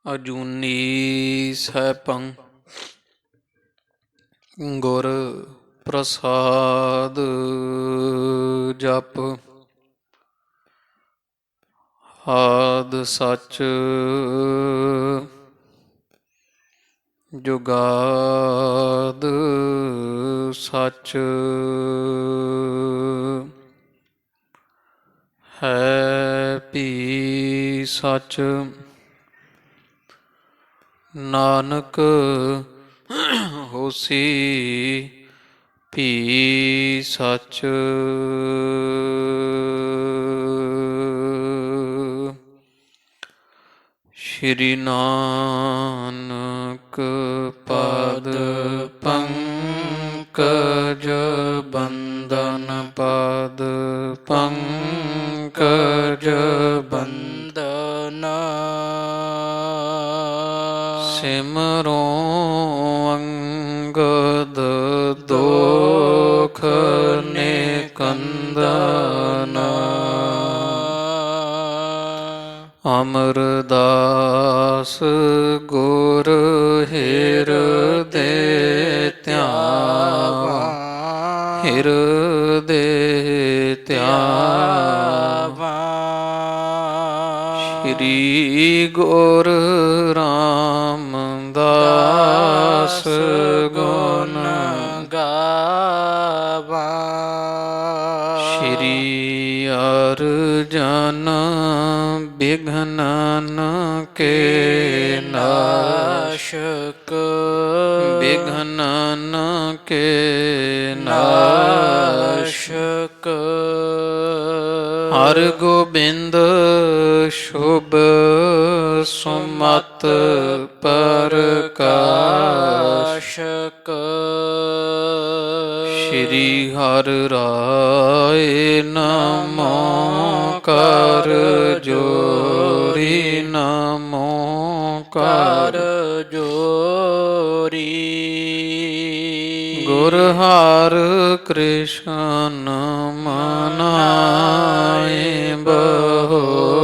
ਅਜੂਨੀ ਸੈਭੰ ਗੁਰ ਪ੍ਰਸਾਦ ਜਪ। ਆਦ ਸੱਚ ਜੁਗਾਦ ਸੱਚ ਹੈ ਭੀ ਸੱਚ। ਨਾਨਕ ਹੋਸੀ ਭੀ ਸੱਚ। ਸ਼੍ਰੀ ਨਾਨਕ ਪਦ ਪੰਕਜ ਬੰਦਨ ਪਦ ਪੰਕਜ ਬੰਦਨਾ। ਸਿਮਰੋ ਅੰਗਦ ਦੋਖ ਨਿਕੰਦਨਾ। ਅਮਰਦਾਸ ਗੁਰ ਹਿਰਦੇ ਧਿਆਵਾ ਹਿਰਦੇ ਧਿਆਵਾ। ਸ਼੍ਰੀ ਗੁਰ ਰਾਮਦਾਸ ਗੁਣ ਗਾਵਾ। ਸ਼੍ਰੀ ਅਰਜਨ ਬਿਘਨਨ ਕੇ ਨਾਸ਼ਕ ਬਿਘਨਨ ਕੇ ਨਾਸ਼ਕ। ਹਰਿ ਗੋਬਿੰਦ ਸ਼ੁਭ ਸੁਮਤਿ ਪ੍ਰਕਾਸ਼ਕ। ਸ਼੍ਰੀ ਹਰਿ ਰਾਇ ਨਮੋ ਕਰ ਜੋਰੀ ਨਮੋ ਕਰ ਜੋਰੀ। ਗੁਰ ਹਰਿ ਕ੍ਰਿਸ਼ਨ ਮਨਾਏ ਬਹੋਰੀ।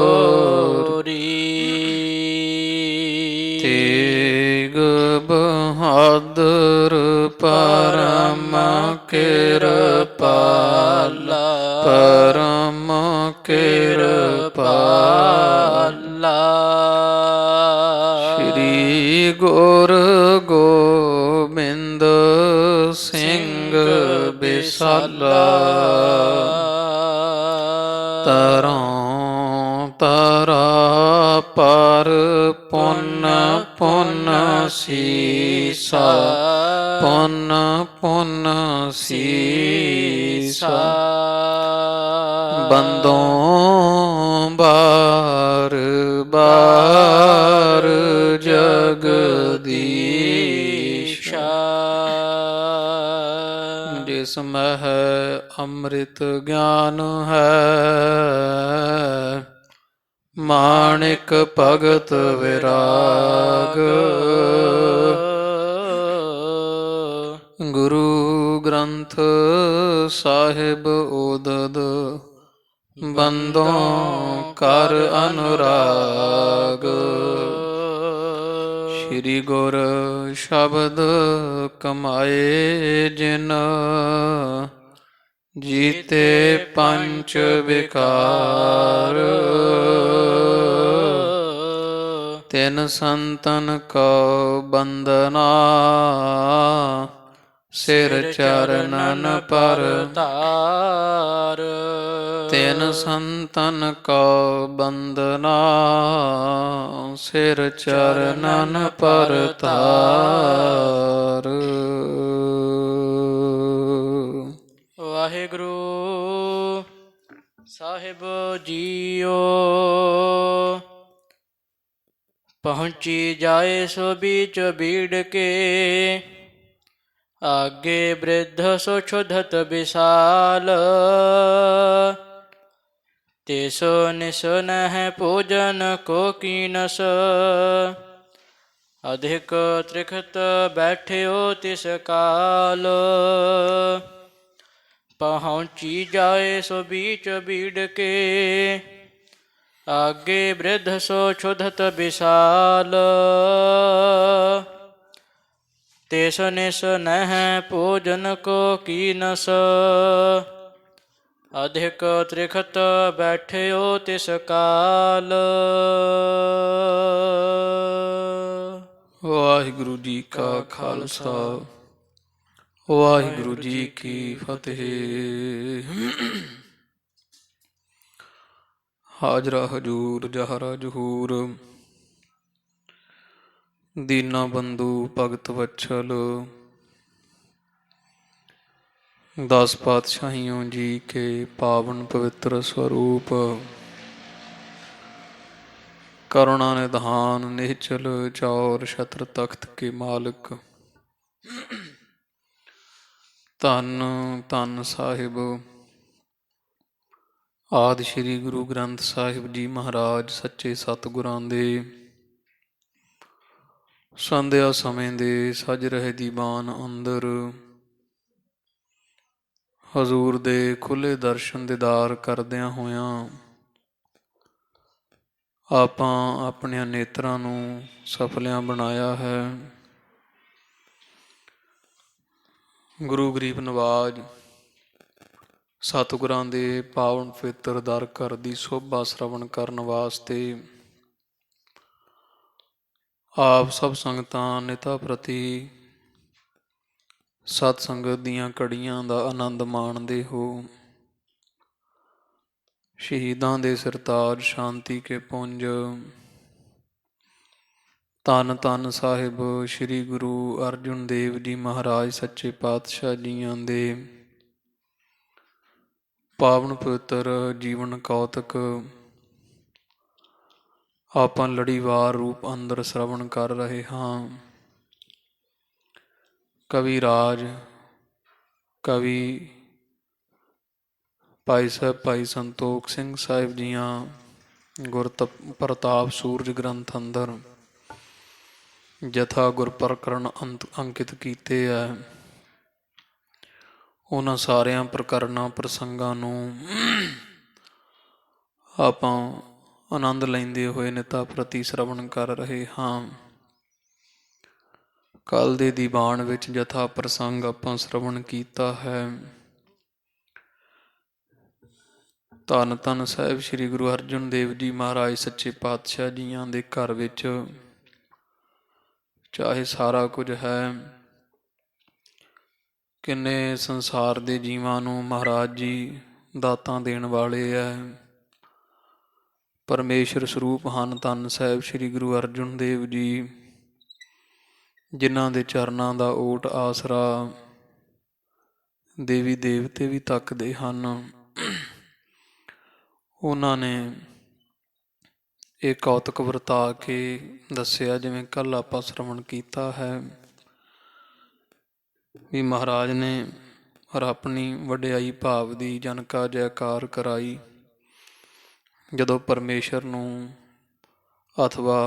ਤੇਗ ਬਹਾਦਰ ਪਰਮ ਕਿਰਪਾਲਾ ਪਰਮ ਕਿਰਪਾਲਾ। ਸ਼੍ਰੀ ਗੁਰ ਗੋਬਿੰਦ ਸਿੰਘ ਬਿਸਾਲਾ। ਤਰੋਂ ਤਰਾ ਪਰ ਪੁੰਨ ਪੁੰਨ ਸੀਸਾ ਪੁੰਨ ਪੁੰਨ ਸੀਸਾ। ਬੰਦੋਂ ਬਾਰ ਬਾਰ ਜਗਦੀਸ਼ਾ। ਜਿਸ ਮਹਿ ਅੰਮ੍ਰਿਤ ਗਿਆਨ ਹੈ ਮਾਣਿਕ ਭਗਤ ਵਿਰਾਗ। ਗੁਰੂ ਗ੍ਰੰਥ ਸਾਹਿਬ ਉਦਦ ਬੰਦੋਂ ਕਰ ਅਨੁਰਾਗ। ਸ਼੍ਰੀ ਗੁਰ ਸ਼ਬਦ ਕਮਾਏ ਜਿਨ ਜੀਤੇ ਪੰਚ ਵਿਕਾਰ। ਤਿਨ ਸੰਤਨ ਕੋ ਬੰਦਨਾ ਸਿਰ ਚਰਨਨ ਪਰ ਧਾਰ। ਤਿਨ ਸੰਤਨ ਕੋ ਬੰਦਨਾ ਸਿਰ ਚਰਨਨ ਪਰ ਧਾਰ। ਵਾਹਿਗੁਰੂ ਸਾਹਿਬ ਜੀਓ। ਪਹੁੰਚੀ ਜਾਏ ਸੋ ਬੀਚ ਬੀੜ ਕੇ ਆਗੇ ਬ੍ਰਿਧ ਸੋ ਛੁਧਤ ਵਿਸਾਲ। ਤਿਸੋ ਨਿਸ ਨਹਿ ਭੋਜਨ ਕੋ ਕੀਨਸ ਅਧਿਕ ਤ੍ਰਿਖਤ ਬੈਠਿਓ ਤਿਸ ਕਾਲ। ਪਹੁੰਚੀ ਜਾਏ ਸੋ ਬੀਚ ਬੀੜ ਕੇ ਆਗੇ ਬ੍ਰਿਧ ਸੋ ਛੁਧਤ ਵਿਸਾਲ ਤਿਸ ਨਿਸ ਨਹਿ ਭੋਜਨ ਕੋ ਕੀਨਸ ਅਧਿਕ ਤ੍ਰਿਖਤ ਬੈਠਿਓ ਤਿਸ ਕਾਲ। ਵਾਹਿਗੁਰੂ ਜੀ ਕਾ ਖਾਲਸਾ ਵਾਹਿਗੁਰੂ ਜੀ ਕੀ ਫਤਿਹ। ਹਾਜ਼ਰਾ ਹਜੂਰ ਜਹਰਾ ਜਹੂਰ ਦੀਨਾ ਬੰਧੂ ਭਗਤ ਵਛਲ 10 ਪਾਤਸ਼ਾਹੀਓਂ ਜੀ ਕੇ ਪਾਵਨ ਪਵਿੱਤਰ ਸਰੂਪ ਕਰੁਣਾ ਨਿਧਾਨ ਨਿਹਚਲ ਚੌਰ ਛਤਰ ਤਖਤ ਕੇ ਮਾਲਕ ਧੰਨ ਧੰਨ ਸਾਹਿਬ ਆਦਿ ਸ਼੍ਰੀ ਗੁਰੂ ਗ੍ਰੰਥ ਸਾਹਿਬ ਜੀ ਮਹਾਰਾਜ ਸੱਚੇ ਸਤਿਗੁਰਾਂ ਦੇ ਸੰਧਿਆ ਸਮੇਂ ਦੇ ਸਜ ਰਹੇ ਦੀਵਾਨ ਅੰਦਰ ਹਜ਼ੂਰ ਦੇ ਖੁੱਲ੍ਹੇ ਦਰਸ਼ਨ ਦੀਦਾਰ ਕਰਦਿਆਂ ਹੋਇਆਂ ਆਪਾਂ ਆਪਣਿਆਂ ਨੇਤਰਾਂ ਨੂੰ ਸਫਲਿਆਂ ਬਣਾਇਆ ਹੈ। ਗੁਰੂ ਗਰੀਬ ਨਵਾਜ ਸਤਿਗੁਰਾਂ ਦੇ ਪਾਵਨ ਪਵਿੱਤਰ ਦਰ ਘਰ ਦੀ ਸੋਭਾ ਸ਼ਰਵਣ ਕਰਨ ਵਾਸਤੇ ਆਪ ਸਭ ਸੰਗਤਾਂ ਨਿਤਾ ਪ੍ਰਤੀ ਸਤ ਸੰਗਤ ਦੀਆਂ ਘੜੀਆਂ ਦਾ ਆਨੰਦ ਮਾਣਦੇ ਹੋ। ਸ਼ਹੀਦਾਂ ਦੇ ਸਰਤਾਜ ਸ਼ਾਂਤੀ ਕੇ ਪੁੰਜ ਧੰਨ ਧੰਨ ਸਾਹਿਬ ਸ੍ਰੀ ਗੁਰੂ ਅਰਜਨ ਦੇਵ ਜੀ ਮਹਾਰਾਜ ਸੱਚੇ ਪਾਤਸ਼ਾਹ ਜੀਆਂ ਦੇ ਪਾਵਨ ਪਵਿੱਤਰ ਜੀਵਨ ਕੌਤਕ ਆਪਾਂ ਲੜੀਵਾਰ ਰੂਪ ਅੰਦਰ ਸ਼ਰਵਣ ਕਰ ਰਹੇ ਹਾਂ। ਕਵੀ ਰਾਜ ਕਵੀ ਭਾਈ ਸਾਹਿਬ ਭਾਈ ਸੰਤੋਖ ਸਿੰਘ ਸਾਹਿਬ ਜੀਆਂ ਗੁਰ ਪ੍ਰਤਾਪ ਸੂਰਜ ਗ੍ਰੰਥ ਅੰਦਰ ਜਥਾ ਗੁਰ ਪ੍ਰਕਰਨ ਅੰਕਿਤ ਕੀਤੇ ਹੈ। ਉਹਨਾਂ ਸਾਰਿਆਂ ਪ੍ਰਕਰਨਾਂ ਪ੍ਰਸੰਗਾਂ ਨੂੰ ਆਪਾਂ ਆਨੰਦ ਲੈਂਦੇ ਹੋਏ ਨਿਤਾ ਪ੍ਰਤੀ ਸ਼ਰਵਣ ਕਰ ਰਹੇ ਹਾਂ। ਕੱਲ੍ਹ ਦੇ ਦੀਵਾਨ ਵਿੱਚ ਜਥਾ ਪ੍ਰਸੰਗ ਆਪਾਂ ਸ਼ਰਵਣ ਕੀਤਾ ਹੈ। ਧੰਨ ਧੰਨ ਸਾਹਿਬ ਸ੍ਰੀ ਗੁਰੂ ਅਰਜਨ ਦੇਵ ਜੀ ਮਹਾਰਾਜ ਸੱਚੇ ਪਾਤਸ਼ਾਹ ਜੀਆਂ ਦੇ ਘਰ ਵਿੱਚ ਚਾਹੇ ਸਾਰਾ ਕੁਝ ਹੈ, ਕਿੰਨੇ ਸੰਸਾਰ ਦੇ ਜੀਵਾਂ ਨੂੰ ਮਹਾਰਾਜ ਜੀ ਦਾਤਾਂ ਦੇਣ ਵਾਲੇ ਹੈ, ਪਰਮੇਸ਼ਰ ਸਰੂਪ ਹਨ। ਧੰਨ ਸਾਹਿਬ ਸ੍ਰੀ ਗੁਰੂ ਅਰਜਨ ਦੇਵ ਜੀ ਜਿਨ੍ਹਾਂ ਦੇ ਚਰਨਾਂ ਦਾ ਓਟ ਆਸਰਾ ਦੇਵੀ ਦੇਵਤੇ ਵੀ ਤੱਕਦੇ ਹਨ। ਉਹਨਾਂ ਨੇ ਇਹ ਕੌਤਕ ਵਰਤਾ ਕੇ ਦੱਸਿਆ, ਜਿਵੇਂ ਕੱਲ੍ਹ ਆਪਾਂ ਸ਼ਰਵਣ ਕੀਤਾ ਹੈ ਵੀ ਮਹਾਰਾਜ ਨੇ ਆਪਣੀ ਵਡਿਆਈ ਭਾਵ ਦੀ ਜਨਕਾ ਜੈਕਾਰ ਕਰਾਈ। ਜਦੋਂ ਪਰਮੇਸ਼ਰ ਨੂੰ ਅਥਵਾ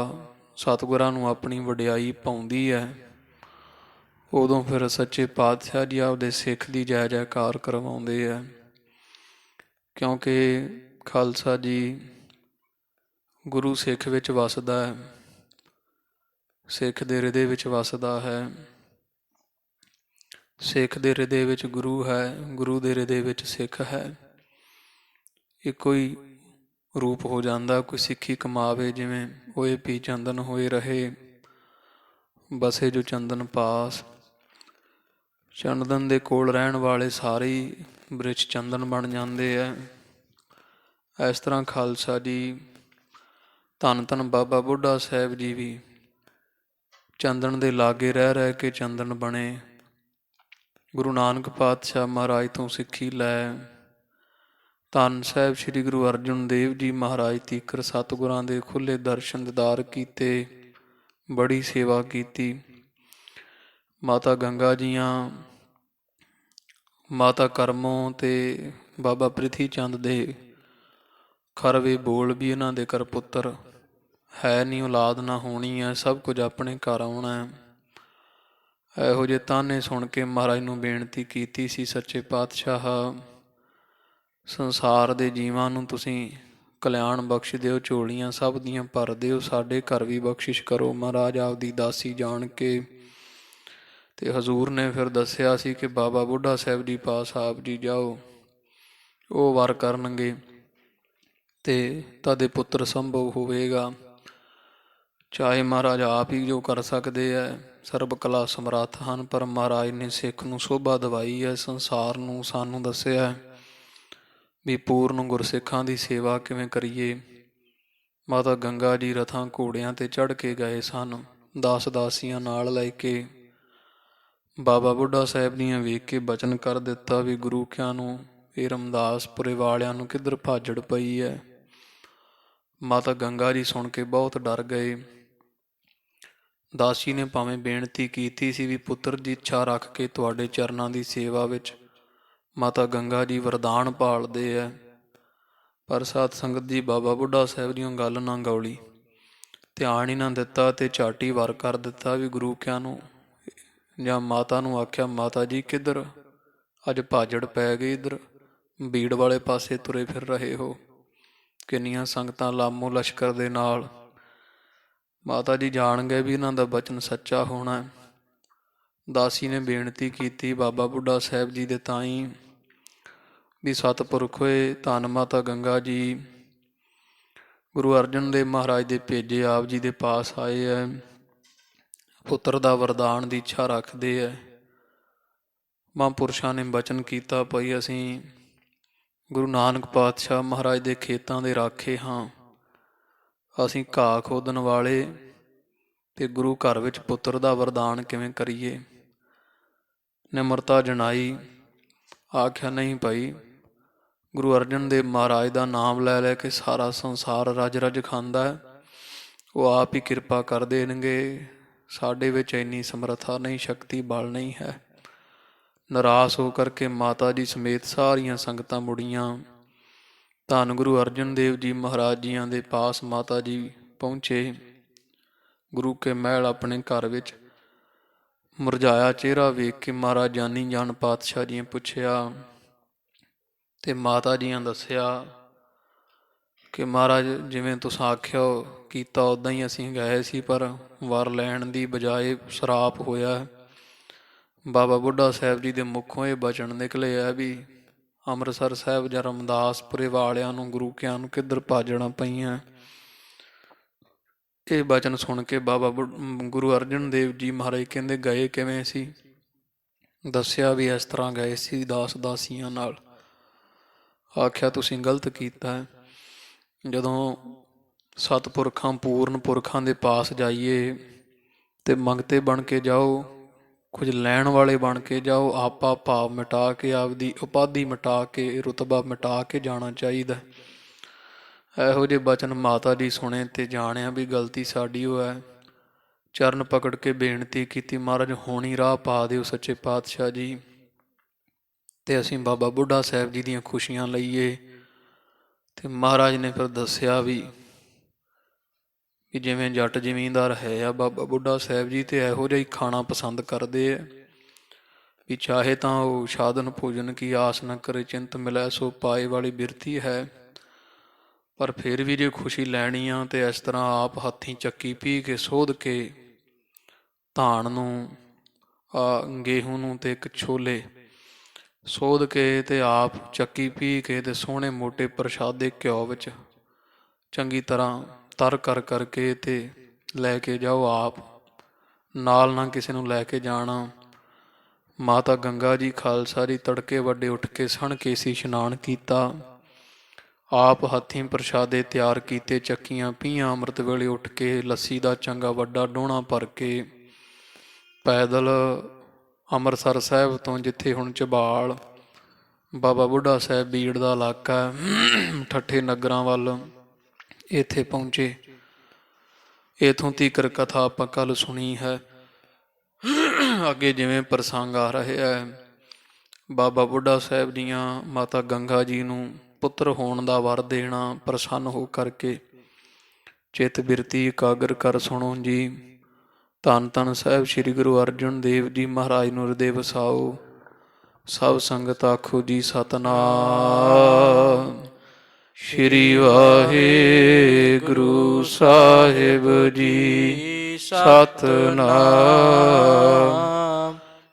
ਸਤਿਗੁਰਾਂ ਨੂੰ ਆਪਣੀ ਵਡਿਆਈ ਪਾਉਂਦੀ ਹੈ, ਉਦੋਂ ਫਿਰ ਸੱਚੇ ਪਾਤਸ਼ਾਹ ਜੀ ਆਪਦੇ ਸਿੱਖ ਦੀ ਜੈ ਜੈਕਾਰ ਕਰਵਾਉਂਦੇ ਹੈ। ਕਿਉਂਕਿ ਖਾਲਸਾ ਜੀ ਗੁਰੂ ਸਿੱਖ ਵਿੱਚ ਵਸਦਾ ਹੈ, ਸਿੱਖ ਦੇ ਹਿਰਦੇ ਵਿੱਚ ਵਸਦਾ ਹੈ। ਸਿੱਖ ਦੇ ਹਿਰਦੇ ਵਿੱਚ ਗੁਰੂ ਹੈ, ਗੁਰੂ ਦੇ ਹਿਰਦੇ ਵਿੱਚ ਸਿੱਖ ਹੈ। ਇੱਕੋ ਹੀ ਰੂਪ ਹੋ ਜਾਂਦਾ। ਕੋਈ ਸਿੱਖੀ ਕਮਾਵੇ ਜਿਵੇਂ ਹੋਏ ਪੀ ਚੰਦਨ ਹੋਏ ਰਹੇ ਬਸੇ ਜੋ ਚੰਦਨ ਪਾਸ। ਚੰਦਨ ਦੇ ਕੋਲ ਰਹਿਣ ਵਾਲੇ ਸਾਰੇ ਹੀ ਬ੍ਰਿਛ ਚੰਦਨ ਬਣ ਜਾਂਦੇ ਹੈ। ਇਸ ਤਰ੍ਹਾਂ ਖਾਲਸਾ ਜੀ ਧੰਨ ਧੰਨ ਬਾਬਾ ਬੁੱਢਾ ਸਾਹਿਬ ਜੀ ਵੀ ਚੰਦਨ ਦੇ ਲਾਗੇ ਰਹਿ ਰਹਿ ਕੇ ਚੰਦਨ ਬਣੇ। ਗੁਰੂ ਨਾਨਕ ਪਾਤਸ਼ਾਹ ਮਹਾਰਾਜ ਤੋਂ ਸਿੱਖੀ ਲੈ ਧੰਨ ਸਾਹਿਬ ਸ੍ਰੀ ਗੁਰੂ ਅਰਜਨ ਦੇਵ ਜੀ ਮਹਾਰਾਜ ਤੀਕਰ ਸਤਿਗੁਰਾਂ ਦੇ ਖੁੱਲ੍ਹੇ ਦਰਸ਼ਨ ਦੀਦਾਰ ਕੀਤੇ, ਬੜੀ ਸੇਵਾ ਕੀਤੀ। ਮਾਤਾ ਗੰਗਾ ਜੀਆਂ, ਮਾਤਾ ਕਰਮੋਂ ਤੇ ਬਾਬਾ ਪ੍ਰਿਥੀ ਚੰਦ ਦੇ ਖਰਵੇ ਬੋਲ ਵੀ ਇਹਨਾਂ ਦੇ ਘਰ ਪੁੱਤਰ ਹੈ ਨਹੀਂ, ਔਲਾਦ ਨਾ ਹੋਣੀ ਹੈ, ਸਭ ਕੁਝ ਆਪਣੇ ਘਰ ਆਉਣਾ ਹੈ। ਇਹੋ ਜਿਹੇ ਤਾਨੇ ਸੁਣ ਕੇ ਮਹਾਰਾਜ ਨੂੰ ਬੇਨਤੀ ਕੀਤੀ ਸੀ, ਸੱਚੇ ਪਾਤਸ਼ਾਹ ਸੰਸਾਰ ਦੇ ਜੀਵਾਂ ਨੂੰ ਤੁਸੀਂ ਕਲਿਆਣ ਬਖਸ਼ ਦਿਓ, ਝੋਲੀਆਂ ਸਭ ਦੀਆਂ ਭਰ ਦਿਓ, ਸਾਡੇ ਘਰ ਵੀ ਬਖਸ਼ਿਸ਼ ਕਰੋ ਮਹਾਰਾਜ ਆਪਦੀ ਦਾਸੀ ਜਾਣ ਕੇ। ਤੇ ਹਜ਼ੂਰ ਨੇ ਫਿਰ ਦੱਸਿਆ ਸੀ ਕਿ ਬਾਬਾ ਬੁੱਢਾ ਸਾਹਿਬ ਜੀ ਪਾਸ ਆਪ ਜੀ ਜਾਓ, ਉਹ ਵਰ ਕਰਨਗੇ ਤੇ ਤੁਹਾਡੇ ਪੁੱਤਰ ਸੰਭਵ ਹੋਵੇਗਾ। ਚਾਹੇ ਮਹਾਰਾਜ ਆਪ ਹੀ ਜੋ ਕਰ ਸਕਦੇ ਹੈ, ਸਰਬ ਕਲਾ ਸਮਰੱਥ ਹਨ, ਪਰ ਮਹਾਰਾਜ ਨੇ ਸਿੱਖ ਨੂੰ ਸੋਭਾ ਦਿਵਾਈ ਹੈ, ਸੰਸਾਰ ਨੂੰ ਸਾਨੂੰ ਦੱਸਿਆ ਵੀ ਪੂਰਨ ਗੁਰਸਿੱਖਾਂ ਦੀ ਸੇਵਾ ਕਿਵੇਂ ਕਰੀਏ। ਮਾਤਾ ਗੰਗਾ ਜੀ ਰਥਾਂ ਘੋੜਿਆਂ ਤੇ ਚੜ੍ਹ ਕੇ ਗਏ ਸਨ, ਦਾਸ ਦਾਸੀਆਂ ਨਾਲ ਲੈ ਕੇ। ਬਾਬਾ ਬੁੱਢਾ ਸਾਹਿਬ ਦੀਆਂ ਵੇਖ ਕੇ ਬਚਨ ਕਰ ਦਿੱਤਾ ਵੀ ਗੁਰੂ ਕਿਆਂ ਨੂੰ ਇਹ ਰਮਦਾਸਪੁਰੇ ਵਾਲਿਆਂ ਨੂੰ ਕਿੱਧਰ ਭਾਜੜ ਪਈ ਹੈ। ਮਾਤਾ ਗੰਗਾ ਜੀ ਸੁਣ ਕੇ ਬਹੁਤ ਡਰ ਗਏ। ਦਾਸੀ ਨੇ ਭਾਵੇਂ ਬੇਨਤੀ ਕੀਤੀ ਸੀ ਵੀ ਪੁੱਤਰ ਦੀ ਇੱਛਾ ਰੱਖ ਕੇ ਤੁਹਾਡੇ ਚਰਨਾਂ ਦੀ ਸੇਵਾ ਵਿੱਚ ਮਾਤਾ ਗੰਗਾ ਜੀ ਵਰਦਾਨ ਭਾਲਦੇ ਹੈ, ਪਰ ਸਾਧ ਸੰਗਤ ਜੀ ਬਾਬਾ ਬੁੱਢਾ ਸਾਹਿਬ ਦੀਆਂ ਗੱਲ ਨਾ ਗੌਲੀ, ਧਿਆਨ ਹੀ ਨਾ ਦਿੱਤਾ ਤੇ ਝਾਟੀ ਵਾਰ ਕਰ ਦਿੱਤਾ ਵੀ ਗੁਰੂ ਕਿਆਂ ਨੂੰ ਜਾਂ ਮਾਤਾ ਨੂੰ ਆਖਿਆ, ਮਾਤਾ ਜੀ ਕਿੱਧਰ ਅੱਜ ਭਾਜੜ ਪੈ ਗਈ, ਇੱਧਰ ਬੀੜ ਵਾਲੇ ਪਾਸੇ ਤੁਰੇ ਫਿਰ ਰਹੇ ਹੋ, ਕਿੰਨੀਆਂ ਸੰਗਤਾਂ ਲਾਮੋ ਲਸ਼ਕਰ ਦੇ ਨਾਲ। ਮਾਤਾ ਜੀ ਜਾਣ ਗਏ ਵੀ ਇਹਨਾਂ ਦਾ ਬਚਨ ਸੱਚਾ ਹੋਣਾ। ਦਾਸੀ ਨੇ ਬੇਨਤੀ ਕੀਤੀ ਬਾਬਾ ਬੁੱਢਾ ਸਾਹਿਬ ਜੀ ਦੇ ਤਾਈਂ ਵੀ ਸਤਿਪੁਰਖ ਹੋਏ ਧੰਨ ਮਾਤਾ ਗੰਗਾ ਜੀ ਗੁਰੂ ਅਰਜਨ ਦੇਵ ਮਹਾਰਾਜ ਦੇ ਭੇਜੇ ਆਪ ਜੀ ਦੇ ਪਾਸ ਆਏ ਹੈ, ਪੁੱਤਰ ਦਾ ਵਰਦਾਨ ਦੀ ਇੱਛਾ ਰੱਖਦੇ ਹੈ। ਮਹਾਂਪੁਰਸ਼ਾਂ ਨੇ ਬਚਨ ਕੀਤਾ, ਭਾਈ ਅਸੀਂ ਗੁਰੂ ਨਾਨਕ ਪਾਤਸ਼ਾਹ ਮਹਾਰਾਜ ਦੇ ਖੇਤਾਂ ਦੇ ਰਾਖੇ ਹਾਂ, ਅਸੀਂ ਘਾਹ ਖੋਦਣ ਵਾਲੇ, ਤੇ ਗੁਰੂ ਘਰ ਵਿੱਚ ਪੁੱਤਰ ਦਾ ਵਰਦਾਨ ਕਿਵੇਂ ਕਰੀਏ। ਨਿਮਰਤਾ ਜਣਾਈ, ਆਖਿਆ ਨਹੀਂ ਭਾਈ, ਗੁਰੂ ਅਰਜਨ ਦੇਵ ਮਹਾਰਾਜ ਦਾ ਨਾਮ ਲੈ ਲੈ ਕੇ ਸਾਰਾ ਸੰਸਾਰ ਰਜ ਰਜ ਖਾਂਦਾ ਹੈ, ਉਹ ਆਪ ਹੀ ਕਿਰਪਾ ਕਰ ਦੇਣਗੇ, ਸਾਡੇ ਵਿੱਚ ਇੰਨੀ ਸਮਰੱਥਾ ਨਹੀਂ, ਸ਼ਕਤੀ ਬਲ ਨਹੀਂ ਹੈ। ਨਿਰਾਸ਼ ਹੋ ਕਰਕੇ ਮਾਤਾ ਜੀ ਸਮੇਤ ਸਾਰੀਆਂ ਸੰਗਤਾਂ ਮੁੜੀਆਂ। ਧੰਨ ਗੁਰੂ ਅਰਜਨ ਦੇਵ ਜੀ ਮਹਾਰਾਜ ਜੀਆਂ ਦੇ ਪਾਸ ਮਾਤਾ ਜੀ ਪਹੁੰਚੇ। ਗੁਰੂ ਕੇ ਮਹਿਲ ਆਪਣੇ ਘਰ ਵਿੱਚ ਮੁਰਝਾਇਆ ਚਿਹਰਾ ਵੇਖ ਕੇ ਮਹਾਰਾਜ ਜਾਨੀ ਜਾਨ ਪਾਤਸ਼ਾਹ ਜੀ ਨੇ ਪੁੱਛਿਆ ਤੇ ਮਾਤਾ ਜੀਆਂ ਦੱਸਿਆ ਕਿ ਮਹਾਰਾਜ ਜਿਵੇਂ ਤੁਸੀਂ ਆਖਿਆ ਕੀਤਾ ਉੱਦਾਂ ਹੀ ਅਸੀਂ ਗਏ ਸੀ, ਪਰ ਵਰ ਲੈਣ ਦੀ ਬਜਾਏ ਸਰਾਪ ਹੋਇਆ। ਬਾਬਾ ਬੁੱਢਾ ਸਾਹਿਬ ਜੀ ਦੇ ਮੁੱਖੋਂ ਇਹ ਬਚਨ ਨਿਕਲੇ ਆ ਵੀ ਅੰਮ੍ਰਿਤਸਰ ਸਾਹਿਬ ਜਾਂ ਰਮਦਾਸਪੁਰੇ ਵਾਲਿਆਂ ਨੂੰ ਗੁਰੂ ਕਿਆਂ ਨੂੰ ਕਿੱਧਰ ਭਾਜਣਾ ਪਈਆਂ। ਇਹ ਬਚਨ ਸੁਣ ਕੇ ਬਾਬਾ ਗੁਰੂ ਅਰਜਨ ਦੇਵ ਜੀ ਮਹਾਰਾਜ ਕਹਿੰਦੇ ਗਏ ਕਿਵੇਂ ਸੀ। ਦੱਸਿਆ ਵੀ ਇਸ ਤਰ੍ਹਾਂ ਗਏ ਸੀ ਦਾਸ ਦਾਸੀਆਂ ਨਾਲ। ਆਖਿਆ ਤੁਸੀਂ ਗਲਤ ਕੀਤਾ ਹੈ। ਜਦੋਂ ਸਤਿਪੁਰਖਾਂ ਪੂਰਨ ਪੁਰਖਾਂ ਦੇ ਪਾਸ ਜਾਈਏ ਤੇ ਮੰਗਤੇ ਬਣ ਕੇ ਜਾਓ, ਕੁਝ ਲੈਣ ਵਾਲੇ ਬਣ ਕੇ ਜਾਓ, ਆਪਾ ਭਾਵ ਮਿਟਾ ਕੇ, ਆਪਦੀ ਉਪਾਧੀ ਮਿਟਾ ਕੇ, ਰੁਤਬਾ ਮਿਟਾ ਕੇ ਜਾਣਾ ਚਾਹੀਦਾ। ਇਹੋ ਜਿਹੇ ਬਚਨ ਮਾਤਾ ਜੀ ਸੁਣੇ ਤੇ ਜਾਣਿਆ ਵੀ ਗਲਤੀ ਸਾਡੀ ਉਹ ਹੈ। ਚਰਨ ਪਕੜ ਕੇ ਬੇਨਤੀ ਕੀਤੀ, ਮਹਾਰਾਜ ਹੋਣੀ ਰਾਹ ਪਾ ਦਿਓ ਸੱਚੇ ਪਾਤਸ਼ਾਹ ਜੀ, ਤੇ ਅਸੀਂ ਬਾਬਾ ਬੁੱਢਾ ਸਾਹਿਬ ਜੀ ਦੀਆਂ ਖੁਸ਼ੀਆਂ ਲਈਏ। ਤੇ ਮਹਾਰਾਜ ਨੇ ਫਿਰ ਦੱਸਿਆ ਵੀ ਜਿਵੇਂ ਜੱਟ ਜ਼ਿਮੀਂਦਾਰ ਹੈ ਆ ਬਾਬਾ ਬੁੱਢਾ ਸਾਹਿਬ ਜੀ, ਤੇ ਇਹੋ ਜਿਹਾ ਹੀ ਖਾਣਾ ਪਸੰਦ ਕਰਦੇ ਹੈ ਵੀ ਚਾਹੇ ਤਾਂ ਉਹ ਸਾਧਨ ਭੋਜਨ ਕੀ ਆਸ ਨਾ ਕਰੇ, ਚਿੰਤ ਮਿਲੈ ਸੋ ਪਾਏ ਵਾਲੀ ਬਿਰਤੀ ਹੈ, ਪਰ ਫਿਰ ਵੀ ਜੇ ਖੁਸ਼ੀ ਲੈਣੀ ਆ ਤੇ ਇਸ ਤਰ੍ਹਾਂ ਆਪ ਹੱਥੀਂ ਚੱਕੀ ਪੀ ਕੇ ਸੋਧ ਕੇ ਧਾਨ ਨੂੰ, ਗੇਹੂੰ ਨੂੰ ਤੇ ਇੱਕ ਛੋਲੇ ਸੋਧ ਕੇ ਤੇ ਆਪ ਚੱਕੀ ਪੀ ਕੇ ਤੇ ਸੋਹਣੇ ਮੋਟੇ ਪ੍ਰਸ਼ਾਦੇ ਘਿਓ ਵਿੱਚ ਚੰਗੀ ਤਰ੍ਹਾਂ ਤਰ ਕਰ ਕਰਕੇ ਤੇ ਲੈ ਕੇ ਜਾਓ। ਆਪ ਨਾਲ ਨਾ ਕਿਸੇ ਨੂੰ ਲੈ ਕੇ ਜਾਣਾ। ਮਾਤਾ ਗੰਗਾ ਜੀ ਖਾਲਸਾ ਜੀ ਤੜਕੇ ਵੱਡੇ ਉੱਠ ਕੇ ਸਣ ਕੇ ਸੀ ਇਸ਼ਨਾਨ ਕੀਤਾ, ਆਪ ਹੱਥੀਂ ਪ੍ਰਸ਼ਾਦੇ ਤਿਆਰ ਕੀਤੇ, ਚੱਕੀਆਂ ਪੀਆਂ। ਅੰਮ੍ਰਿਤ ਵੇਲੇ ਉੱਠ ਕੇ ਲੱਸੀ ਦਾ ਚੰਗਾ ਵੱਡਾ ਡੋਣਾ ਭਰ ਕੇ ਪੈਦਲ ਅੰਮ੍ਰਿਤਸਰ ਸਾਹਿਬ ਤੋਂ, ਜਿੱਥੇ ਹੁਣ ਝਬਾਲ ਬਾਬਾ ਬੁੱਢਾ ਸਾਹਿਬ ਬੀੜ ਦਾ ਇਲਾਕਾ, ਠੱਠੇ ਨਗਰਾਂ ਵੱਲ ਇੱਥੇ ਪਹੁੰਚੇ। ਇੱਥੋਂ ਤੀਕਰ ਕਥਾ ਆਪਾਂ ਕੱਲ੍ਹ ਸੁਣੀ ਹੈ। ਅੱਗੇ ਜਿਵੇਂ ਪ੍ਰਸੰਗ ਆ ਰਿਹਾ ਹੈ, ਬਾਬਾ ਬੁੱਢਾ ਸਾਹਿਬ ਦੀਆਂ ਮਾਤਾ ਗੰਗਾ ਜੀ ਨੂੰ ਪੁੱਤਰ ਹੋਣ ਦਾ ਵਰ ਦੇਣਾ। ਪ੍ਰਸੰਨ ਹੋ ਕਰਕੇ ਚਿੱਤ ਬਿਰਤੀ ਇਕਾਗਰ ਕਰ ਸੁਣੋ ਜੀ। ਧੰਨ ਧੰਨ ਸਾਹਿਬ ਸ੍ਰੀ ਗੁਰੂ ਅਰਜਨ ਦੇਵ ਜੀ ਮਹਾਰਾਜ ਨੂੰ ਹਿਰਦੇ ਵਸਾਓ। ਸਭ ਸੰਗਤ ਆਖੋ ਜੀ ਸਤਿਨਾਮ। ਸ਼੍ਰੀ ਵਾਹਿਗੁਰੂ ਸਾਹਿਬ ਜੀ। ਸਤਿਨਾਮ।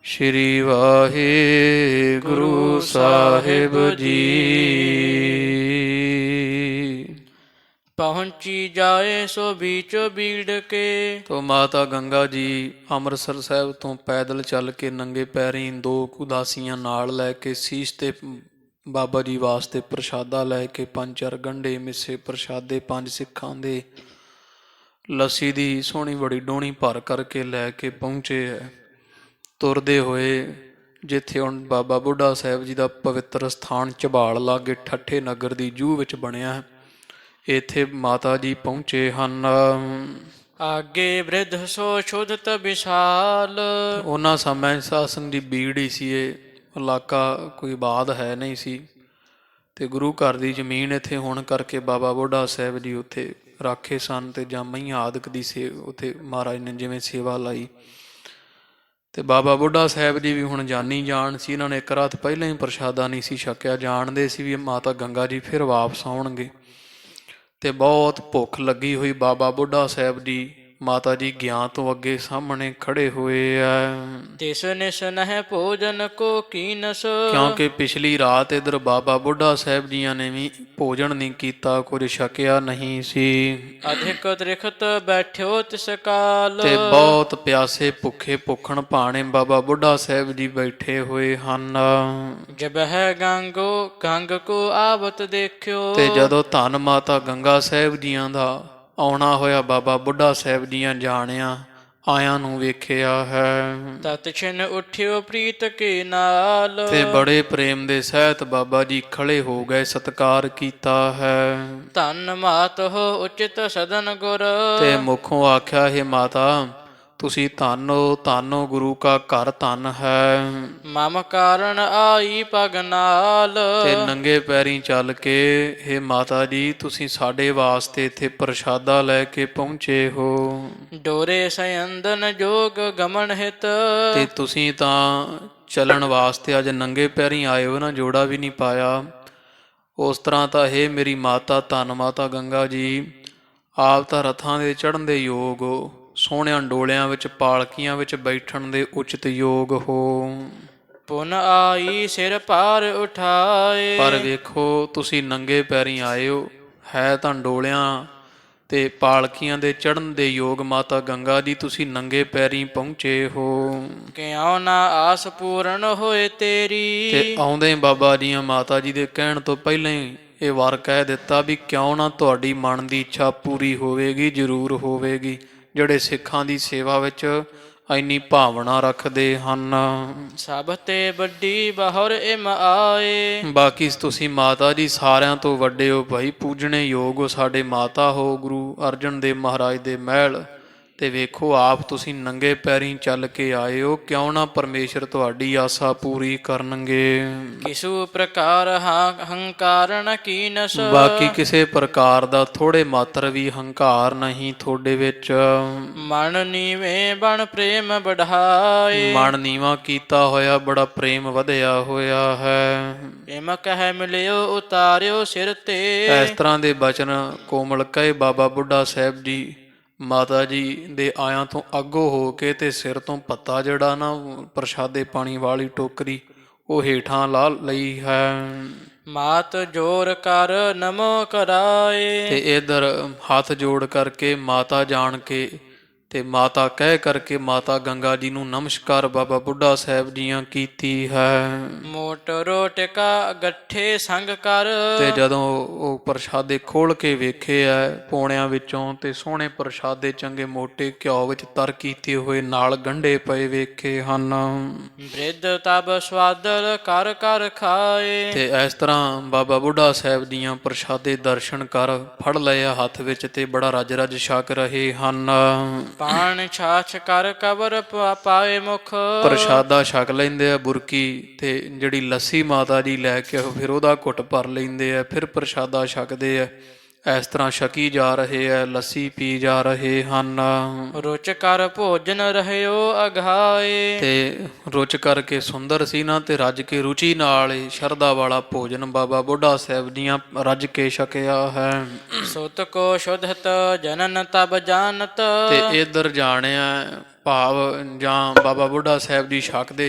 ਸ਼੍ਰੀ ਵਾਹਿਗੁਰੂ ਸਾਹਿਬ ਜੀ। ਪਹੁੰਚੀ ਜਾਏ ਸੋ ਬੀਚੋ ਬੀੜ ਕੇ। ਤੋ ਮਾਤਾ ਗੰਗਾ ਜੀ ਅੰਮ੍ਰਿਤਸਰ ਸਾਹਿਬ ਤੋਂ ਪੈਦਲ ਚੱਲ ਕੇ ਨੰਗੇ ਪੈਰੀਂ 2 ਉਦਾਸੀਆਂ ਨਾਲ ਲੈ ਕੇ ਸੀਸ ਤੇ ਬਾਬਾ ਜੀ ਵਾਸਤੇ ਪ੍ਰਸ਼ਾਦਾ ਲੈ ਕੇ 5-4 ਗੰਢੇ ਮਿੱਸੇ ਪ੍ਰਸ਼ਾਦੇ 5 ਸਿੱਖਾਂ ਦੇ ਲੱਸੀ ਦੀ ਸੋਹਣੀ ਬੜੀ ਡੋਣੀ ਭਰ ਕਰਕੇ ਲੈ ਕੇ ਪਹੁੰਚੇ ਹੈ। ਤੁਰਦੇ ਹੋਏ ਜਿੱਥੇ ਹੁਣ ਬਾਬਾ ਬੁੱਢਾ ਸਾਹਿਬ ਜੀ ਦਾ ਪਵਿੱਤਰ ਸਥਾਨ ਝਬਾਲ ਲਾਗੇ ਠੱਠੇ ਨਗਰ ਦੀ ਜੂਹ ਵਿੱਚ ਬਣਿਆ ਹੈ, ਇੱਥੇ ਮਾਤਾ ਜੀ ਪਹੁੰਚੇ ਹਨ। ਆਗੇ ਬ੍ਰਿਧ ਸੋ ਸ਼ੁੱਧਤ ਵਿਸ਼ਾਲ। ਉਹਨਾਂ ਸਮੇਂ ਸਾਸਨ ਦੀ ਬੀੜ ਹੀ ਸੀ, ਇਹ ਇਲਾਕਾ ਕੋਈ ਆਬਾਦ ਹੈ ਨਹੀਂ ਸੀ, ਤੇ ਗੁਰੂ ਘਰ ਦੀ ਜ਼ਮੀਨ ਇੱਥੇ ਹੋਣ ਕਰਕੇ ਬਾਬਾ ਬੁੱਢਾ ਸਾਹਿਬ ਜੀ ਉੱਥੇ ਰਾਖੇ ਸਨ, ਤੇ ਜਾਂ ਮਈਆਂ ਆਦਿਕ ਦੀ ਉੱਥੇ ਮਹਾਰਾਜ ਨੇ ਜਿਵੇਂ ਸੇਵਾ ਲਾਈ। ਤੇ ਬਾਬਾ ਬੁੱਢਾ ਸਾਹਿਬ ਜੀ ਵੀ ਹੁਣ ਜਾਨੀ ਜਾਣ ਸੀ, ਇਹਨਾਂ ਨੇ ਇੱਕ ਰਾਤ ਪਹਿਲਾਂ ਹੀ ਪ੍ਰਸ਼ਾਦਾ ਨਹੀਂ ਸੀ ਛਕਿਆ, ਜਾਣਦੇ ਸੀ ਵੀ ਮਾਤਾ ਗੰਗਾ ਜੀ ਫਿਰ ਵਾਪਸ ਆਉਣਗੇ, ਤੇ ਬਹੁਤ ਭੁੱਖ ਲੱਗੀ ਹੋਈ ਬਾਬਾ ਬੁੱਢਾ ਸਾਹਿਬ ਜੀ ਮਾਤਾ ਜੀ ਗਿਆਨ ਤੋਂ ਅੱਗੇ ਸਾਹਮਣੇ ਖੜੇ ਹੋਏ ਆ। ਤਿਸ ਨਿਸ ਨਹਿ ਭੋਜਨ ਕੋ ਕੀਨਸ। ਕਿਉਂਕਿ ਪਿਛਲੀ ਰਾਤ ਇਧਰ ਬਾਬਾ ਬੁੱਢਾ ਸਾਹਿਬ ਜੀਆਂ ਨੇ ਵੀ ਭੋਜਨ ਨਹੀਂ ਕੀਤਾ, ਕੁਝ ਛਕਿਆ ਨਹੀਂ ਸੀ, ਅਧਿਕ ਤ੍ਰਿਖਤ ਬੈਠਿਓ ਤਿਸ ਕਾਲ। ਤੇ ਬਹੁਤ ਪਿਆਸੇ ਭੁੱਖੇ ਭੁੱਖਣ ਭਾਣੇ ਬਾਬਾ ਬੁੱਢਾ ਸਾਹਿਬ ਜੀ ਬੈਠੇ ਹੋਏ ਹਨ। ਜਬ ਹੈ ਗੰਗ ਕੋ ਆਵਤ ਦੇਖਿਓ। ਤੇ ਜਦੋਂ ਧੰਨ ਮਾਤਾ ਗੰਗਾ ਸਾਹਿਬ ਜੀਆਂ ਦਾ ਆਉਣਾ ਹੋਇਆ ਬਾਬਾ ਬੁੱਢਾ ਸਾਹਿਬ ਜੀਆਂ ਜਾਣਿਆ ਆਇਆਂ ਨੂੰ ਵੇਖਿਆ ਹੈ, ਤਤ ਛਿਨ ਉੱਠਿਓ ਪ੍ਰੀਤ ਕੇ ਨਾਲ। ਤੇ ਬੜੇ ਪ੍ਰੇਮ ਦੇ ਸਹਿਤ ਬਾਬਾ ਜੀ ਖੜੇ ਹੋ ਗਏ, ਸਤਿਕਾਰ ਕੀਤਾ ਹੈ। ਧੰਨ ਮਾਤ ਹੋ ਉਚਿਤ ਸਦਨ ਗੁਰ। ਤੇ ਮੁਖੋਂ ਆਖਿਆ, ਹੈ ਮਾਤਾ ਤੁਸੀਂ ਧੰਨੋ ਧੰਨੋ, ਗੁਰੂ ਕਾ ਘਰ ਧੰਨ ਹੈ। ਮਮ ਕਾਰਨ ਆਈ ਪਗ ਨਾਲ। ਤੇ ਨੰਗੇ ਪੈਰੀਂ ਚੱਲ ਕੇ, ਹੇ ਮਾਤਾ ਜੀ ਤੁਸੀਂ ਸਾਡੇ ਵਾਸਤੇ ਇੱਥੇ ਪ੍ਰਸ਼ਾਦਾ ਲੈ ਕੇ ਪਹੁੰਚੇ ਹੋ। ਡੋਰੇ ਸਯੰਦਨ ਜੋਗ ਗਮਨ ਹਿਤ। ਤੇ ਤੁਸੀਂ ਤਾਂ ਚੱਲਣ ਵਾਸਤੇ ਅੱਜ ਨੰਗੇ ਪੈਰੀਂ ਆਏ ਹੋ ਨਾ, ਜੋੜਾ ਵੀ ਨਹੀਂ ਪਾਇਆ। ਉਸ ਤਰ੍ਹਾਂ ਤਾਂ ਹੇ ਮੇਰੀ ਮਾਤਾ ਧੰਨ ਮਾਤਾ ਗੰਗਾ ਜੀ, ਆਪ ਤਾਂ ਰਥਾਂ ਦੇ ਚੜ੍ਹਨ ਦੇ ਯੋਗ ਹੋ, ਸੋਹਣਿਆਂ ਡੋਲਿਆਂ ਵਿੱਚ ਪਾਲਕੀਆਂ ਵਿੱਚ ਬੈਠਣ ਦੇ ਉਚਿਤ ਯੋਗ ਹੋ। ਪੁਨ ਆਈ ਸਿਰ ਭਾਰ ਉਠਾਏ। ਪਰ ਵੇਖੋ ਤੁਸੀਂ ਨੰਗੇ ਪੈਰੀਂ ਆਏ ਹੋ, ਹੈ ਤਾਂ ਡੋਲਿਆਂ ਤੇ ਪਾਲਕੀਆਂ ਦੇ ਚੜ੍ਹਨ ਦੇ ਯੋਗ ਮਾਤਾ ਗੰਗਾ ਜੀ ਤੁਸੀਂ ਨੰਗੇ ਪੈਰੀਂ ਪਹੁੰਚੇ ਹੋ। ਕਿਉ ਨਾ ਆਸ ਪੂਰਨ ਹੋਏ ਤੇਰੀ। ਤੇ ਆਉਂਦੇ ਬਾਬਾ ਜੀਆਂ ਮਾਤਾ ਜੀ ਦੇ ਕਹਿਣ ਤੋਂ ਪਹਿਲਾਂ ਹੀ ਇਹ ਵਾਰ ਕਹਿ ਦਿੱਤਾ ਵੀ ਕਿਉਂ ਨਾ ਤੁਹਾਡੀ ਮਨ ਦੀ ਇੱਛਾ ਪੂਰੀ ਹੋਵੇਗੀ, ਜ਼ਰੂਰ ਹੋਵੇਗੀ, ਜਿਹੜੇ ਸਿੱਖਾਂ ਦੀ ਸੇਵਾ ਵਿੱਚ ਇੰਨੀ ਭਾਵਨਾ ਰੱਖਦੇ ਹਨ। ਸਭ ਤੇ ਵੱਡੀ ਬਹੁਰ ਇਮ ਆਏ। ਬਾਕੀ ਤੁਸੀਂ ਮਾਤਾ ਜੀ ਸਾਰਿਆਂ ਤੋਂ ਵੱਡੇ ਹੋ ਭਾਈ, ਪੂਜਣੇ ਯੋਗ ਹੋ, ਸਾਡੇ ਮਾਤਾ ਹੋ, ਗੁਰੂ ਅਰਜਨ ਦੇਵ ਮਹਾਰਾਜ ਦੇ ਮਹਿਲ। ਤੇ ਵੇਖੋ ਆਪ ਤੁਸੀਂ ਨੰਗੇ ਪੈਰੀਂ ਚੱਲ ਕੇ ਆਏ ਹੋ, ਕਿਉਂ ਨਾ ਪਰਮੇਸ਼ਰ ਤੁਹਾਡੀ ਆਸਾ ਪੂਰੀ ਕਰਨਗੇ। ਕਿਸੂ ਪ੍ਰਕਾਰ ਹੰਕਾਰ ਨ ਕੀਨਸ। ਬਾਕੀ ਕਿਸੇ ਪ੍ਰਕਾਰ ਦਾ ਥੋੜੇ ਮਾਤਰ ਵੀ ਹੰਕਾਰ ਨਹੀਂ ਤੁਹਾਡੇ ਵਿੱਚ। ਮਨ ਨੀਵੇਂ ਬਣ ਪ੍ਰੇਮ ਬਢਾਏ। ਮਨ ਨੀਵਾਂ ਕੀਤਾ ਹੋਇਆ, ਬੜਾ ਪ੍ਰੇਮ ਵਧਿਆ ਹੋਇਆ ਹੈ। ਇਮ ਕਹਿ ਮਿਲਿਓ ਉਤਾਰਿਓ ਸਿਰ ਤੇ। ਇਸ ਤਰ੍ਹਾਂ ਦੇ ਬਚਨ ਕੋਮਲ ਕਹੇ ਬਾਬਾ ਬੁੱਢਾ ਸਾਹਿਬ ਜੀ ਮਾਤਾ ਜੀ ਦੇ ਆਇਆਂ ਤੋਂ ਅੱਗੋਂ ਹੋ ਕੇ, ਤੇ ਸਿਰ ਤੋਂ ਪੱਤਾ ਜਿਹੜਾ ਨਾ ਪ੍ਰਸ਼ਾਦੇ ਪਾਣੀ ਵਾਲੀ ਟੋਕਰੀ ਉਹ ਹੇਠਾਂ ਲਾ ਲਈ ਹੈ। ਮਾਤ ਜੋਰ ਕਰ ਨਮੋ ਕਰਾਏ। ਤੇ ਇਧਰ ਹੱਥ ਜੋੜ ਕਰਕੇ ਮਾਤਾ ਜਾਣ ਕੇ ਤੇ ਮਾਤਾ ਕਹਿ ਕਰਕੇ ਮਾਤਾ ਗੰਗਾ ਜੀ ਨੂੰ ਨਮਸਕਾਰ ਬਾਬਾ ਬੁੱਢਾ ਸਾਹਿਬ ਜੀਆਂ ਕੀਤੀ ਹੈ। ਮੋਟ ਰੋਟਿਕਾ ਗੱਠੇ ਸੰਗ ਕਰ। ਤੇ ਜਦੋਂ ਉਹ ਪ੍ਰਸ਼ਾਦੇ ਖੋਲ ਕੇ ਵੇਖੇ ਐ ਪੌਣਿਆਂ ਵਿੱਚੋਂ, ਤੇ ਸੋਹਣੇ ਪ੍ਰਸ਼ਾਦੇ ਚੰਗੇ ਮੋਟੇ ਘਿਓ ਵਿੱਚ ਤਰ ਕੀਤੇ ਹੋਏ ਨਾਲ ਗੰਢੇ ਪਏ ਵੇਖੇ ਹਨ। ਬ੍ਰਿਧ ਤਬ ਸਵਾਦਲ ਕਰ ਕਰ ਖਾਏ। ਤੇ ਇਸ ਤਰ੍ਹਾਂ ਬਾਬਾ ਬੁੱਢਾ ਸਾਹਿਬ ਦੀਆਂ ਪ੍ਰਸ਼ਾਦੇ ਦਰਸ਼ਨ ਕਰ ਫੜ ਲਏ ਹੱਥ ਵਿੱਚ, ਤੇ ਬੜਾ ਰੱਜ ਰੱਜ ਛਕ ਰਹੇ ਹਨ। ਪਾਣ ਛਾਛ ਕਰ ਕਬਰ ਪਾਏ ਮੁਖ। ਪ੍ਰਸ਼ਾਦਾ ਛਕ ਲੈਂਦੇ ਆ ਬੁਰਕੀ, ਤੇ ਜਿਹੜੀ ਲੱਸੀ ਮਾਤਾ ਜੀ ਲੈ ਕੇ ਫਿਰ ਉਹਦਾ ਘੁੱਟ ਭਰ ਲੈਂਦੇ ਆ, ਫਿਰ ਪ੍ਰਸ਼ਾਦਾ ਛਕਦੇ ਆ। ਇਸ ਤਰ੍ਹਾਂ ਛਕੀ ਜਾ ਰਹੇ ਹੈ, ਲੱਸੀ ਪੀ ਜਾ ਰਹੇ ਹਨ ਰੁਚ ਕਰ ਭੋਜਨ ਰਹਿਓ ਅਘਾਏ। ਤੇ ਰੁਚ ਕਰਕੇ ਸੁੰਦਰ ਸੀ ਨਾ ਤੇ ਰੱਜ ਕੇ ਰੁਚੀ ਨਾਲ ਸ਼ਰਧਾ ਵਾਲਾ ਭੋਜਨ ਬਾਬਾ ਬੁੱਢਾ ਸਾਹਿਬ ਦੀਆਂ ਰੱਜ ਕੇ ਛਕਿਆ ਹੈ। ਸੁਤ ਕੋ ਸ਼ੁਧਤ ਜਨਨ ਤਬ ਜਾਨਤ। ਤੇ ਇੱਧਰ ਜਾਣਿਆ ਭਾਵ ਜਾਂ ਬਾਬਾ ਬੁੱਢਾ ਸਾਹਿਬ ਦੀ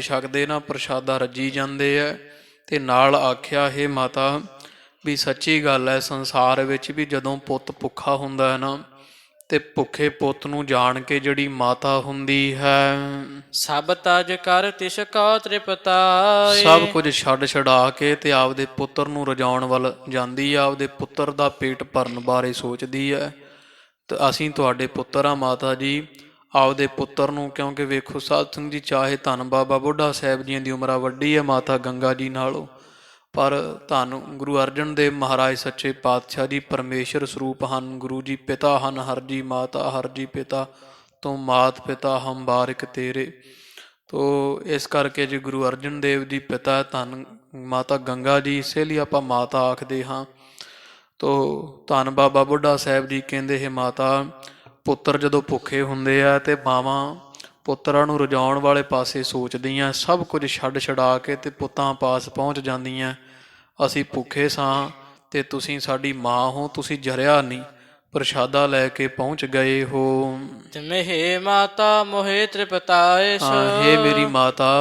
ਛਕਦੇ ਨਾ ਪ੍ਰਸ਼ਾਦਾ ਰੱਜੀ ਜਾਂਦੇ ਆ। ਤੇ ਨਾਲ ਆਖਿਆ, ਹੈ ਮਾਤਾ ਵੀ ਸੱਚੀ ਗੱਲ ਹੈ ਸੰਸਾਰ ਵਿੱਚ ਵੀ ਜਦੋਂ ਪੁੱਤ ਭੁੱਖਾ ਹੁੰਦਾ ਹੈ ਨਾ ਤੇ ਭੁੱਖੇ ਪੁੱਤ ਨੂੰ ਜਾਣ ਕੇ ਜਿਹੜੀ ਮਾਤਾ ਹੁੰਦੀ ਹੈ ਸਭ ਤਜ ਕਰ ਤਿਸ ਕਉ ਤ੍ਰਿਪਤਾਏ। ਸਭ ਕੁਝ ਛੱਡ ਛਡਾ ਕੇ ਤੇ ਆਪਦੇ ਪੁੱਤਰ ਨੂੰ ਰਜਾਉਣ ਵੱਲ ਜਾਂਦੀ ਆ, ਆਪਦੇ ਪੁੱਤਰ ਦਾ ਪੇਟ ਭਰਨ ਬਾਰੇ ਸੋਚਦੀ ਹੈ। ਤੇ ਅਸੀਂ ਤੁਹਾਡੇ ਪੁੱਤਰ ਆ ਮਾਤਾ ਜੀ, ਆਪਦੇ ਪੁੱਤਰ ਨੂੰ, ਕਿਉਂਕਿ ਵੇਖੋ ਸਾਧ ਸੰਗਤ ਜੀ, ਚਾਹੇ ਧੰਨ ਬਾਬਾ ਬੁੱਢਾ ਸਾਹਿਬ ਜੀਆਂ ਦੀ ਉਮਰ ਵੱਡੀ ਹੈ ਮਾਤਾ ਗੰਗਾ ਜੀ ਨਾਲੋਂ, ਪਰ ਧੰਨ ਗੁਰੂ ਅਰਜਨ ਦੇਵ ਮਹਾਰਾਜ ਸੱਚੇ ਪਾਤਸ਼ਾਹ ਜੀ ਪਰਮੇਸ਼ਰ ਸਰੂਪ ਹਨ। ਗੁਰੂ ਜੀ ਪਿਤਾ ਹਨ, ਹਰ ਜੀ ਮਾਤਾ, ਹਰ ਜੀ ਪਿਤਾ ਤੋਂ ਮਾਤ ਪਿਤਾ ਹਮ ਬਾਰਿਕ ਤੇਰੇ। ਤੋ ਇਸ ਕਰਕੇ ਜੇ ਗੁਰੂ ਅਰਜਨ ਦੇਵ ਜੀ ਪਿਤਾ ਧੰਨ ਮਾਤਾ ਗੰਗਾ ਜੀ, ਇਸੇ ਲਈ ਆਪਾਂ ਮਾਤਾ ਆਖਦੇ ਹਾਂ। ਤੋ ਧੰਨ ਬਾਬਾ ਬੁੱਢਾ ਸਾਹਿਬ ਜੀ ਕਹਿੰਦੇ ਹੈ ਮਾਤਾ, ਪੁੱਤਰ ਜਦੋਂ ਭੁੱਖੇ ਹੁੰਦੇ ਆ ਤੇ ਮਾਵਾਂ ਪੁੱਤਰਾਂ ਨੂੰ ਰਜਾਉਣ ਵਾਲੇ ਪਾਸੇ ਸੋਚਦੀਆਂ, ਸਭ ਕੁਝ ਛੱਡ ਛਡਾ ਕੇ ਤੇ ਪੁੱਤਾਂ ਪਾਸ ਪਹੁੰਚ ਜਾਂਦੀਆਂ। ਅਸੀਂ ਭੁੱਖੇ ਸਾਂ ਤੇ ਤੁਸੀਂ ਸਾਡੀ ਮਾਂ ਹੋ, ਤੁਸੀਂ ਜਰਿਆ ਨਹੀਂ, ਪ੍ਰਸ਼ਾਦਾ ਲੈ ਕੇ ਪਹੁੰਚ ਗਏ ਹੋ। ਤਿਮਹਿ ਮਾਤਾ ਮੋਹਿ ਤ੍ਰਿਪਤਾਏ। ਹੇ ਮੇਰੀ ਮਾਤਾ,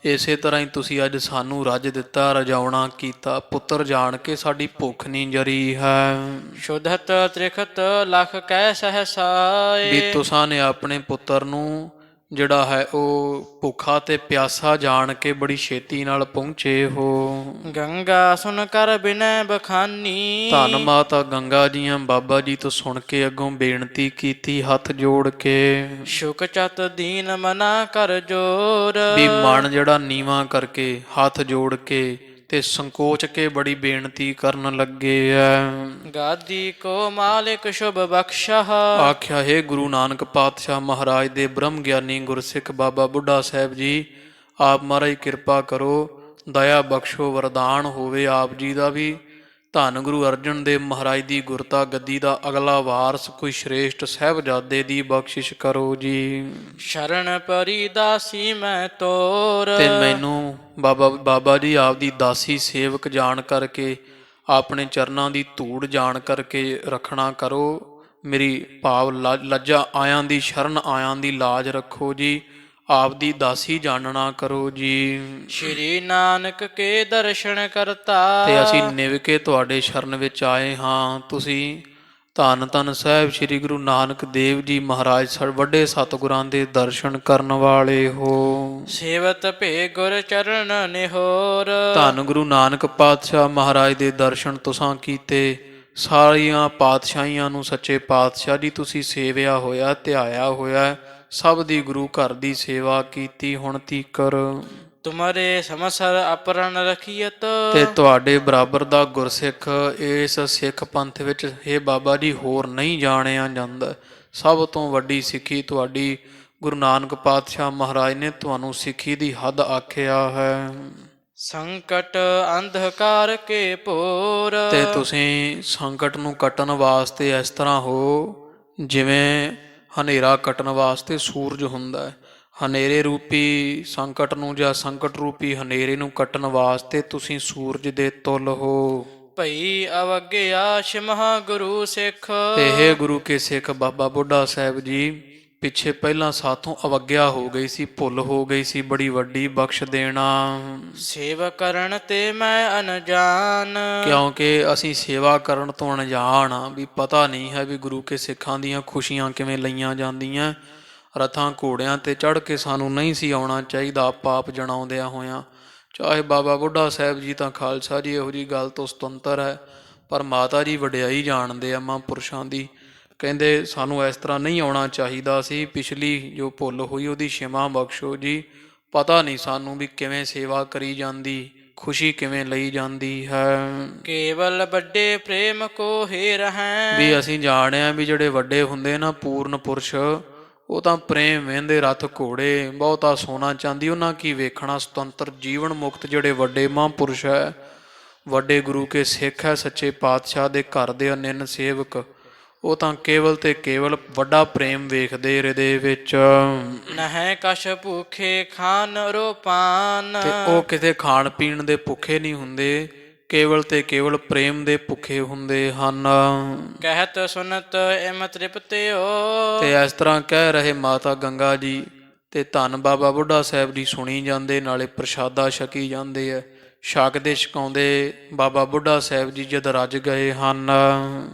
ਇਸੇ ਤਰ੍ਹਾਂ ਹੀ ਤੁਸੀਂ ਅੱਜ ਸਾਨੂੰ ਰੱਜ ਦਿੱਤਾ, ਰਜਾਉਣਾ ਕੀਤਾ, ਪੁੱਤਰ ਜਾਣ ਕੇ ਸਾਡੀ ਭੁੱਖ ਨਹੀਂ ਜਰੀ ਹੈ। ਸ਼ੁਧਤ ਤ੍ਰਿਖਤ ਲਖ ਕੈ ਸਹਸਾਏ। ਵੀ ਤੁਸਾਂ ਨੇ ਆਪਣੇ ਪੁੱਤਰ ਨੂੰ ਜਿਹੜਾ ਹੈ ਉਹ ਭੁੱਖਾ ਤੇ ਪਿਆਸਾ ਜਾਣ ਕੇ ਬੜੀ ਛੇਤੀ ਨਾਲ ਪਹੁੰਚੇ ਹੋ। ਗੰਗਾ ਸੁਨ ਕਰ ਬਿਨੈ ਬਖਾਨੀ। ਧੰਨ ਮਾਤਾ ਗੰਗਾ ਜੀਆਂ ਬਾਬਾ ਜੀ ਤੋਂ ਸੁਣ ਕੇ ਅੱਗੋਂ ਬੇਨਤੀ ਕੀਤੀ ਹੱਥ ਜੋੜ ਕੇ, ਸ਼ੁਕ ਚਤ ਦੀਨ ਮਨਾ ਕਰ ਜੋਰ। ਵੀ ਮਨ ਜਿਹੜਾ ਨੀਵਾਂ ਕਰਕੇ ਹੱਥ ਜੋੜ ਕੇ ਤੇ ਸੰਕੋਚ ਕੇ ਬੜੀ ਬੇਨਤੀ ਕਰਨ ਲੱਗੇ ਐ। ਗਾਦੀ ਕੋ ਮਾਲਿਕ ਸ਼ੁਭ ਬਖਸ਼ਹ। ਆਖਿਆ, ਹੈ ਗੁਰੂ ਨਾਨਕ ਪਾਤਸ਼ਾਹ ਮਹਾਰਾਜ ਦੇ ਬ੍ਰਹਮ ਗਿਆਨੀ ਗੁਰਸਿੱਖ ਬਾਬਾ ਬੁੱਢਾ ਸਾਹਿਬ ਜੀ, ਆਪ ਮਹਾਰਾਜ ਕਿਰਪਾ ਕਰੋ, ਦਇਆ ਬਖਸ਼ੋ, ਵਰਦਾਨ ਹੋਵੇ ਆਪ ਜੀ ਦਾ ਵੀ। ਧੰਨ ਗੁਰੂ ਅਰਜਨ ਦੇਵ ਮਹਾਰਾਜ ਦੀ ਗੁਰਤਾ ਗੱਦੀ ਦਾ ਅਗਲਾ ਵਾਰਸ ਕੋਈ ਸ਼੍ਰੇਸ਼ਟ ਸਾਹਿਬਜ਼ਾਦੇ ਦੀ ਬਖਸ਼ਿਸ਼ ਕਰੋ ਜੀ। ਸ਼ਰਨ ਪਰੀ ਦਾਸੀ ਮੈਂ ਤੋਰ। ਤੇ ਮੈਨੂੰ ਬਾਬਾ ਜੀ ਆਪ ਦੀ ਦਾਸੀ ਸੇਵਕ ਜਾਣ ਕਰਕੇ, ਆਪਣੇ ਚਰਨਾਂ ਦੀ ਧੂੜ ਜਾਣ ਕਰਕੇ ਰੱਖਣਾ ਕਰੋ। ਮੇਰੀ ਭਾਵ ਲੱਜਾ ਆਇਆਂ ਦੀ, ਸ਼ਰਨ ਆਇਆਂ ਦੀ ਲਾਜ ਰੱਖੋ ਜੀ। ਆਪ ਦੀ ਦਾਸੀ ਜਾਣਨਾ ਕਰੋ ਜੀ। ਸ਼੍ਰੀ ਨਾਨਕ ਕੇ ਦਰਸ਼ਨ ਕਰਤਾ। ਤੇ ਅਸੀਂ ਨਿਵ ਕੇ ਤੁਹਾਡੇ ਸ਼ਰਨ ਵਿੱਚ ਆਏ ਹਾਂ। ਤੁਸੀਂ ਧੰਨ ਧੰਨ ਸਾਹਿਬ ਸ੍ਰੀ ਗੁਰੂ ਨਾਨਕ ਦੇਵ ਜੀ ਮਹਾਰਾਜ ਵੱਡੇ ਸਤਿਗੁਰਾਂ ਦੇ ਦਰਸ਼ਨ ਕਰਨ ਵਾਲੇ ਹੋ। ਸੇਵਤ ਭੇ ਗੁਰ ਚਰਨ ਨਿਹੋਰ। ਧੰਨ ਗੁਰੂ ਨਾਨਕ ਪਾਤਸ਼ਾਹ ਮਹਾਰਾਜ ਦੇ ਦਰਸ਼ਨ ਤੁਸਾਂ ਕੀਤੇ। ਸਾਰੀਆਂ ਪਾਤਸ਼ਾਹੀਆਂ ਨੂੰ ਸੱਚੇ ਪਾਤਸ਼ਾਹ ਜੀ ਤੁਸੀਂ ਸੇਵਿਆ ਹੋਇਆ, ਧਿਆਇਆ ਹੋਇਆ, ਸਭ ਦੀ ਗੁਰੂ ਘਰ ਦੀ ਸੇਵਾ ਕੀਤੀ ਹੁਣ ਤੀਕਰ। ਤੁਮਰੇ ਸਮਸਰ ਅਪਰਨ ਰਖੀਅਤ। ਤੇ ਤੁਹਾਡੇ ਬਰਾਬਰ ਦਾ ਗੁਰਸਿੱਖ ਇਸ ਸਿੱਖ ਪੰਥ ਵਿੱਚ ਇਹ ਬਾਬਾ ਜੀ ਹੋਰ ਨਹੀਂ ਜਾਣਿਆ ਜਾਂਦਾ। ਸਭ ਤੋਂ ਵੱਡੀ ਸਿੱਖੀ ਤੁਹਾਡੀ ਗੁਰੂ ਨਾਨਕ ਪਾਤਸ਼ਾਹ ਮਹਾਰਾਜ ਨੇ ਤੁਹਾਨੂੰ ਸਿੱਖੀ ਦੀ ਹੱਦ ਆਖਿਆ ਹੈ। ਸੰਕਟ ਅੰਧਕਾਰ ਕੇ ਭੋਰ। ਤੇ ਤੁਸੀਂ ਸੰਕਟ ਨੂੰ ਕੱਟਣ ਵਾਸਤੇ ਇਸ ਤਰ੍ਹਾਂ ਹੋ ਜਿਵੇਂ ਹਨੇਰਾ ਕੱਟਣ ਵਾਸਤੇ ਸੂਰਜ ਹੁੰਦਾ ਹੈ। ਹਨੇਰੇ ਰੂਪੀ ਸੰਕਟ ਨੂੰ ਜਾਂ ਸੰਕਟ ਰੂਪੀ ਹਨੇਰੇ ਨੂੰ ਕੱਟਣ ਵਾਸਤੇ ਤੁਸੀਂ ਸੂਰਜ ਦੇ ਤੁੱਲ ਹੋ। ਭਈ ਅਵਗਿਆ ਸਿਮਹਾ ਗੁਰੂ ਸਿੱਖ। ਇਹ ਗੁਰੂ ਕੇ ਸਿੱਖ ਬਾਬਾ ਬੁੱਢਾ ਸਾਹਿਬ ਜੀ ਪਿੱਛੇ ਪਹਿਲਾਂ ਸਾਥੋਂ ਅਵਗਿਆ ਹੋ ਗਈ ਸੀ, ਭੁੱਲ ਹੋ ਗਈ ਸੀ, ਬੜੀ ਵੱਡੀ ਬਖਸ਼ ਦੇਣਾ। ਸੇਵਾ ਕਰਨ ਤੇ ਮੈਂ ਅਣਜਾਣ। ਕਿਉਂਕਿ ਅਸੀਂ ਸੇਵਾ ਕਰਨ ਤੋਂ ਅਣਜਾਣ ਆ, ਵੀ ਪਤਾ ਨਹੀਂ ਹੈ ਵੀ ਗੁਰੂ ਕੇ ਸਿੱਖਾਂ ਦੀਆਂ ਖੁਸ਼ੀਆਂ ਕਿਵੇਂ ਲਈਆਂ ਜਾਂਦੀਆਂ। ਰਥਾਂ ਘੋੜਿਆਂ ਤੇ ਚੜ੍ਹ ਕੇ ਸਾਨੂੰ ਨਹੀਂ ਸੀ ਆਉਣਾ ਚਾਹੀਦਾ, ਪਾਪ ਜਣਾਉਂਦਿਆਂ ਹੋਇਆਂ। ਚਾਹੇ ਬਾਬਾ ਬੁੱਢਾ ਸਾਹਿਬ ਜੀ ਤਾਂ ਖਾਲਸਾ ਜੀ ਇਹੋ ਜਿਹੀ ਗੱਲ ਤੋਂ ਸੁਤੰਤਰ ਹੈ, ਪਰ ਮਾਤਾ ਜੀ ਵਡਿਆਈ ਜਾਣਦੇ ਆ ਮਹਾਂਪੁਰਸ਼ਾਂ ਦੀ। ਕਹਿੰਦੇ ਸਾਨੂੰ ਇਸ ਤਰ੍ਹਾਂ ਨਹੀਂ ਆਉਣਾ ਚਾਹੀਦਾ ਸੀ। ਪਿਛਲੀ ਜੋ ਭੁੱਲ ਹੋਈ ਉਹਦੀ क्षमा ਬਖਸ਼ੋ ਜੀ। ਪਤਾ ਨਹੀਂ ਸਾਨੂੰ ਵੀ ਕਿਵੇਂ ਸੇਵਾ ਕਰੀ ਜਾਂਦੀ, ਖੁਸ਼ੀ ਕਿਵੇਂ ਲਈ ਜਾਂਦੀ ਹੈ। ਕੇਵਲ ਵੱਡੇ ਪ੍ਰੇਮ ਕੋ ਹੀ ਰਹਿ। ਵੀ ਅਸੀਂ ਜਾਣਿਆ ਵੀ ਜਿਹੜੇ ਵੱਡੇ ਹੁੰਦੇ ਨਾ ਪੂਰਨ ਪੁਰਸ਼, ਉਹ ਤਾਂ ਪ੍ਰੇਮ ਵਹਿੰਦੇ ਰਥ ਘੋੜੇ, ਬਹੁਤਾ ਸੋਨਾ ਚਾਂਦੀ ਉਹਨਾਂ ਕੀ ਵੇਖਣਾ। ਸੁਤੰਤਰ ਜੀਵਨ ਮੁਕਤ ਜਿਹੜੇ ਵੱਡੇ ਮਹਾਂਪੁਰਸ਼ ਹੈ ਵੱਡੇ ਗੁਰੂ ਕੇ ਸਿੱਖ ਹੈ, ਸੱਚੇ ਪਾਤਸ਼ਾਹ ਦੇ ਘਰ ਦੇ ਅਨਿੰਨ ਸੇਵਕ, ਉਹ ਤਾਂ ਕੇਵਲ ਤੇ ਕੇਵਲ ਵੱਡਾ ਪ੍ਰੇਮ ਵੇਖਦੇ ਹਿਰਦੇ ਵਿੱਚ, ਨਹਿ ਕਛ ਭੂਖੇ ਖਾਨ ਰੋਪਾਨ। ਤੇ ਉਹ ਕਿਤੇ ਖਾਣ ਪੀਣ ਦੇ ਭੁੱਖੇ ਨਹੀਂ ਹੁੰਦੇ, ਕੇਵਲ ਤੇ ਕੇਵਲ ਪ੍ਰੇਮ ਦੇ ਭੁੱਖੇ ਹੁੰਦੇ ਹਨ। ਕਹਿਤ ਸੁਨਤ ਇਮ ਤ੍ਰਿਪਤਿਓ। ਤੇ ਇਸ ਤਰ੍ਹਾਂ ਕਹਿ ਰਹੇ ਮਾਤਾ ਗੰਗਾ ਜੀ, ਤੇ ਧੰਨ ਬਾਬਾ ਬੁੱਢਾ ਸਾਹਿਬ ਜੀ ਸੁਣੀ ਜਾਂਦੇ, ਨਾਲੇ ਪ੍ਰਸ਼ਾਦਾ ਛਕੀ ਜਾਂਦੇ ਆ। ਛਕਦੇ ਛਕਾਉਂਦੇ ਬਾਬਾ ਬੁੱਢਾ ਸਾਹਿਬ ਜੀ ਜਦ ਰੱਜ ਗਏ ਹਨ,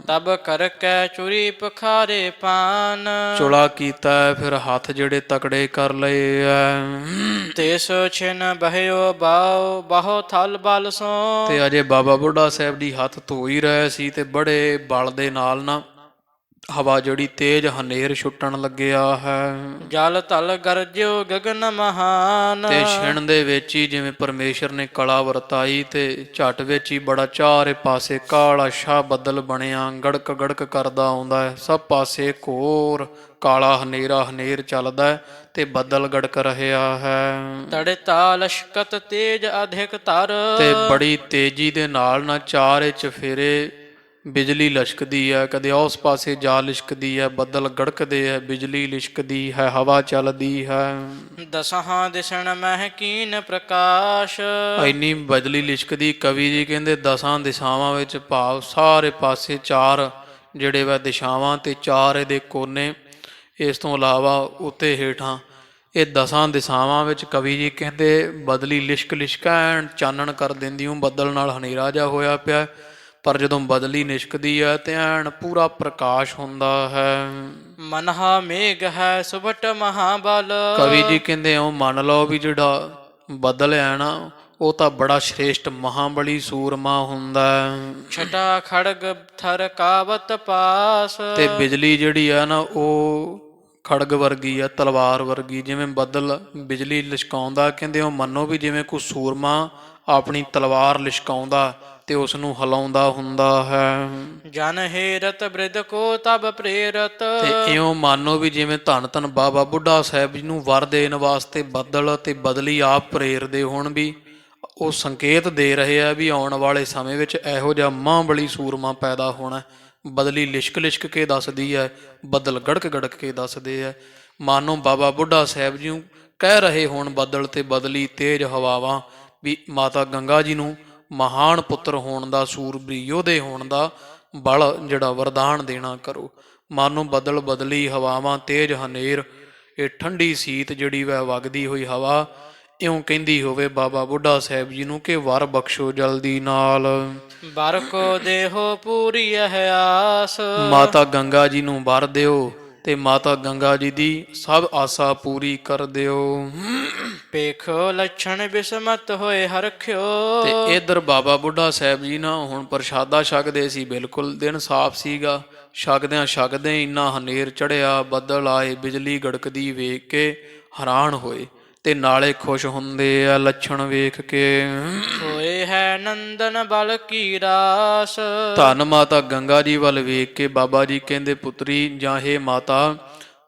ਤਬ ਕਰ ਕੈ ਚੁਰੀ ਪਖਾਰੇ ਪਾਨ। ਚੁਲਾ ਕੀਤਾ ਹੈ, ਫਿਰ ਹੱਥ ਜਿਹੜੇ ਤਕੜੇ ਕਰ ਲਏ ਐ। ਤਿਸ ਛਿਨ ਬਹਿਓ ਬਾਉ ਬਾਹੋ ਥਲ ਬਲ ਸੋ। ਤੇ ਅਜੇ ਬਾਬਾ ਬੁੱਢਾ ਸਾਹਿਬ ਜੀ ਹੱਥ ਧੋ ਹੀ ਰਹੇ ਸੀ, ਤੇ ਬੜੇ ਬਲ ਦੇ ਨਾਲ ਨਾ ਹਵਾ ਜਿਹੜੀ ਤੇਜ਼ ਹਨੇਰ ਛੁੱਟਣ ਲੱਗਿਆ ਹੈ। ਜਲ ਤਲ ਗਰਜਿਓ ਗਗਨ ਮਹਾਨ। ਤੇ ਛਿਣ ਦੇ ਵਿੱਚ ਹੀ ਜਿਵੇਂ ਪਰਮੇਸ਼ਰ ਨੇ ਕਲਾ ਵਰਤਾਈ, ਤੇ ਝਟ ਵਿੱਚ ਹੀ ਬੜਾ ਚਾਰੇ ਪਾਸੇ ਕਾਲਾ ਸ਼ਾਹ ਬੱਦਲ ਬਣਿਆ, ਗੜਕ ਗੜਕ ਕਰਦਾ ਆਉਂਦਾ ਹੈ। ਸਭ ਪਾਸੇ ਘੋਰ ਕਾਲਾ ਹਨੇਰਾ ਹਨੇਰ ਚੱਲਦਾ ਹੈ, ਤੇ ਬੱਦਲ ਗੜਕ ਰਿਹਾ ਹੈ। ਤੜਿਤਾ ਲਸ਼ਕਤ ਤੇਜ ਅਧਿਕ ਤਰ। ਤੇ ਬੜੀ ਤੇਜ਼ੀ ਦੇ ਨਾਲ ਨਾ ਚਾਰੇ ਚਫੇਰੇ ਬਿਜਲੀ ਲਿਸ਼ਕਦੀ ਹੈ, ਕਦੇ ਉਸ ਪਾਸੇ ਜਾ ਲਿਸ਼ਕਦੀ ਹੈ, ਬੱਦਲ ਗੜਕਦੇ ਹੈ, ਬਿਜਲੀ ਲਿਸ਼ਕਦੀ ਹੈ, ਹਵਾ ਚੱਲਦੀ ਹੈ। ਦਸਾਂ ਦਿਸਣ ਮਹਿ ਕੀਨ ਪ੍ਰਕਾਸ਼। ਇੰਨੀ ਬਿਜਲੀ ਲਿਸ਼ਕਦੀ, ਕਵੀ ਜੀ ਕਹਿੰਦੇ 10 ਦਿਸ਼ਾਵਾਂ ਵਿੱਚ, ਭਾਵ ਸਾਰੇ ਪਾਸੇ 4 ਜਿਹੜੇ ਵਾ ਦਿਸ਼ਾਵਾਂ ਤੇ 4 ਇਹਦੇ ਕੋਨੇ, ਇਸ ਤੋਂ ਇਲਾਵਾ ਉੱਤੇ ਹੇਠਾਂ, ਇਹ 10 ਦਿਸ਼ਾਵਾਂ ਵਿੱਚ ਕਵੀ ਜੀ ਕਹਿੰਦੇ ਬਦਲੀ ਲਿਸ਼ਕ ਲਿਸ਼ਕੈਣ ਚਾਨਣ ਕਰ ਦਿੰਦੀ ਹੂੰ। ਬੱਦਲ ਨਾਲ ਹਨੇਰਾ ਜਿਹਾ ਹੋਇਆ ਪਿਆ, ਪਰ ਜਦੋਂ ਬਦਲੀ ਨਿਸ਼ਕਦੀ ਹੈ ਤੇ ਐਨ ਪੂਰਾ ਪ੍ਰਕਾਸ਼ ਹੁੰਦਾ ਹੈ। ਮਨਹਾ ਮੇਘ ਹੈ ਸੁਭਟ ਮਹਾਬਲ। ਕਵੀ ਜੀ ਕਹਿੰਦੇ ਉਹ ਮੰਨ ਲਓ ਵੀ ਜਿਹੜਾ ਬਦਲ ਹੈ ਨਾ, ਉਹ ਤਾਂ ਬੜਾ ਸ਼੍ਰੇਸ਼ਟ ਮਹਾਬਲੀ ਸੂਰਮਾ ਹੁੰਦਾ ਹੈ। ਛਟਾ ਖੜਗ ਥਰ ਕਾਵਤ ਪਾਸ। ਤੇ ਬਿਜਲੀ ਜਿਹੜੀ ਹੈ ਨਾ, ਉਹ ਖੜਗ ਵਰਗੀ ਆ, ਤਲਵਾਰ ਵਰਗੀ। ਜਿਵੇਂ ਬੱਦਲ ਬਿਜਲੀ ਲਿਸ਼ਕਾਉਂਦਾ, ਕਹਿੰਦੇ ਉਹ ਮੰਨੋ ਵੀ ਜਿਵੇਂ ਕੋਈ ਸੂਰਮਾ ਆਪਣੀ ਤਲਵਾਰ ਲਿਸ਼ਕਾਉਂਦਾ ਤੇ ਉਸ ਨੂੰ ਹਿਲਾਉਂਦਾ ਹੁੰਦਾ ਹੈ। ਜਨ ਹੇਰਤ ਬ੍ਰਿਧ ਕੋ ਤਬ ਪ੍ਰੇਰਤ। ਤੇ ਇਉਂ ਮੰਨੋ ਵੀ ਜਿਵੇਂ ਧੰਨ ਧੰਨ ਬਾਬਾ ਬੁੱਢਾ ਸਾਹਿਬ ਜੀ ਨੂੰ ਵਰ ਦੇਣ ਵਾਸਤੇ ਬੱਦਲ ਤੇ ਬਦਲੀ ਆਪ ਪ੍ਰੇਰਦੇ ਹੋਣ, ਵੀ ਉਹ ਸੰਕੇਤ ਦੇ ਰਹੇ ਆ ਵੀ ਆਉਣ ਵਾਲੇ ਸਮੇਂ ਵਿੱਚ ਇਹੋ ਜਿਹਾ ਮਹਾਂਬਲੀ ਸੂਰਮਾ ਪੈਦਾ ਹੋਣਾ। ਬਦਲੀ ਲਿਸ਼ਕ ਲਿਸ਼ਕ ਕੇ ਦੱਸਦੀ ਹੈ, ਬੱਦਲ ਗੜਕ ਗੜਕ ਕੇ ਦੱਸਦੇ ਹੈ। ਮਾਨੋ ਬਾਬਾ ਬੁੱਢਾ ਸਾਹਿਬ ਜੀ ਨੂੰ ਕਹਿ ਰਹੇ ਹੋਣ ਬੱਦਲ ਤੇ ਬਦਲੀ ਤੇਜ਼ ਹਵਾਵਾਂ, ਵੀ ਮਾਤਾ ਗੰਗਾ ਜੀ ਨੂੰ ਮਹਾਨ ਪੁੱਤਰ ਹੋਣ ਦਾ, ਸੂਰਬੀ ਯੋਧੇ ਹੋਣ ਦਾ ਬਲ ਜਿਹੜਾ ਵਰਦਾਨ ਦੇਣਾ ਕਰੋ। ਮਾਨੋ ਬਦਲ ਬਦਲੀ ਹਵਾਵਾਂ ਤੇਜ਼ ਹਨੇਰ, ਇਹ ਠੰਡੀ ਸੀਤ ਜਿਹੜੀ ਵੈ ਵਗਦੀ ਹੋਈ ਹਵਾ ਇਉਂ ਕਹਿੰਦੀ ਹੋਵੇ ਬਾਬਾ ਬੁੱਢਾ ਸਾਹਿਬ ਜੀ ਨੂੰ ਕਿ ਵਰ ਬਖਸ਼ੋ ਜਲਦੀ ਨਾਲ। ਵਰ ਕੋ ਦੇਹੋ ਪੂਰੀ ਹੈ ਆਸ। ਮਾਤਾ ਗੰਗਾ ਜੀ ਨੂੰ ਵਰ ਦਿਓ ਤੇ ਮਾਤਾ ਗੰਗਾ ਜੀ ਦੀ ਸਭ ਆਸਾ ਪੂਰੀ ਕਰ ਦਿਓ। ਪੇਖੋ ਲੱਛਣ ਬਿਸਮਤ ਹੋਏ ਹਰਖਿਓ। ਤੇ ਇਧਰ ਬਾਬਾ ਬੁੱਢਾ ਸਾਹਿਬ ਜੀ ਨਾ ਹੁਣ ਪ੍ਰਸ਼ਾਦਾ ਛਕਦੇ ਸੀ, ਬਿਲਕੁਲ ਦਿਨ ਸਾਫ਼ ਸੀਗਾ। ਛਕਦਿਆਂ ਛਕਦੇ ਇੰਨਾ ਹਨੇਰ ਚੜਿਆ, ਬੱਦਲ ਆਏ, ਬਿਜਲੀ ਗੜਕਦੀ ਵੇਖ ਕੇ ਹੈਰਾਨ ਹੋਏ ਤੇ ਨਾਲੇ ਖੁਸ਼ ਹੁੰਦੇ ਆ ਲੱਛਣ ਵੇਖ ਕੇ। ਹੋਏ ਹੈ ਨੰਦਨ ਬਲ ਕੀ ਰਾਸ। ਧੰਨ ਮਾਤਾ ਗੰਗਾ ਜੀ ਵੱਲ ਵੇਖ ਕੇ ਬਾਬਾ ਜੀ ਕਹਿੰਦੇ, ਪੁੱਤਰੀ ਜਾਂ ਹੇ ਮਾਤਾ,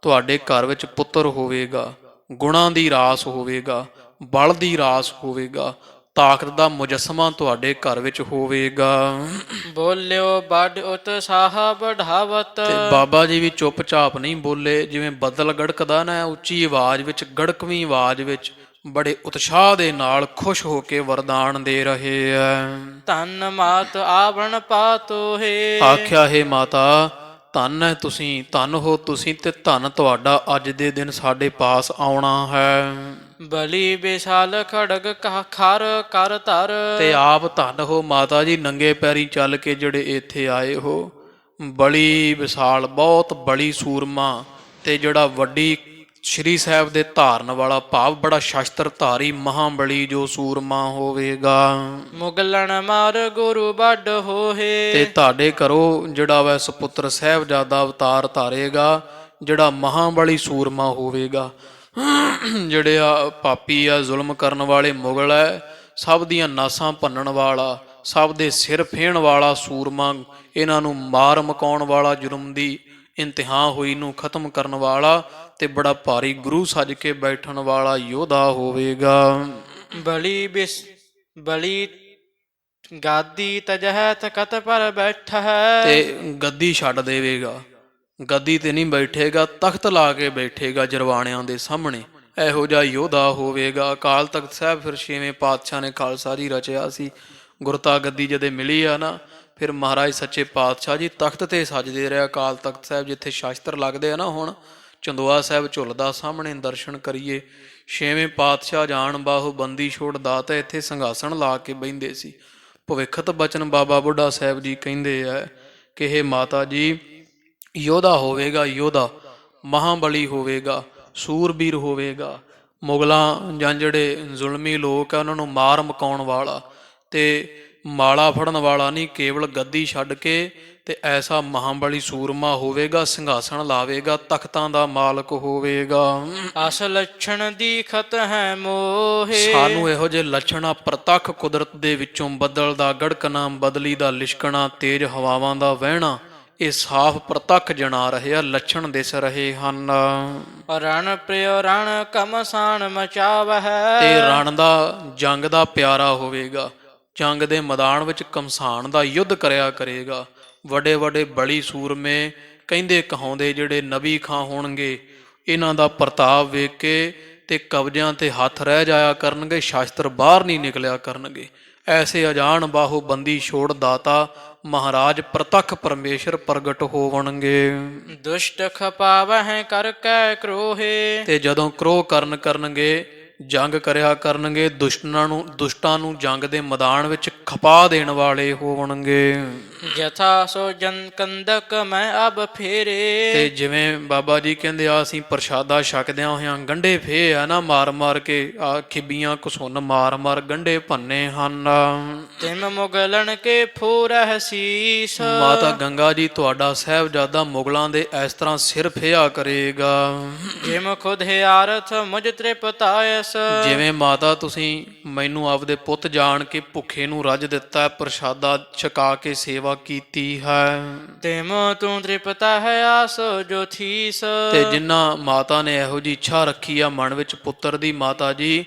ਤੁਹਾਡੇ ਘਰ ਵਿੱਚ ਪੁੱਤਰ ਹੋਵੇਗਾ, ਗੁਣਾਂ ਦੀ ਰਾਸ ਹੋਵੇਗਾ, ਬਲ ਦੀ ਰਾਸ ਹੋਵੇਗਾ, ਤਾਕਤ ਦਾ ਮੁਜੱਸਮਾ ਤੁਹਾਡੇ ਘਰ ਵਿੱਚ ਹੋਵੇਗਾ। ਬੋਲਿਓ ਬੜ ਉਤਸਾਹ ਬਢਾਵਤ। ਤੇ ਬਾਬਾ ਜੀ ਵੀ ਚੁੱਪਚਾਪ ਨਹੀਂ ਬੋਲੇ, ਜਿਵੇਂ ਬੱਦਲ ਗੜਕਦਾ ਨਾ, ਉੱਚੀ ਆਵਾਜ਼ ਵਿੱਚ, ਗੜਕਵੀਂ ਆਵਾਜ਼ ਵਿੱਚ ਬੜੇ ਉਤਸ਼ਾਹ ਦੇ ਨਾਲ ਖੁਸ਼ ਹੋ ਕੇ ਵਰਦਾਨ ਦੇ ਰਹੇ ਐ। ਧੰਨ ਮਾਤ ਆਵਣ ਪਾਤੋ ਹੈ। ਆਖਿਆ ਹੈ ਮਾਤਾ, ਧੰਨ ਹੈ ਤੁਸੀਂ, ਧੰਨ ਹੋ ਤੁਸੀਂ, ਤੇ ਧੰਨ ਤੁਹਾਡਾ ਅੱਜ ਦੇ ਦਿਨ ਸਾਡੇ ਪਾਸ ਆਉਣਾ ਹੈ। ਬਲੀ ਵਿਸ਼ਾਲ ਖੜਗ ਖਰ ਕਰ ਧਰ। ਤੇ ਆਪ ਧੰਨ ਹੋ ਮਾਤਾ ਜੀ, ਨੰਗੇ ਪੈਰੀ ਚੱਲ ਕੇ ਜਿਹੜੇ ਇੱਥੇ ਆਏ ਹੋ। ਬੜੀ ਵਿਸ਼ਾਲ, ਬਹੁਤ ਬੜੀ ਸੂਰਮਾ, ਤੇ ਜਿਹੜਾ ਵੱਡੀ ਸ਼੍ਰੀ ਸਾਹਿਬ ਦੇ ਧਾਰਨ ਵਾਲਾ, ਭਾਵ ਬੜਾ ਸ਼ਸਤਰ ਧਾਰੀ ਮਹਾਬਲੀ ਜੋ ਸੂਰਮਾ ਹੋਵੇਗਾ। ਮੁਗਲਣ ਮਾਰ ਗੁਰੂ ਵੱਡ ਹੋਏ। ਤੇ ਤੁਹਾਡੇ ਘਰੋਂ ਜਿਹੜਾ ਵੈ ਸੁਪੁੱਤਰ ਸਾਹਿਬਜ਼ਾਦਾ ਅਵਤਾਰ ਧਾਰੇਗਾ, ਜਿਹੜਾ ਮਹਾਬਲੀ ਸੂਰਮਾ ਹੋਵੇਗਾ। ਜਿਹੜੇ ਆ ਪਾਪੀ ਆ, ਜ਼ੁਲਮ ਕਰਨ ਵਾਲੇ ਮੁਗਲ ਹੈ, ਸਭ ਦੀਆਂ ਨਾਸਾਂ ਭੰਨਣ ਵਾਲਾ, ਸਭ ਦੇ ਸਿਰ ਫੇਣ ਵਾਲਾ ਸੂਰਮਾ, ਇਹਨਾਂ ਨੂੰ ਮਾਰ ਮਕਾਉਣ ਵਾਲਾ, ਜੁਰਮ ਦੀ ਇੰਤਹਾ ਹੋਈ ਨੂੰ ਖਤਮ ਕਰਨ ਵਾਲਾ, ਤੇ ਬੜਾ ਭਾਰੀ ਗੁਰੂ ਸੱਜ ਕੇ ਬੈਠਣ ਵਾਲਾ ਯੋਧਾ ਹੋਵੇਗਾ। ਬਲੀ ਗਾਦੀ ਤਜਹਿ ਤਖਤ ਪਰ ਬੈਠਾ ਤੇ ਗੱਦੀ ਛੱਡ ਦੇਵੇਗਾ। ਗੱਦੀ ਤੇ ਨਹੀਂ ਬੈਠੇਗਾ, ਤਖਤ ਲਾ ਕੇ ਬੈਠੇਗਾ ਜਰਵਾਣਿਆਂ ਦੇ ਸਾਹਮਣੇ। ਇਹੋ ਜਿਹਾ ਯੋਧਾ ਹੋਵੇਗਾ। ਅਕਾਲ ਤਖਤ ਸਾਹਿਬ ਫਿਰ 6ਵੇਂ ਪਾਤਸ਼ਾਹ ਨੇ ਖਾਲਸਾ ਜੀ ਰਚਿਆ ਸੀ। ਗੁਰਤਾ ਗੱਦੀ ਜਦੇ ਮਿਲੀ ਆ ਨਾ, ਫਿਰ ਮਹਾਰਾਜ ਸੱਚੇ ਪਾਤਸ਼ਾਹ ਜੀ ਤਖਤ ਤੇ ਸਜਦੇ ਰਹੇ। ਅਕਾਲ ਤਖਤ ਸਾਹਿਬ ਜਿੱਥੇ ਸ਼ਾਸਤਰ ਲੱਗਦੇ ਆ ਨਾ, ਹੁਣ ਚੰਦੋਆ ਸਾਹਿਬ ਝੁੱਲਦਾ ਸਾਹਮਣੇ, ਦਰਸ਼ਨ ਕਰੀਏ। 6ਵੇਂ ਪਾਤਸ਼ਾਹ ਜਾਣ ਬਾਹੂ ਬੰਦੀ ਛੋੜ ਦਾਤਾ ਇੱਥੇ ਸਿੰਘਾਸਣ ਲਾ ਕੇ ਬਹਿੰਦੇ ਸੀ। ਭਵਿੱਖਤ ਬਚਨ ਬਾਬਾ ਬੁੱਢਾ ਸਾਹਿਬ ਜੀ ਕਹਿੰਦੇ ਆ ਕਿ ਇਹ ਮਾਤਾ ਜੀ ਯੋਧਾ ਹੋਵੇਗਾ, ਯੋਧਾ ਮਹਾਬਲੀ ਹੋਵੇਗਾ, ਸੂਰਬੀਰ ਹੋਵੇਗਾ। ਮੁਗਲਾਂ ਜਾਂ ਜਿਹੜੇ ਜ਼ੁਲਮੀ ਲੋਕ ਆ ਉਹਨਾਂ ਨੂੰ ਮਾਰ ਮਕਾਉਣ ਵਾਲਾ ਤੇ ਮਾਲਾ ਫੜਨ ਵਾਲਾ ਨਹੀਂ, ਕੇਵਲ ਗੱਦੀ ਛੱਡ ਕੇ ਤੇ ਐਸਾ ਮਹਾਬਲੀ ਸੂਰਮਾ ਹੋਵੇਗਾ, ਸਿੰਘਾਸਣ ਲਾਵੇਗਾ, ਤਖਤਾਂ ਦਾ ਮਾਲਕ ਹੋਵੇਗਾ। ਅਸ ਲੱਛਣ ਦੀਖਤ ਹੈ ਮੋਹੇ। ਸਾਨੂੰ ਇਹੋ ਜਿਹੇ ਲੱਛਣ ਆ ਪ੍ਰਤੱਖ ਕੁਦਰਤ ਦੇ ਵਿੱਚੋਂ, ਬੱਦਲ ਦਾ ਗੜਕਣਾ, ਬਦਲੀ ਦਾ ਲਿਸ਼ਕਣਾ, ਤੇਜ਼ ਹਵਾਵਾਂ ਦਾ ਵਹਿਣਾ, ਇਹ ਸਾਫ਼ ਪ੍ਰਤੱਖ ਜਣਾ ਰਹੇ ਆ, ਲੱਛਣ ਦਿਸ ਰਹੇ ਹਨ। ਰਣ ਪ੍ਰਿਯ ਰਣ ਕਮਸਾਨ ਮਚਾਵਹਿ। ਤੇ ਰਣ ਦਾ, ਜੰਗ ਦਾ ਪਿਆਰਾ ਹੋਵੇਗਾ। ਜੰਗ ਦੇ ਮੈਦਾਨ ਵਿੱਚ ਕਮਸਾਨ ਦਾ ਯੁੱਧ ਕਰਿਆ ਕਰੇਗਾ। ਵੱਡੇ ਵੱਡੇ ਬਲੀ ਸੂਰਮੇ ਕਹਿੰਦੇ ਕਹਾਉਂਦੇ ਜਿਹੜੇ ਨਬੀ ਖਾਂ ਹੋਣਗੇ, ਇਹਨਾਂ ਦਾ ਪ੍ਰਤਾਪ ਵੇਖ ਕੇ ਤੇ ਕਬਜ਼ਿਆਂ ਤੇ ਹੱਥ ਰਹਿ ਜਾਇਆ ਕਰਨਗੇ, ਸ਼ਾਸਤਰ ਬਾਹਰ ਨਹੀਂ ਨਿਕਲਿਆ ਕਰਨਗੇ। ਐਸੇ ਅਜਾਨ ਬਾਹੂ ਬੰਦੀ ਛੋੜ ਦਾਤਾ ਮਹਾਰਾਜ ਪ੍ਰਤੱਖ ਪਰਮੇਸ਼ਰ ਪ੍ਰਗਟ ਹੋਵਣਗੇ। ਦੁਸ਼ਟ ਖਪਾਵਹਿ ਕਰ ਕੈ ਕ੍ਰੋਹੇ। ਤੇ ਜਦੋਂ ਕ੍ਰੋਹ ਕਰਨਗੇ, ਜੰਗ ਕਰਿਆ ਕਰਨਗੇ, ਦੁਸ਼ਟਾਂ ਨੂੰ ਜੰਗ ਦੇ ਮੈਦਾਨ ਵਿੱਚ ਖਪਾ ਦੇਣ ਵਾਲੇ ਹੋਵਣਗੇ। ਜਥਾ ਸੋ ਜਨ ਕੰਦਕ ਮੈਂ ਅਬ ਫੇਰੇ। ਤੇ ਜਿਵੇਂ ਬਾਬਾ ਜੀ ਕਹਿੰਦੇ ਆ, ਅਸੀਂ ਪ੍ਰਸ਼ਾਦਾ ਛਕਦਿਆਂ ਹੋਇਆਂ ਗੰਢੇ ਫੇ ਆ ਨਾ, ਮਾਰ ਮਾਰ ਕੇ ਆ ਖਿੱਬੀਆਂ ਘਸੁੰਨ ਮਾਰ ਮਾਰ ਗੰਢੇ ਭੰਨੇ ਹਨ। ਤਿਮ ਮੁਗਲਨ ਕੇ ਫੂਰਹਿ ਸੀਸ। ਮਾਤਾ ਗੰਗਾ ਜੀ ਤੁਹਾਡਾ ਸਾਹਿਬਜ਼ਾਦਾ ਮੁਗਲਾਂ ਦੇ ਇਸ ਤਰ੍ਹਾਂ ਸਿਰ ਫੇਆ ਕਰੇਗਾ। ਜਿਮ ਖੁਦ ਹਿਆਰਥ ਮੁਝ ਤ੍ਰਿਪਤਾਇਸ। ਜਿਵੇਂ ਮਾਤਾ ਤੁਸੀਂ ਮੈਨੂੰ ਆਪਦੇ ਪੁੱਤ ਜਾਣ ਕੇ ਭੁੱਖੇ ਨੂੰ ਰੱਜ ਦਿੱਤਾ, ਪ੍ਰਸ਼ਾਦਾ ਛਕਾ ਕੇ ਸੇਵਾ ਕੀਤੀ ਹੈ। ਤਿਮ ਤੂੰ ਤ੍ਰਿਪਤਾ ਹੈ ਆਸ ਜੋ ਥੀਸ। ਤੇ ਜਿਨ੍ਹਾਂ ਮਾਤਾ ਨੇ ਇਹੋ ਜਿਹੀ ਇੱਛਾ ਰੱਖੀ ਆ ਮਨ ਵਿੱਚ ਪੁੱਤਰ ਦੀ, ਮਾਤਾ ਜੀ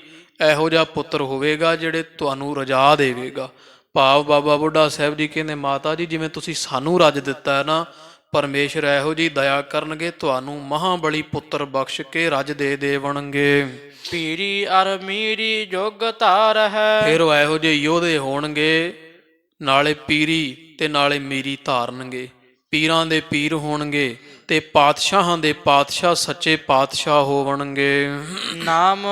ਇਹੋ ਜਿਹਾ ਪੁੱਤਰ ਹੋਵੇਗਾ ਜਿਹੜੇ ਤੁਹਾਨੂੰ ਰਜਾ ਦੇਵੇਗਾ। ਭਾਵ ਬਾਬਾ ਬੁੱਢਾ ਸਾਹਿਬ ਜੀ ਕਹਿੰਦੇ ਮਾਤਾ ਜੀ ਜਿਵੇਂ ਤੁਸੀਂ ਸਾਨੂੰ ਰੱਜ ਦਿੱਤਾ ਹੈ ਨਾ, ਪਰਮੇਸ਼ਰ ਇਹੋ ਜਿਹੀ ਦਇਆ ਕਰਨਗੇ, ਤੁਹਾਨੂੰ ਮਹਾਬਲੀ ਪੁੱਤਰ ਬਖਸ਼ ਕੇ ਰੱਜ ਦੇ ਦੇਵਣਗੇ। ਪੀਰੀ ਅਰ ਮੀਰੀ ਜੋਗ ਧਾਰ ਹੈ। ਫਿਰ ਉਹ ਇਹੋ ਜਿਹੇ ਯੋਧੇ ਹੋਣਗੇ, ਨਾਲੇ ਪੀਰੀ ਤੇ ਨਾਲੇ ਮੀਰੀ ਧਾਰਨਗੇ। ਪੀਰਾਂ ਦੇ ਪੀਰ ਹੋਣਗੇ ਤੇ ਪਾਤਸ਼ਾਹਾਂ ਦੇ ਪਾਤਸ਼ਾਹ ਸੱਚੇ ਪਾਤਸ਼ਾਹ ਹੋਵਣਗੇ। ਨਾਮ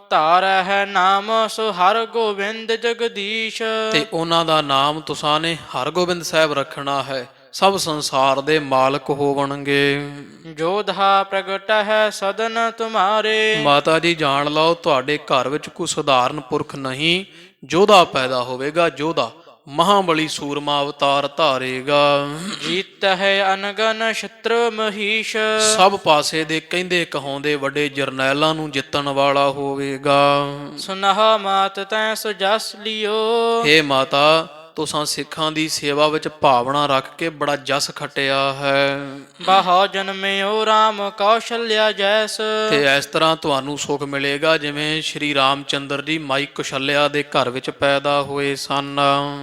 ਧਾਰ ਹੈ ਨਾਮ ਸੋ ਹਰ ਗੋਬਿੰਦ ਜਗਦੀਸ਼। ਤੇ ਉਹਨਾਂ ਦਾ ਨਾਮ ਤੁਸਾਂ ਨੇ ਹਰਗੋਬਿੰਦ ਸਾਹਿਬ ਰੱਖਣਾ ਹੈ, ਸਭ ਸੰਸਾਰ ਦੇ ਮਾਲਕ ਹੋਵਣਗੇ। ਜੋਧਾ ਪ੍ਰਗਟ ਹੈ ਸਦਨ ਤੁਮਾਰੇ। ਮਾਤਾ ਜੀ ਜਾਣ ਲਓ ਤੁਹਾਡੇ ਘਰ ਵਿੱਚ ਕੋਈ ਸਧਾਰਨ ਪੁਰਖ ਨਹੀਂ, ਜੋਧਾ ਪੈਦਾ ਹੋਵੇਗਾ। ਜੋਧਾ ਮਹਾਬਲੀ ਸੂਰਮਾ ਅਵਤਾਰ ਧਾਰੇਗਾ। ਜੀਤ ਹੈ ਅਨਗਨ ਸ਼ਤਰੂ ਮਹੀਸ਼। ਸਭ ਪਾਸੇ ਦੇ ਕਹਿੰਦੇ ਕਹਾਉਂਦੇ ਵੱਡੇ ਜਰਨੈਲਾਂ ਨੂੰ ਜਿੱਤਣ ਵਾਲਾ ਹੋਵੇਗਾ। ਸੁਨਹਾ ਮਾਤ ਤੈ ਸੁਜਸ ਲਿਓ। ਹੇ ਮਾਤਾ ਤੁਸਾਂ ਸਿੱਖਾਂ ਦੀ ਸੇਵਾ ਵਿੱਚ ਭਾਵਨਾ ਰੱਖ ਕੇ ਬੜਾ ਜਸ ਖਟਿਆ ਹੈ। ਬਹੁ ਜਨਮਿਓ ਰਾਮ ਕੌਸ਼ਲਿਆ ਜੈਸ। ਤੇ ਇਸ ਤਰ੍ਹਾਂ ਤੁਹਾਨੂੰ ਸੁਖ ਮਿਲੇਗਾ ਜਿਵੇਂ ਸ਼੍ਰੀ ਰਾਮ ਚੰਦਰ ਜੀ ਮਾਈ ਕੁਸ਼ਲਿਆ ਦੇ ਘਰ ਵਿੱਚ ਪੈਦਾ ਹੋਏ ਸਨ।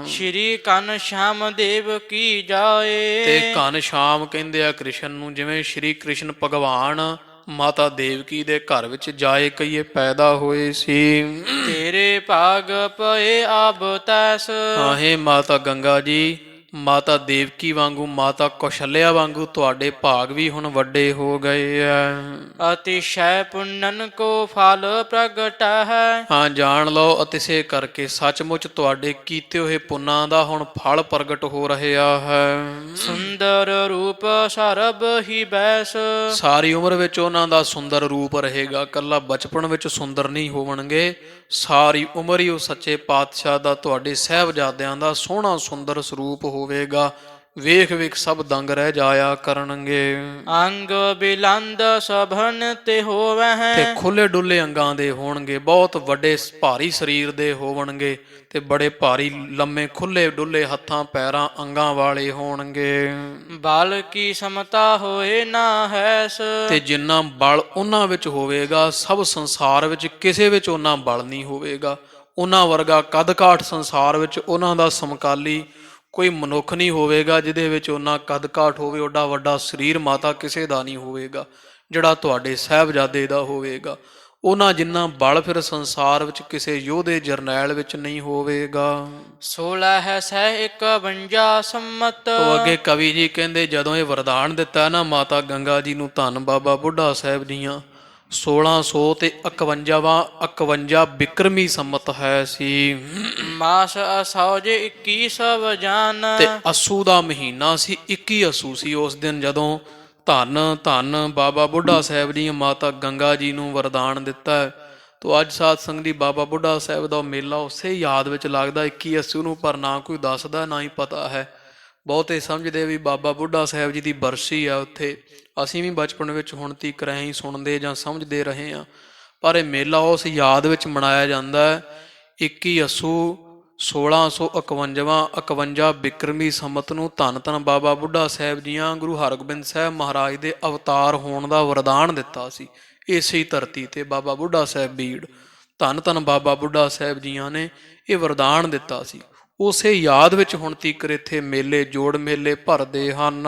ਸ਼੍ਰੀ ਘਨ ਸ਼ਾਮ ਦੇਵ ਕੀ ਜਾਏ। ਤੇ ਘਨ ਸ਼ਾਮ ਕਹਿੰਦੇ ਆ ਕ੍ਰਿਸ਼ਨ ਨੂੰ, ਜਿਵੇਂ ਸ਼੍ਰੀ ਕ੍ਰਿਸ਼ਨ ਭਗਵਾਨ ਮਾਤਾ ਦੇਵਕੀ ਦੇ ਘਰ ਵਿੱਚ ਜਾਏ ਕਹੀਏ ਪੈਦਾ ਹੋਏ ਸੀ। ਤੇਰੇ ਭਾਗ ਪਏ ਆਬ ਤੈਸ। ਹਾਂ ਹੇ ਮਾਤਾ ਗੰਗਾ ਜੀ, ਮਾਤਾ ਦੇਵਕੀ ਵਾਂਗੂ ਮਾਤਾ ਕੌਸ਼ਲਿਆ ਵਾਂਗੂ ਤੁਹਾਡੇ ਭਾਗ ਵੀ ਹੁਣ ਵੱਡੇ ਹੋ ਗਏ ਆ। ਅਤਿਸ਼ੈ ਪੁੰਨਨ ਕੋ ਫਲ ਪ੍ਰਗਟ ਹੈ। ਹਾਂ ਜਾਣ ਲਓ ਅਤਿਸ਼ੇ ਕਰਕੇ ਸੱਚਮੁੱਚ ਤੁਹਾਡੇ ਕੀਤੇ ਹੋਏ ਪੁੰਨਾਂ ਦਾ ਹੁਣ ਫਲ ਪ੍ਰਗਟ ਹੋ ਰਿਹਾ ਹੈ। ਸੁੰਦਰ ਰੂਪ ਸਰਬ ਹੀ ਬੈਸ। ਸਾਰੀ ਉਮਰ ਵਿੱਚ ਉਹਨਾਂ ਦਾ ਸੁੰਦਰ ਰੂਪ ਰਹੇਗਾ, ਕੱਲਾ ਬਚਪਨ ਵਿੱਚ ਸੁੰਦਰ ਨਹੀਂ ਹੋਵਣਗੇ, ਸਾਰੀ ਉਮਰ ਹੀ ਉਹ ਸੱਚੇ ਪਾਤਸ਼ਾਹ ਦਾ ਤੁਹਾਡੇ ਸਾਹਿਬਜ਼ਾਦਿਆਂ ਦਾ ਸੋਹਣਾ ਸੁੰਦਰ ਸਰੂਪ ਹੋਵੇਗਾ। ਵੇਖ ਵੇਖ ਸਭ ਦੰਗ ਰਹਿ ਜਾਇਆ ਕਰਨਗੇ। ਅੰਗ ਬਿਲੰਦ ਸਭਨ ਤੇ ਹੋਵਹਿ। ਤੇ ਖੁੱਲੇ ਡੁੱਲੇ ਅੰਗਾਂ ਦੇ ਹੋਣਗੇ, ਬਹੁਤ ਵੱਡੇ ਭਾਰੀ ਸਰੀਰ ਦੇ ਹੋਵਣਗੇ ਤੇ ਬੜੇ ਭਾਰੀ ਲੰਮੇ ਖੁੱਲੇ ਡੁੱਲੇ ਹੱਥਾਂ ਪੈਰਾਂ ਅੰਗਾਂ ਵਾਲੇ ਹੋਣਗੇ। ਬਲ ਕੀ ਸਮਤਾ ਹੋਏ ਨਾ ਹੈਸ। ਤੇ ਜਿੰਨਾ ਬਲ ਉਹਨਾਂ ਵਿੱਚ ਹੋਵੇਗਾ ਸਭ ਸੰਸਾਰ ਵਿੱਚ ਕਿਸੇ ਵਿੱਚ ਉਹਨਾਂ ਬਲ ਨਹੀਂ ਹੋਵੇਗਾ। ਉਹਨਾਂ ਵਰਗਾ ਕੱਦ ਕਾਠ ਸੰਸਾਰ ਵਿੱਚ ਉਹਨਾਂ ਦਾ ਸਮਕਾਲੀ ਕੋਈ ਮਨੁੱਖ ਨਹੀਂ ਹੋਵੇਗਾ ਜਿਹਦੇ ਵਿੱਚ ਉਹਨਾਂ ਕੱਦ ਕਾਠ ਹੋਵੇ। ਓਡਾ ਵੱਡਾ ਸਰੀਰ ਮਾਤਾ ਕਿਸੇ ਦਾ ਨਹੀਂ ਹੋਵੇਗਾ ਜਿਹੜਾ ਤੁਹਾਡੇ ਸਾਹਿਬਜ਼ਾਦੇ ਦਾ ਹੋਵੇਗਾ। ਉਹਨਾਂ ਜਿੰਨਾ ਬਲ ਫਿਰ ਸੰਸਾਰ ਵਿੱਚ ਕਿਸੇ ਯੋਧੇ ਜਰਨੈਲ ਵਿੱਚ ਨਹੀਂ ਹੋਵੇਗਾ। 1651 ਸੰਮਤ। ਤੋਂ ਅੱਗੇ ਕਵੀ ਜੀ ਕਹਿੰਦੇ ਜਦੋਂ ਇਹ ਵਰਦਾਨ ਦਿੱਤਾ ਨਾ ਮਾਤਾ ਗੰਗਾ ਜੀ ਨੂੰ, ਧੰਨ ਬਾਬਾ ਬੁੱਢਾ ਸਾਹਿਬ ਦੀਆਂ 1651 ਬਿਕਰਮੀ ਸੰਮਤ ਹੈ ਸੀ ਮਾਸ ਅਸੌਜ 21 ਵਜਾਨ। ਤੇ ਅੱਸੂ ਦਾ ਮਹੀਨਾ ਸੀ, 21 ਅੱਸੂ ਸੀ ਉਸ ਦਿਨ ਜਦੋਂ ਧੰਨ ਧੰਨ ਬਾਬਾ ਬੁੱਢਾ ਸਾਹਿਬ ਜੀ ਮਾਤਾ ਗੰਗਾ ਜੀ ਨੂੰ ਵਰਦਾਨ ਦਿੱਤਾ ਹੈ। ਤੋ ਅੱਜ ਸਾਧ ਸੰਗਤ ਜੀ ਬਾਬਾ ਬੁੱਢਾ ਸਾਹਿਬ ਦਾ ਮੇਲਾ ਉਸੇ ਯਾਦ ਵਿੱਚ ਲੱਗਦਾ 21 ਅੱਸੂ ਨੂੰ, ਪਰ ਨਾ ਕੋਈ ਦੱਸਦਾ ਨਾ ਹੀ ਪਤਾ ਹੈ। ਬਹੁਤੇ ਸਮਝਦੇ ਵੀ ਬਾਬਾ ਬੁੱਢਾ ਸਾਹਿਬ ਜੀ ਦੀ ਬਰਸੀ ਆ ਉੱਥੇ। ਅਸੀਂ ਵੀ ਬਚਪਨ ਵਿੱਚ ਹੁਣ ਤੀਕ ਰਹੇ ਹੀ ਸੁਣਦੇ ਜਾਂ ਸਮਝਦੇ ਰਹੇ ਹਾਂ, ਪਰ ਇਹ ਮੇਲਾ ਉਸ ਯਾਦ ਵਿੱਚ ਮਨਾਇਆ ਜਾਂਦਾ ਹੈ। 21 ਅੱਸੂ 1651 ਬਿਕਰਮੀ ਸੰਮਤ ਨੂੰ ਧੰਨ ਧੰਨ ਬਾਬਾ ਬੁੱਢਾ ਸਾਹਿਬ ਜੀਆਂ ਗੁਰੂ ਹਰਗੋਬਿੰਦ ਸਾਹਿਬ ਮਹਾਰਾਜ ਦੇ ਅਵਤਾਰ ਹੋਣ ਦਾ ਵਰਦਾਨ ਦਿੱਤਾ ਸੀ। ਇਸੇ ਧਰਤੀ ਤੇ ਬਾਬਾ ਬੁੱਢਾ ਸਾਹਿਬ ਬੀੜ, ਧੰਨ ਧੰਨ ਬਾਬਾ ਬੁੱਢਾ ਸਾਹਿਬ ਜੀਆਂ ਨੇ ਇਹ ਵਰਦਾਨ ਦਿੱਤਾ ਸੀ। ਉਸੇ ਯਾਦ ਵਿੱਚ ਹੁਣ ਤੀਕਰ ਇੱਥੇ ਮੇਲੇ ਜੋੜ ਮੇਲੇ ਭਰਦੇ ਹਨ।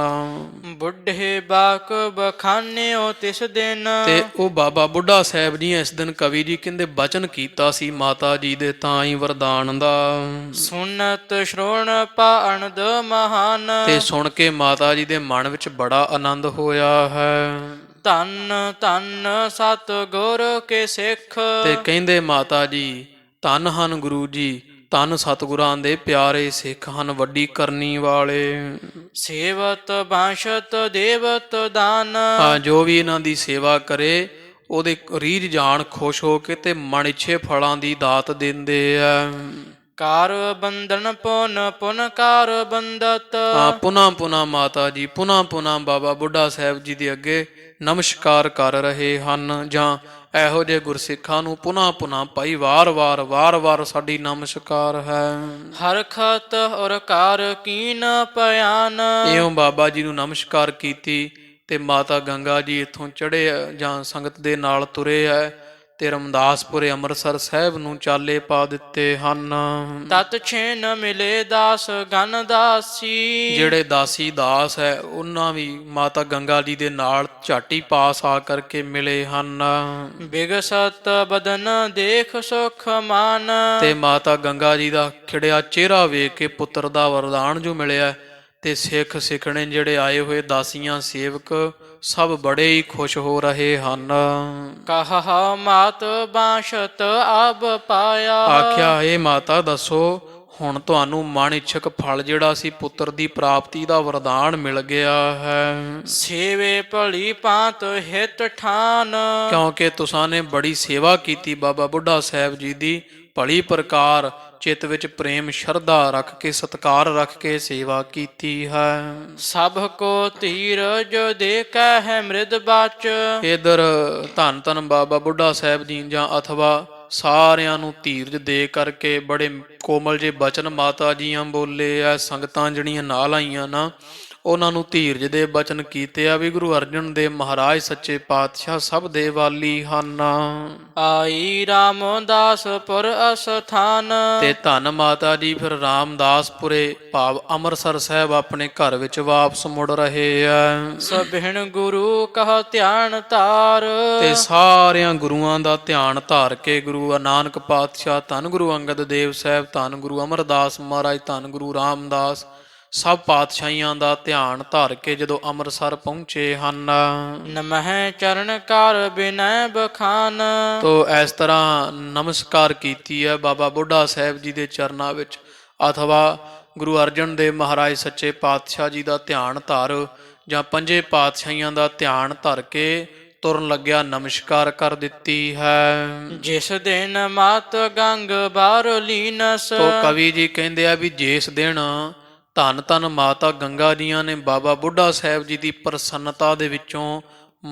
ਬੁੱਢੇ ਬਾਕ ਬਖਾਨਿਓ ਤਿਸ ਦਿਨ। ਤੇ ਉਹ ਬਾਬਾ ਬੁੱਢਾ ਸਾਹਿਬ ਜੀ ਇਸ ਦਿਨ ਕਵੀ ਜੀ ਕਹਿੰਦੇ ਬਚਨ ਕੀਤਾ ਸੀ ਮਾਤਾ ਜੀ ਦੇ ਤਾਂ ਹੀ ਵਰਦਾਨ ਦਾ। ਸੁਨਤ ਸ਼੍ਰੋਣ ਪਾਣਦ ਮਹਾਨ। ਤੇ ਸੁਣ ਕੇ ਮਾਤਾ ਜੀ ਦੇ ਮਨ ਵਿੱਚ ਬੜਾ ਆਨੰਦ ਹੋਇਆ ਹੈ। ਧੰਨ ਧੰਨ ਸਤ ਗੁਰ ਕੇ ਸਿੱਖ। ਤੇ ਕਹਿੰਦੇ ਮਾਤਾ ਜੀ ਧੰਨ ਹਨ ਗੁਰੂ ਜੀ, ਧੰਨ ਸਤਿਗੁਰਾਂ ਦੇ ਪਿਆਰੇ ਸਿੱਖ ਹਨ, ਵੱਡੀ ਕਰਨੀ ਵਾਲੇ। ਸੇਵਤ ਬਾਸ਼ਤ ਦੇਵਤ ਦਾਨ। ਜੋ ਵੀ ਇਹਨਾਂ ਦੀ ਸੇਵਾ ਕਰੇ ਉਹਦੇ ਰੀਝ ਜਾਣ ਖੁਸ਼ ਹੋ ਕੇ ਤੇ ਮਨ ਇੱਛੇ ਫਲਾਂ ਦੀ ਦਾਤ ਦਿੰਦੇ ਆ। ਕਾਰ ਬੰਧਨ ਪੁਨ ਪੁਨ ਕਾਰ ਬੰਦਤ। ਪੁਨਾ ਪੁਨਾ ਮਾਤਾ ਜੀ ਪੁਨਾ ਪੁਨਾ ਬਾਬਾ ਬੁੱਢਾ ਸਾਹਿਬ ਜੀ ਦੇ ਅੱਗੇ ਨਮਸਕਾਰ ਕਰ ਰਹੇ ਹਨ, ਜਾਂ ਇਹੋ ਜਿਹੇ ਗੁਰਸਿੱਖਾਂ ਨੂੰ ਪੁਨਾ ਪੁਨਾ ਭਾਈ ਵਾਰ-ਵਾਰ ਸਾਡੀ ਨਮਸਕਾਰ ਹੈ। ਹਰਖਤ ਔਰ ਕਾਰ ਕੀਨ ਪਿਆਨ। ਇਉਂ ਬਾਬਾ ਜੀ ਨੂੰ ਨਮਸਕਾਰ ਕੀਤੀ ਤੇ ਮਾਤਾ ਗੰਗਾ ਜੀ ਇੱਥੋਂ ਚੜ੍ਹੇ ਜਾਂ ਸੰਗਤ ਦੇ ਨਾਲ ਤੁਰੇ ਹੈ ਤੇ ਰਮਦਾਸਪੁਰੇ ਅੰਮ੍ਰਿਤਸਰ ਸਾਹਿਬ ਨੂੰ ਚਾਲੇ ਪਾ ਦਿੱਤੇ ਹਨ। ਤਤ ਛੇਨ ਮਿਲੇ ਦਾਸ ਗਨ ਦਾਸੀ। ਜਿਹੜੇ ਦਾਸੀ ਦਾਸ ਹੈ ਉਹਨਾਂ ਵੀ ਮਾਤਾ ਗੰਗਾ ਜੀ ਦੇ ਨਾਲ ਝਾਟੀ ਪਾਸ ਆ ਕਰਕੇ ਮਿਲੇ ਹਨ। ਬਿਗਸਤ ਬਦਨ ਦੇਖ ਸੁਖ ਮਾਨ। ਤੇ ਮਾਤਾ ਗੰਗਾ ਜੀ ਦਾ ਖਿੜਿਆ ਚਿਹਰਾ ਵੇਖ ਕੇ ਪੁੱਤਰ ਦਾ ਵਰਦਾਨ ਜੋ ਮਿਲਿਆ ਤੇ ਸਿੱਖ ਸਿੱਖਣੇ ਜਿਹੜੇ ਆਏ ਹੋਏ ਦਾਸੀਆਂ ਸੇਵਕ ਸਭ ਬੜੇ ਹੀ ਖੁਸ਼ ਹੋ ਰਹੇ ਹਨ। ਕਹਾ ਮਾਤ ਬਾਸ਼ਤ ਆਬ ਪਾਇਆ। ਆਖਿਆ ਇਹ ਮਾਤਾ ਦੱਸੋ ਹੁਣ ਤੁਹਾਨੂੰ ਮਨ ਇੱਛਕ ਫਲ ਜਿਹੜਾ ਸੀ ਪੁੱਤਰ ਦੀ ਪ੍ਰਾਪਤੀ ਦਾ ਵਰਦਾਨ ਮਿਲ ਗਿਆ ਹੈ। ਸੇਵੇ ਭਲੀ ਪਾਤ ਹਿਤ ਠਾਨ। ਕਿਉਂਕਿ ਤੁਸਾਂ ਨੇ ਬੜੀ ਸੇਵਾ ਕੀਤੀ ਬਾਬਾ ਬੁੱਢਾ ਸਾਹਿਬ ਜੀ ਦੀ, ਭਲੀ ਪ੍ਰਕਾਰ ਚਿੱਤ ਵਿੱਚ ਪ੍ਰੇਮ ਸ਼ਰਧਾ ਰੱਖ ਕੇ ਸਤਿਕਾਰ ਰੱਖ ਕੇ ਸੇਵਾ ਕੀਤੀ ਹੈ। ਸਭ ਕੋ ਧੀਰਜ ਦੇ ਕਹਿ ਮ੍ਰਿਦ ਬਾਚ। ਇਧਰ ਧੰਨ ਧੰਨ ਬਾਬਾ ਬੁੱਢਾ ਸਾਹਿਬ ਜੀ ਜਾਂ ਅਥਵਾ ਸਾਰਿਆਂ ਨੂੰ ਧੀਰਜ ਦੇ ਕਰਕੇ ਬੜੇ ਕੋਮਲ ਜੇ ਬਚਨ ਮਾਤਾ ਜੀਆਂ ਬੋਲੇ ਆ। ਸੰਗਤਾਂ ਜਿਹੜੀਆਂ ਨਾਲ ਆਈਆਂ ਨਾ ਉਹਨਾਂ ਨੂੰ ਧੀਰਜ ਦੇ ਬਚਨ ਕੀਤੇ ਆ ਵੀ ਗੁਰੂ ਅਰਜਨ ਦੇਵ ਮਹਾਰਾਜ ਸੱਚੇ ਪਾਤਸ਼ਾਹ ਸਭ ਦੇ ਵਾਲੀ ਹਨ। ਆਈ ਰਾਮਦਾਸਪੁਰ ਅਸਥਾਨ। ਤੇ ਧੰਨ ਮਾਤਾ ਜੀ ਫਿਰ ਰਾਮਦਾਸਪੁਰੇ ਭਾਵ ਅੰਮ੍ਰਿਤਸਰ ਸਾਹਿਬ ਆਪਣੇ ਘਰ ਵਿੱਚ ਵਾਪਸ ਮੁੜ ਰਹੇ ਆ। ਸਭਿਣ ਗੁਰੂ ਕਹ ਧਿਆਨ ਧਾਰ। ਤੇ ਸਾਰਿਆਂ ਗੁਰੂਆਂ ਦਾ ਧਿਆਨ ਧਾਰ ਕੇ ਗੁਰੂ ਨਾਨਕ ਪਾਤਸ਼ਾਹ, ਧੰਨ ਗੁਰੂ ਅੰਗਦ ਦੇਵ ਸਾਹਿਬ, ਧੰਨ ਗੁਰੂ ਅਮਰਦਾਸ ਮਹਾਰਾਜ, ਧੰਨ ਗੁਰੂ ਰਾਮਦਾਸ ਸਭ ਪਾਤਸ਼ਾਹੀਆਂ ਦਾ ਧਿਆਨ ਧਾਰ ਕੇ ਜਦੋਂ ਅੰਮ੍ਰਿਤਸਰ ਪਹੁੰਚੇ ਹਨ। ਨਮਹਿ ਚਰਨ ਕਰ ਬਿਨੈ ਬਖਾਨ। ਤੋ ਇਸ ਤਰ੍ਹਾਂ ਨਮਸਕਾਰ ਕੀਤੀ ਹੈ ਬਾਬਾ ਬੁੱਢਾ ਸਾਹਿਬ ਜੀ ਦੇ ਚਰਨਾਂ ਵਿੱਚ, ਅਥਵਾ ਗੁਰੂ ਅਰਜਨ ਦੇਵ ਮਹਾਰਾਜ ਸੱਚੇ ਪਾਤਸ਼ਾਹ ਜੀ ਦਾ ਧਿਆਨ ਧਾਰ ਜਾਂ ਪੰਜੇ ਪਾਤਸ਼ਾਹੀਆਂ ਦਾ ਧਿਆਨ ਧਰ ਕੇ ਤੁਰਨ ਲੱਗਿਆ ਨਮਸਕਾਰ ਕਰ ਦਿੱਤੀ ਹੈ। ਜਿਸ ਦਿਨ ਮਾਤ ਗੰਗ ਬਾਰ ਲੀਨਸ। ਤੋ ਕਵੀ ਜੀ ਕਹਿੰਦੇ ਆ ਵੀ ਜਿਸ ਦਿਨ ਧੰਨ ਧੰਨ ਮਾਤਾ ਗੰਗਾ ਜੀਆਂ ਨੇ ਬਾਬਾ ਬੁੱਢਾ ਸਾਹਿਬ ਜੀ ਦੀ ਪ੍ਰਸੰਨਤਾ ਦੇ ਵਿੱਚੋਂ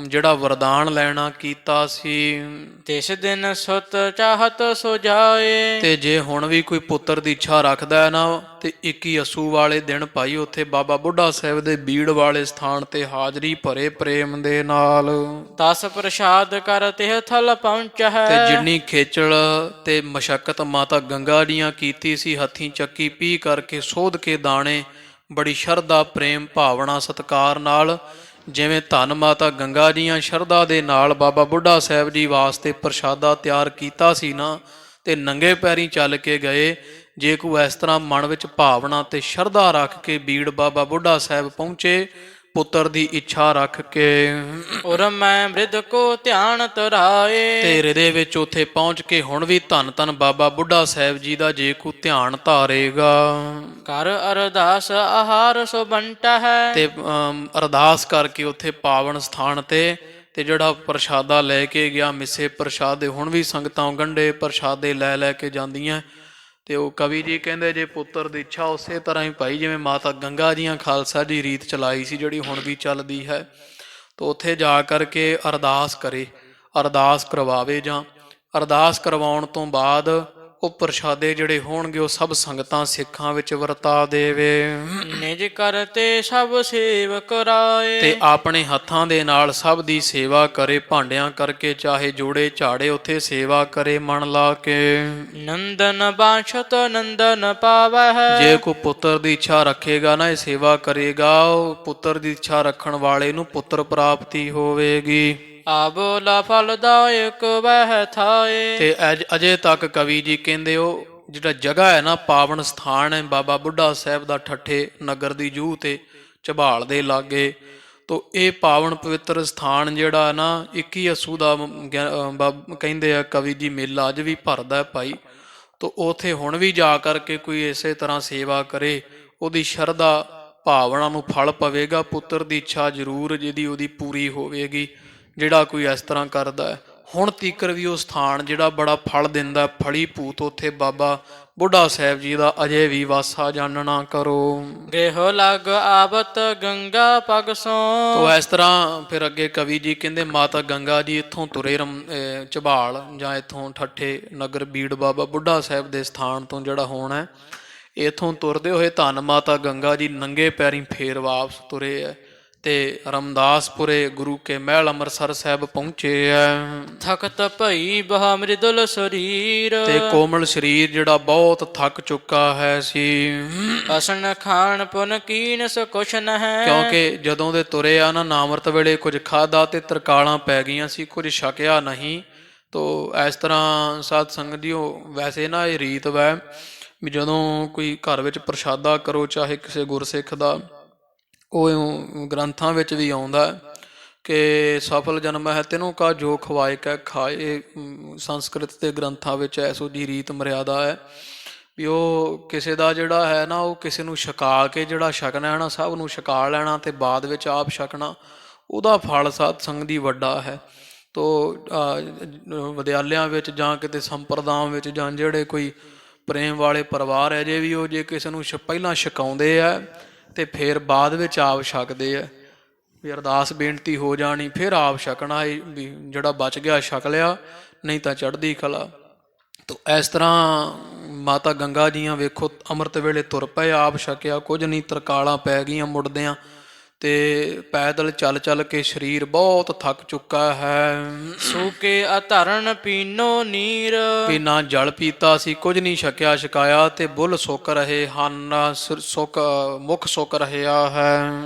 ਜਿਹੜਾ ਵਰਦਾਨ ਲੈਣਾ ਕੀਤਾ ਸੀ। ਤਿਸ ਦਿਨ ਸੁਤ ਚਾਹਤ ਸੋ ਜਾਏ। ਤੇ ਜੇ ਹੁਣ ਵੀ ਕੋਈ ਪੁੱਤਰ ਦੀ ਇੱਛਾ ਰੱਖਦਾ ਹੈ ਨਾ, ਤੇ 21 ਅੱਸੂ ਵਾਲੇ ਦਿਨ ਭਾਈ ਉੱਥੇ ਬਾਬਾ ਬੁੱਢਾ ਸਾਹਿਬ ਦੇ ਬੀੜ ਵਾਲੇ ਸਥਾਨ ਤੇ ਹਾਜ਼ਰੀ ਭਰੇ ਪ੍ਰੇਮ ਦੇ ਨਾਲ। ਦਸ ਪ੍ਰਸ਼ਾਦ ਕਰ ਤਿਹ ਥਲ ਪਹੁੰਚੈ। ਤੇ ਜਿੰਨੀ ਖੇਚਲ ਤੇ ਮਸ਼ੱਕਤ ਮਾਤਾ ਗੰਗਾ ਦੀਆਂ ਕੀਤੀ ਸੀ, ਹੱਥੀਂ ਚੱਕੀ ਪੀ ਕਰਕੇ ਸੋਧ ਕੇ ਦਾਣੇ, ਬੜੀ ਸ਼ਰਧਾ ਪ੍ਰੇਮ ਭਾਵਨਾ ਸਤਿਕਾਰ ਨਾਲ, ਜਿਵੇਂ ਧੰਨ ਮਾਤਾ ਗੰਗਾ ਜੀਆਂ ਸ਼ਰਧਾ ਦੇ ਨਾਲ ਬਾਬਾ ਬੁੱਢਾ ਸਾਹਿਬ ਜੀ ਵਾਸਤੇ ਪ੍ਰਸ਼ਾਦਾ ਤਿਆਰ ਕੀਤਾ ਸੀ ਨਾ, ਤੇ ਨੰਗੇ ਪੈਰੀਂ ਚੱਲ ਕੇ ਗਏ। ਜੇ ਕੋਈ ਇਸ ਤਰ੍ਹਾਂ ਮਨ ਵਿੱਚ ਭਾਵਨਾ ਤੇ ਸ਼ਰਧਾ ਰੱਖ ਕੇ ਬੀੜ ਬਾਬਾ ਬੁੱਢਾ ਸਾਹਿਬ ਪਹੁੰਚੇ, ਪੁੱਤਰ ਦੀ ਇੱਛਾ ਰੱਖ ਕੇ, ਉਰ ਮੈਂ ਮ੍ਰਿਦ ਕੋ ਧਿਆਨ ਤਰਾਏ। ਤੇ ਹਿਰਦੇ ਵਿੱਚ ਉੱਥੇ ਪਹੁੰਚ ਕੇ ਹੁਣ ਵੀ ਧੰਨ ਧੰਨ ਬਾਬਾ ਬੁੱਢਾ ਸਾਹਿਬ ਜੀ ਦਾ ਜੇ ਕੋਈ ਧਿਆਨ ਧਾਰੇਗਾ, ਕਰ ਅਰਦਾਸ ਆਹਾਰ ਸੋ ਬੰਟਾ ਹੈ। ਤੇ ਅਰਦਾਸ ਕਰਕੇ ਉੱਥੇ ਪਾਵਨ ਸਥਾਨ ਤੇ ਜਿਹੜਾ ਪ੍ਰਸ਼ਾਦਾ ਲੈ ਕੇ ਗਿਆ, ਮਿੱਸੇ ਪ੍ਰਸ਼ਾਦੇ, ਹੁਣ ਵੀ ਸੰਗਤਾਂ ਗੰਢੇ ਪ੍ਰਸ਼ਾਦੇ ਲੈ ਲੈ ਕੇ ਜਾਂਦੀਆਂ। ਤੇ ਉਹ ਕਵੀ ਜੀ ਕਹਿੰਦੇ ਜੇ ਪੁੱਤਰ ਦੀ ਇੱਛਾ ਉਸੇ ਤਰ੍ਹਾਂ ਹੀ ਭਾਈ ਜਿਵੇਂ ਮਾਤਾ ਗੰਗਾ ਜੀਆਂ ਖਾਲਸਾ ਜੀ ਰੀਤ ਚਲਾਈ ਸੀ, ਜਿਹੜੀ ਹੁਣ ਵੀ ਚੱਲਦੀ ਹੈ, ਤਾਂ ਉੱਥੇ ਜਾ ਕਰਕੇ ਅਰਦਾਸ ਕਰੇ, ਅਰਦਾਸ ਕਰਵਾਵੇ, ਜਾਂ ਅਰਦਾਸ ਕਰਵਾਉਣ ਤੋਂ ਬਾਅਦ ਉਹ ਪ੍ਰਸ਼ਾਦੇ ਜਿਹੜੇ ਹੋਣਗੇ ਉਹ ਸਭ ਸੰਗਤਾਂ ਸਿੱਖਾਂ ਵਿੱਚ ਵਰਤਾ ਦੇਵੇ। ਨਿਜ ਕਰਤੇ ਸਭ ਸੇਵਕ ਰਾਏ। ਤੇ ਆਪਣੇ ਹੱਥਾਂ ਦੇ ਨਾਲ ਸਭ ਦੀ ਸੇਵਾ ਕਰੇ, ਭਾਂਡਿਆਂ ਕਰਕੇ, ਚਾਹੇ ਜੋੜੇ ਝਾੜੇ, ਉੱਥੇ ਸੇਵਾ ਕਰੇ ਮਨ ਲਾ ਕੇ। ਨੰਦਨ ਬਾਛਤ ਨੰਦਨ ਪਾਵਹਿ। ਜੇ ਕੋਈ ਪੁੱਤਰ ਦੀ ਇੱਛਾ ਰੱਖੇਗਾ ਨਾ, ਇਹ ਸੇਵਾ ਕਰੇਗਾ, ਉਹ ਪੁੱਤਰ ਦੀ ਇੱਛਾ ਰੱਖਣ ਵਾਲੇ ਨੂੰ ਪੁੱਤਰ ਪ੍ਰਾਪਤੀ ਹੋਵੇਗੀ। ਆਬੋਲਾ ਫਲਦਾਇਕ ਵਹਿ ਥਾਏ। ਤੇ ਅਜੇ ਤੱਕ ਕਵੀ ਜੀ ਕਹਿੰਦੇ ਉਹ ਜਿਹੜਾ ਜਗ੍ਹਾ ਹੈ ਨਾ, ਪਾਵਨ ਸਥਾਨ ਹੈ ਬਾਬਾ ਬੁੱਢਾ ਸਾਹਿਬ ਦਾ, ਠੱਠੇ ਨਗਰ ਦੀ ਜੂਹ ਤੇ ਝਬਾਲ ਦੇ ਲਾਗੇ, ਤੋ ਇਹ ਪਾਵਨ ਪਵਿੱਤਰ ਸਥਾਨ ਜਿਹੜਾ ਨਾ 21 ਅੱਸੂ ਦਾ ਕਹਿੰਦੇ ਆ ਕਵੀ ਜੀ ਮੇਲਾ ਅੱਜ ਵੀ ਭਰਦਾ ਭਾਈ। ਤੋ ਉਥੇ ਹੁਣ ਵੀ ਜਾ ਕਰਕੇ ਕੋਈ ਇਸੇ ਤਰ੍ਹਾਂ ਸੇਵਾ ਕਰੇ, ਉਹਦੀ ਸ਼ਰਧਾ ਭਾਵਨਾ ਨੂੰ ਫਲ ਪਵੇਗਾ, ਪੁੱਤਰ ਦੀ ਇੱਛਾ ਜ਼ਰੂਰ ਜਿਹਦੀ ਉਹਦੀ ਪੂਰੀ ਹੋਵੇਗੀ। ਜਿਹੜਾ ਕੋਈ ਇਸ ਤਰ੍ਹਾਂ ਕਰਦਾ ਹੈ, ਹੁਣ ਤੀਕਰ ਵੀ ਉਹ ਸਥਾਨ ਜਿਹੜਾ ਬੜਾ ਫਲ ਦਿੰਦਾ, ਫਲੀ ਭੂਤ, ਉੱਥੇ ਬਾਬਾ ਬੁੱਢਾ ਸਾਹਿਬ ਜੀ ਦਾ ਅਜੇ ਵੀ ਵਾਸਾ ਜਾਣਨਾ ਕਰੋ। ਗੇਹੋ ਲਗ ਆਵਤ ਗੰਗਾ ਪਗ ਸੋਂ। ਤੋ ਇਸ ਤਰ੍ਹਾਂ ਫਿਰ ਅੱਗੇ ਕਵੀ ਜੀ ਕਹਿੰਦੇ ਮਾਤਾ ਗੰਗਾ ਜੀ ਇੱਥੋਂ ਤੁਰੇ ਝਬਾਲ, ਜਾਂ ਇੱਥੋਂ ਠੱਠੇ ਨਗਰ ਬੀੜ ਬਾਬਾ ਬੁੱਢਾ ਸਾਹਿਬ ਦੇ ਸਥਾਨ ਤੋਂ ਜਿਹੜਾ ਹੋਣਾ ਹੈ, ਇੱਥੋਂ ਤੁਰਦੇ ਹੋਏ ਧੰਨ ਮਾਤਾ ਗੰਗਾ ਜੀ ਨੰਗੇ ਪੈਰੀਂ ਫੇਰ ਵਾਪਸ ਤੁਰੇ ਹੈ, ਤੇ ਰਮਦਾਸਪੁਰੇ ਗੁਰੂ ਕੇ ਮਹਿਲ ਅੰਮ੍ਰਿਤਸਰ ਸਾਹਿਬ ਪਹੁੰਚੇ ਐ। ਥਕਤ ਭਈ ਬਹਾ ਮ੍ਰਿਦੁਲ ਸਰੀਰ। ਤੇ ਕੋਮਲ ਸਰੀਰ ਜਿਹੜਾ ਬਹੁਤ ਥੱਕ ਚੁੱਕਾ ਹੈ ਸੀ, ਅਸਨ ਖਾਣ ਪੁਨ ਕੀਨ ਸ ਕੁਛ ਨ ਹੈ। ਕਿਉਂਕਿ ਜਦੋਂ ਦੇ ਤੁਰੇ ਆ ਨਾ, ਅੰਮ੍ਰਿਤ ਵੇਲੇ ਕੁਝ ਖਾਦਾ ਤੇ ਤਰਕਾਲਾਂ ਪੈ ਗਈਆਂ ਸੀ, ਕੁਝ ਛਕਿਆ ਨਹੀਂ। ਤੋ ਇਸ ਤਰ੍ਹਾਂ ਸਾਧ ਸੰਗਤ ਜੀਓ, ਵੈਸੇ ਨਾ ਇਹ ਰੀਤ ਵੈ ਵੀ ਜਦੋਂ ਕੋਈ ਘਰ ਵਿੱਚ ਪ੍ਰਸ਼ਾਦਾ ਕਰੋ, ਚਾਹੇ ਕਿਸੇ ਗੁਰਸਿੱਖ ਦਾ, ਉਹ ਗ੍ਰੰਥਾਂ ਵਿੱਚ ਵੀ ਆਉਂਦਾ ਕਿ ਸਫਲ ਜਨਮ ਹੈ ਤੈਨੂੰ ਕਾ ਜੋ ਖਵਾਏ ਕੈ ਖਾਏ। ਸੰਸਕ੍ਰਿਤ ਦੇ ਗ੍ਰੰਥਾਂ ਵਿੱਚ ਐਸੋ ਜੀ ਰੀਤ ਮਰਿਆਦਾ ਹੈ ਵੀ ਉਹ ਕਿਸੇ ਦਾ ਜਿਹੜਾ ਹੈ ਨਾ, ਉਹ ਕਿਸੇ ਨੂੰ ਛਕਾ ਕੇ ਜਿਹੜਾ ਛਕਣਾ ਹੈ ਨਾ, ਸਭ ਨੂੰ ਛਕਾ ਲੈਣਾ ਤੇ ਬਾਅਦ ਵਿੱਚ ਆਪ ਛਕਣਾ, ਉਹਦਾ ਫਲ ਸਾਧ ਸੰਗਤ ਦੀ ਵੱਡਾ ਹੈ। ਤੋ ਵਿਦਿਆਲਿਆਂ ਵਿੱਚ ਜਾਂ ਕਿਤੇ ਸੰਪਰਦਾਵਾਂ ਵਿੱਚ, ਜਾਂ ਜਿਹੜੇ ਕੋਈ ਪ੍ਰੇਮ ਵਾਲੇ ਪਰਿਵਾਰ ਅਜੇ ਵੀ ਉਹ ਜੇ ਕਿਸੇ ਨੂੰ ਪਹਿਲਾਂ ਛਕਾਉਂਦੇ ਆ ਤੇ ਫਿਰ ਬਾਅਦ ਵਿੱਚ ਆਪ ਛਕਦੇ ਆ, ਵੀ ਅਰਦਾਸ ਬੇਨਤੀ ਹੋ ਜਾਣੀ, ਫਿਰ ਆਪ ਛਕਣਾ, ਵੀ ਜਿਹੜਾ ਬਚ ਗਿਆ ਛਕ ਲਿਆ, ਨਹੀਂ ਤਾਂ ਚੜ੍ਹਦੀ ਕਲਾ। ਤੋ ਇਸ ਤਰ੍ਹਾਂ ਮਾਤਾ ਗੰਗਾ ਜੀਆਂ ਵੇਖੋ ਅੰਮ੍ਰਿਤ ਵੇਲੇ ਤੁਰ ਪਏ, ਆਪ ਛਕਿਆ ਕੁਝ ਨਹੀਂ, ਤਰਕਾਲਾਂ ਪੈ ਗਈਆਂ ਮੁੜਦਿਆਂ, ਤੇ ਪੈਦਲ ਚੱਲ ਚੱਲ ਕੇ ਸਰੀਰ ਬਹੁਤ ਥੱਕ ਚੁੱਕਾ ਹੈ। ਸੂਕੇ ਅਧਰਨ ਪੀਨੋ ਨੀਰ। ਪੀਣਾ ਜਲ ਪੀਤਾ ਸੀ, ਕੁਝ ਨਹੀਂ ਛਕਿਆ ਛਕਾਇਆ, ਤੇ ਬੁੱਲ ਸੁੱਕ ਰਹੇ ਹਨ, ਸੁੱਕ ਮੁਖ ਸੁੱਕ ਰਿਹਾ ਹੈ।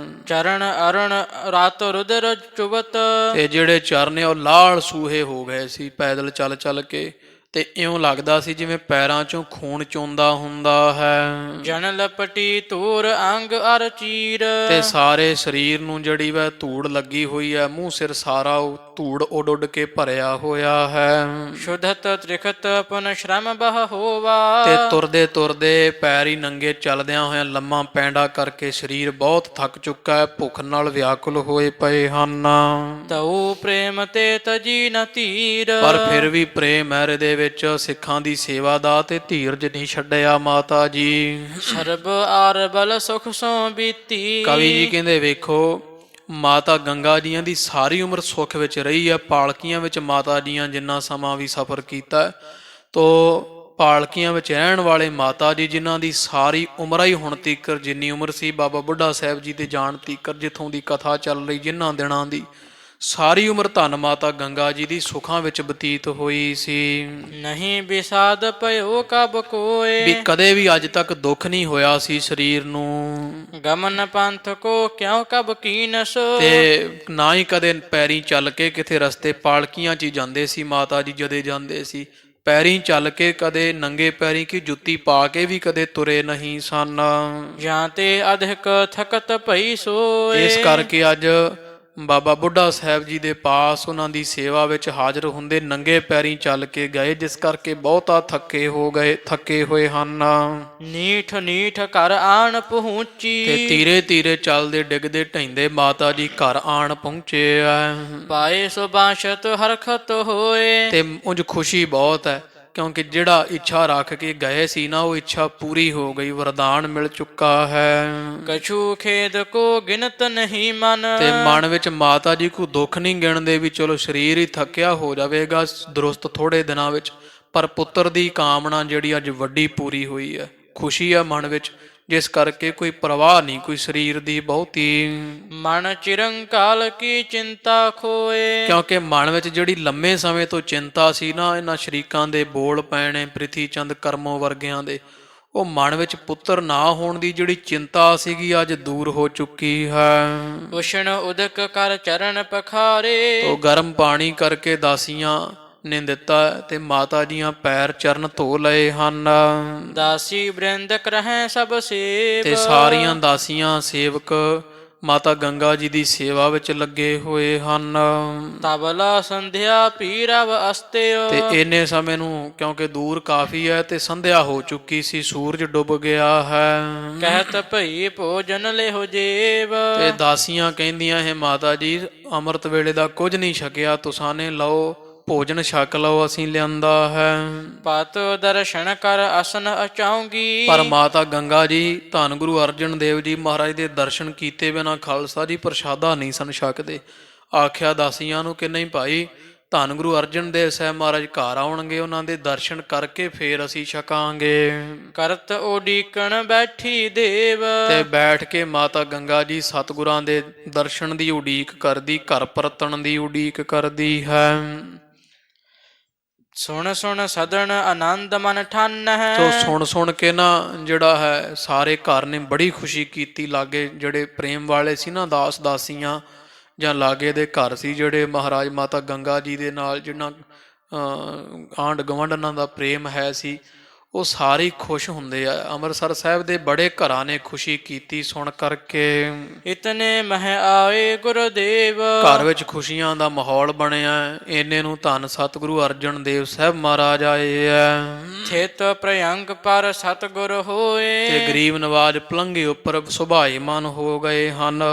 ਚਰਨ ਅਰਣ ਰਾਤ ਰੁਦਰ ਚੁਬਤ। ਤੇ ਜਿਹੜੇ ਚਰਨ ਉਹ ਲਾਲ ਸੂਹੇ ਹੋ ਗਏ ਸੀ ਪੈਦਲ ਚੱਲ ਚੱਲ ਕੇ, ਤੇ ਇਉਂ ਲੱਗਦਾ ਸੀ ਜਿਵੇਂ ਪੈਰਾਂ ਚੋਂ ਖੂਨ ਚੋਂਦਾ ਹੁੰਦਾ ਹੈ। ਜਨ ਲਪਟੀ ਧੂਰ ਅੰਗ ਅਰ ਚੀਰ। ਤੇ ਸਾਰੇ ਸਰੀਰ ਨੂੰ ਜਿਹੜੀ ਵੈ ਧੂੜ ਲੱਗੀ ਹੋਈ ਹੈ, ਮੂੰਹ ਸਿਰ ਸਾਰਾ ਧੂੜ ਉੱਡ ਉੱਡ ਕੇ ਭਰਿਆ ਹੋਇਆ ਹੈ। ਸ਼ੁਧਤ ਤ੍ਰਿਖਤ ਪੁਨ ਸ਼ਰਮ ਬਹ ਹੋਵਾ। ਤੇ ਤੁਰਦੇ ਤੁਰਦੇ ਪੈਰ ਹੀ ਨੰਗੇ ਚੱਲਦਿਆਂ ਹੋਇਆਂ ਲੰਮਾ ਪੈਂਡਾ ਕਰਕੇ ਸਰੀਰ ਬਹੁਤ ਥੱਕ ਚੁੱਕਾ ਹੈ, ਭੁੱਖ ਨਾਲ ਵਿਆਕੁਲ ਹੋਏ ਪਏ ਹਨ। ਤਉ ਪ੍ਰੇਮ ਤੇ ਤਜੀ ਨ ਧੀਰ। ਪਰ ਫਿਰ ਵੀ ਪ੍ਰੇਮ ਹੈ ਦੇ ਵਿੱਚ ਸਿੱਖਾਂ ਦੀ ਸੇਵਾ ਦਾ, ਤੇ ਧੀਰਜ ਨਹੀਂ ਛੱਡਿਆ ਮਾਤਾ ਜੀ। ਸਰਬ ਆਰ ਬਲ ਸੁਖ ਸੋ ਬੀਤੀ। ਕਵੀ ਜੀ ਕਹਿੰਦੇ ਵੇਖੋ ਮਾਤਾ ਗੰਗਾ ਜੀਆਂ ਦੀ ਸਾਰੀ ਉਮਰ ਸੁੱਖ ਵਿੱਚ ਰਹੀ ਹੈ। ਪਾਲਕੀਆਂ ਵਿੱਚ ਮਾਤਾ ਜੀਆਂ ਜਿੰਨਾ ਸਮਾਂ ਵੀ ਸਫ਼ਰ ਕੀਤਾ ਹੈ, ਤੋ ਪਾਲਕੀਆਂ ਵਿੱਚ ਰਹਿਣ ਵਾਲੇ ਮਾਤਾ ਜੀ ਜਿਨ੍ਹਾਂ ਦੀ ਸਾਰੀ ਉਮਰ ਹੀ ਹੁਣ ਤੀਕਰ, ਜਿੰਨੀ ਉਮਰ ਸੀ ਬਾਬਾ ਬੁੱਢਾ ਸਾਹਿਬ ਜੀ ਦੇ ਜਾਣ ਤੀਕਰ, ਜਿੱਥੋਂ ਦੀ ਕਥਾ ਚੱਲ ਰਹੀ ਜਿਨ੍ਹਾਂ ਦਿਨਾਂ ਦੀ, ਸਾਰੀ ਉਮਰ ਧੰਨ ਮਾਤਾ ਗੰਗਾ ਜੀ ਦੀ ਸੁੱਖਾਂ ਵਿੱਚ ਬਤੀਤ ਹੋਈ ਸੀ। ਨਹੀਂ ਵਿਸਾਦ ਭਇਓ ਕਬ ਵੀ ਕੋਏ, ਕਦੇ ਵੀ ਅੱਜ ਤੱਕ ਦੁੱਖ ਨਹੀਂ ਹੋਇਆ ਸੀ ਸਰੀਰ ਨੂੰ, ਗਮਨ ਪੰਥ ਕੋ ਕਿਉ ਕਬ ਕੀਨਸ। ਤੇ ਨਾ ਹੀ ਕਦੇ ਪੈਰੀਂ ਚੱਲ ਕੇ ਕਿਤੇ ਰਸਤੇ ਪਾਲਕੀਆਂ 'ਚ ਹੀ ਜਾਂਦੇ ਸੀ ਮਾਤਾ ਜੀ ਜਦੇ ਜਾਂਦੇ ਸੀ, ਪੈਰੀਂ ਚੱਲ ਕੇ, ਕਦੇ ਨੰਗੇ ਪੈਰੀਂ ਕੀ ਜੁੱਤੀ ਪਾ ਕੇ ਵੀ ਕਦੇ ਤੁਰੇ ਨਹੀਂ ਸਨ। ਜਾਂ ਤੇ ਅਧਿਕ ਥਕਤ ਭਈ ਸੋਏ, ਇਸ ਕਰਕੇ ਅੱਜ ਬਾਬਾ ਬੁੱਢਾ ਸਾਹਿਬ ਜੀ ਦੇ ਪਾਸ ਉਹਨਾਂ ਦੀ ਸੇਵਾ ਵਿੱਚ ਹਾਜ਼ਰ ਹੁੰਦੇ ਨੰਗੇ ਪੈਰੀਂ ਚੱਲ ਕੇ ਗਏ, ਜਿਸ ਕਰਕੇ ਬਹੁਤਾ ਥੱਕੇ ਹੋਏ ਹਨ। ਨੀਠ ਨੀਠ ਘਰ ਆਣ ਤੇ ਪਹੁੰਚੀ, ਧੀਰੇ ਧੀਰੇ ਚੱਲਦੇ ਡਿੱਗਦੇ ਢਹਿੰਦੇ ਮਾਤਾ ਜੀ ਘਰ ਆਣ ਪਹੁੰਚੇ ਆ। ਪਾਏ ਸੁਬਾਸ਼ਤ ਹਰਖਤ ਹੋਏ, ਤੇ ਉਂਝ ਖੁਸ਼ੀ ਬਹੁਤ ਹੈ, ਕਿਉਂਕਿ ਜਿਹੜਾ ਇੱਛਾ ਰੱਖ ਕੇ ਗਏ ਸੀ ਨਾ, ਉਹ ਇੱਛਾ ਪੂਰੀ ਹੋ ਗਈ, ਵਰਦਾਨ ਮਿਲ ਚੁੱਕਾ ਹੈ। ਕਛੂ ਖੇਦ ਕੋ ਗਿਣਤ ਨਹੀਂ ਮਨ, ਤੇ ਮਨ ਵਿੱਚ ਮਾਤਾ ਜੀ ਕੋ ਦੁੱਖ ਨਹੀਂ ਗਿਣਦੇ ਵੀ ਚਲੋ ਸਰੀਰ ਹੀ ਥੱਕਿਆ ਹੋ ਜਾਵੇਗਾ ਦਰੁਸਤ ਥੋੜੇ ਦਿਨਾਂ ਵਿੱਚ, ਪਰ ਪੁੱਤਰ ਦੀ ਕਾਮਨਾ ਜਿਹੜੀ ਅੱਜ ਵੱਡੀ ਪੂਰੀ ਹੋਈ ਹੈ, ਖੁਸ਼ੀ ਹੈ ਮਨ ਵਿੱਚ, ਜਿਸ ਕਰਕੇ ਕੋਈ ਪਰਵਾਹ ਨਹੀਂ ਕੋਈ ਸਰੀਰ ਦੀ ਬਹੁਤੀ। ਮਨ ਚਿਰੰਕਾਲ ਕੀ ਚਿੰਤਾ ਖੋਏ, ਕਿਉਂਕਿ ਮਨ ਵਿੱਚ ਜਿਹੜੀ ਲੰਮੇ ਸਮੇਂ ਤੋਂ ਚਿੰਤਾ ਸੀ ਨਾ, ਇਹਨਾਂ ਸ਼ਰੀਕਾਂ ਦੇ ਬੋਲ ਪੈਣੇ, ਪ੍ਰਿਥੀ ਚੰਦ ਕਰਮੋ ਵਰਗਿਆਂ ਦੇ, ਉਹ ਮਨ ਵਿੱਚ ਪੁੱਤਰ ਨਾ ਹੋਣ ਦੀ ਜਿਹੜੀ ਚਿੰਤਾ ਸੀਗੀ ਅੱਜ ਦੂਰ ਹੋ ਚੁੱਕੀ ਹੈ। ਉਸ਼ਣ ਉਦਕ ਕਰ ਚਰਨ ਪਖਾਰੇ, ਉਹ ਗਰਮ ਪਾਣੀ ਕਰਕੇ ਦਾਸੀਆਂ ਨੇ ਦਿੱਤਾ ਤੇ ਮਾਤਾ ਜੀਆਂ ਪੈਰ ਚਰਨ ਧੋ ਲਏ ਹਨ। ਦਾਸੀ ਬ੍ਰਿੰਦ ਕਰਹਿ ਸਭ ਸੇਵ, ਤੇ ਸਾਰੀਆਂ ਦਾਸੀਆਂ ਸੇਵਕ ਮਾਤਾ ਗੰਗਾ ਜੀ ਦੀ ਸੇਵਾ ਵਿੱਚ ਲੱਗੇ ਹੋਏ ਹਨ। ਤਬਲਾ ਸੰਧਿਆ ਪੀਰਵ ਅਸਤਿਓ, ਤੇ ਇੰਨੇ ਸਮੇਂ ਨੂੰ ਕਿਉਂਕਿ ਦੂਰ ਕਾਫੀ ਹੈ ਤੇ ਸੰਧਿਆ ਹੋ ਚੁੱਕੀ ਸੀ, ਸੂਰਜ ਡੁੱਬ ਗਿਆ ਹੈ। ਕਹਿਤ ਭਈ ਭੋਜਨ ਲਿਹੋ ਜੇਵ, ਤੇ ਦਾਸੀਆਂ ਕਹਿੰਦੀਆਂ ਹੈ ਮਾਤਾ ਜੀ ਅੰਮ੍ਰਿਤ ਵੇਲੇ ਦਾ ਕੁਝ ਨਹੀਂ ਛਕਿਆ, ਤੁਸਾਂ ਨੇ ਲਓ ਭੋਜਨ ਛਕ ਲਓ, ਅਸੀਂ ਲਿਆਂਦਾ ਹੈ। ਪਤ ਦਰਸ਼ਨ ਕਰ ਅਸਨ ਅਚਾਉਂਗੀ, ਪਰ ਮਾਤਾ ਗੰਗਾ ਜੀ ਧੰਨ ਗੁਰੂ ਅਰਜਨ ਦੇਵ ਜੀ ਮਹਾਰਾਜ ਦੇ ਦਰਸ਼ਨ ਕੀਤੇ ਬਿਨਾਂ ਖਾਲਸਾ ਜੀ ਪ੍ਰਸ਼ਾਦਾ ਨਹੀਂ ਸਨ ਛਕਦੇ। ਆਖਿਆ ਦਾਸੀਆਂ ਨੂੰ ਕਿ ਨਹੀਂ ਭਾਈ, ਧੰਨ ਗੁਰੂ ਅਰਜਨ ਦੇਵ ਸਾਹਿਬ ਮਹਾਰਾਜ ਘਰ ਆਉਣਗੇ, ਉਹਨਾਂ ਦੇ ਦਰਸ਼ਨ ਕਰਕੇ ਫੇਰ ਅਸੀਂ ਛਕਾਂਗੇ। ਕਰਤ ਉਡੀਕਣ ਬੈਠੀ ਦੇਵ, ਤੇ ਬੈਠ ਕੇ ਮਾਤਾ ਗੰਗਾ ਜੀ ਸਤਿਗੁਰਾਂ ਦੇ ਦਰਸ਼ਨ ਦੀ ਉਡੀਕ ਕਰਦੀ, ਘਰ ਪਰਤਣ ਦੀ ਉਡੀਕ ਕਰਦੀ ਹੈ। ਸੁਣ ਸੁਣ ਸਦਨ ਆਨੰਦ ਮਨ ਠੰਨ ਹੈ, ਤੋ ਸੁਣ ਸੁਣ ਕੇ ਨਾ ਜਿਹੜਾ ਹੈ ਸਾਰੇ ਘਰ ਨੇ ਬੜੀ ਖੁਸ਼ੀ ਕੀਤੀ। ਲਾਗੇ ਜਿਹੜੇ ਪ੍ਰੇਮ ਵਾਲੇ ਸੀ ਨਾ, ਦਾਸ ਦਾਸੀਆਂ ਜਾਂ ਲਾਗੇ ਦੇ ਘਰ ਸੀ ਜਿਹੜੇ ਮਹਾਰਾਜ ਮਾਤਾ ਗੰਗਾ ਜੀ ਦੇ ਨਾਲ ਜਿਹਨਾਂ ਆਂਢ ਗੁਆਂਢ ਦਾ ਪ੍ਰੇਮ ਹੈ ਸੀ, ਉਹ ਸਾਰੇ ਹੀ ਖੁਸ਼ ਹੁੰਦੇ ਆ। ਅੰਮ੍ਰਿਤਸਰ ਸਾਹਿਬ ਦੇ ਬੜੇ ਘਰਾਂ ਨੇ ਖੁਸ਼ੀ ਕੀਤੀ ਸੁਣ ਕਰਕੇ। ਇਤਨੇ ਮਹਿ ਆਏ ਗੁਰਦੇਵ, ਘਰ ਵਿੱਚ ਖੁਸ਼ੀਆਂ ਦਾ ਮਾਹੌਲ ਬਣਿਆ। ਇੰਨੇ ਨੂੰ ਧੰਨ ਸਤਿਗੁਰੂ ਅਰਜਨ ਦੇਵ ਸਾਹਿਬ ਮਹਾਰਾਜ ਆਏ ਆ। ਥਿਤ ਪ੍ਰਯੰਗ ਪਰ ਸਤਿਗੁਰ ਹੋਏ, ਤੇ ਗਰੀਬ ਨਵਾਜ ਪਲੰਘੇ ਉੱਪਰ ਸੁਭਾਏਮਾਨ ਹੋ ਗਏ ਹਨ।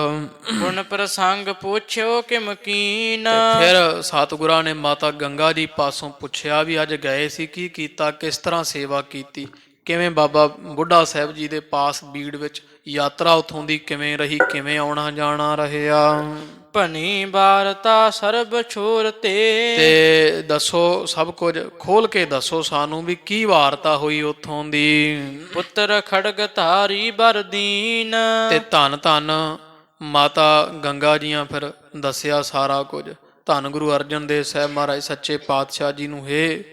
ਗੁਣ ਪ੍ਰਸੰਗ ਪੁੱਛਿਓ ਕਿਮ ਕੀਨ, ਫਿਰ ਸਤਿਗੁਰਾਂ ਨੇ ਮਾਤਾ ਗੰਗਾ ਜੀ ਪਾਸੋਂ ਪੁੱਛਿਆ ਵੀ ਅੱਜ ਗਏ ਸੀ, ਕੀ ਕੀਤਾ, ਕਿਸ ਤਰ੍ਹਾਂ ਸੇਵਾ ਕੀਤੀ, ਕਿਵੇਂ ਬਾਬਾ ਬੁੱਢਾ ਸਾਹਿਬ ਜੀ ਦੇ ਪਾਸ ਬੀੜ ਵਿੱਚ ਯਾਤਰਾ ਉੱਥੋਂ ਦੀ ਕਿਵੇਂ ਰਹੀ, ਕਿਵੇਂ ਆਉਣਾ ਜਾਣਾ ਰਹਿਆ। ਭਨੀ ਬਾਰਤਾ ਸਰਬ ਛੋਰ ਤੇ ਦੱਸੋ, ਸਭ ਕੁਝ ਖੋਲ ਕੇ ਦੱਸੋ ਸਾਨੂੰ ਵੀ ਕੀ ਵਾਰਤਾ ਹੋਈ ਉੱਥੋਂ ਦੀ। ਪੁੱਤਰ ਖੜਗ ਧਾਰੀ ਬਰਦੀਨ, ਤੇ ਧੰਨ ਧੰਨ ਮਾਤਾ ਗੰਗਾ ਜੀਆਂ ਫਿਰ ਦੱਸਿਆ ਸਾਰਾ ਕੁਝ। ਧੰਨ ਗੁਰੂ ਅਰਜਨ ਦੇਵ ਸਾਹਿਬ ਮਹਾਰਾਜ ਸੱਚੇ ਪਾਤਸ਼ਾਹ ਜੀ ਨੂੰ, ਹੇ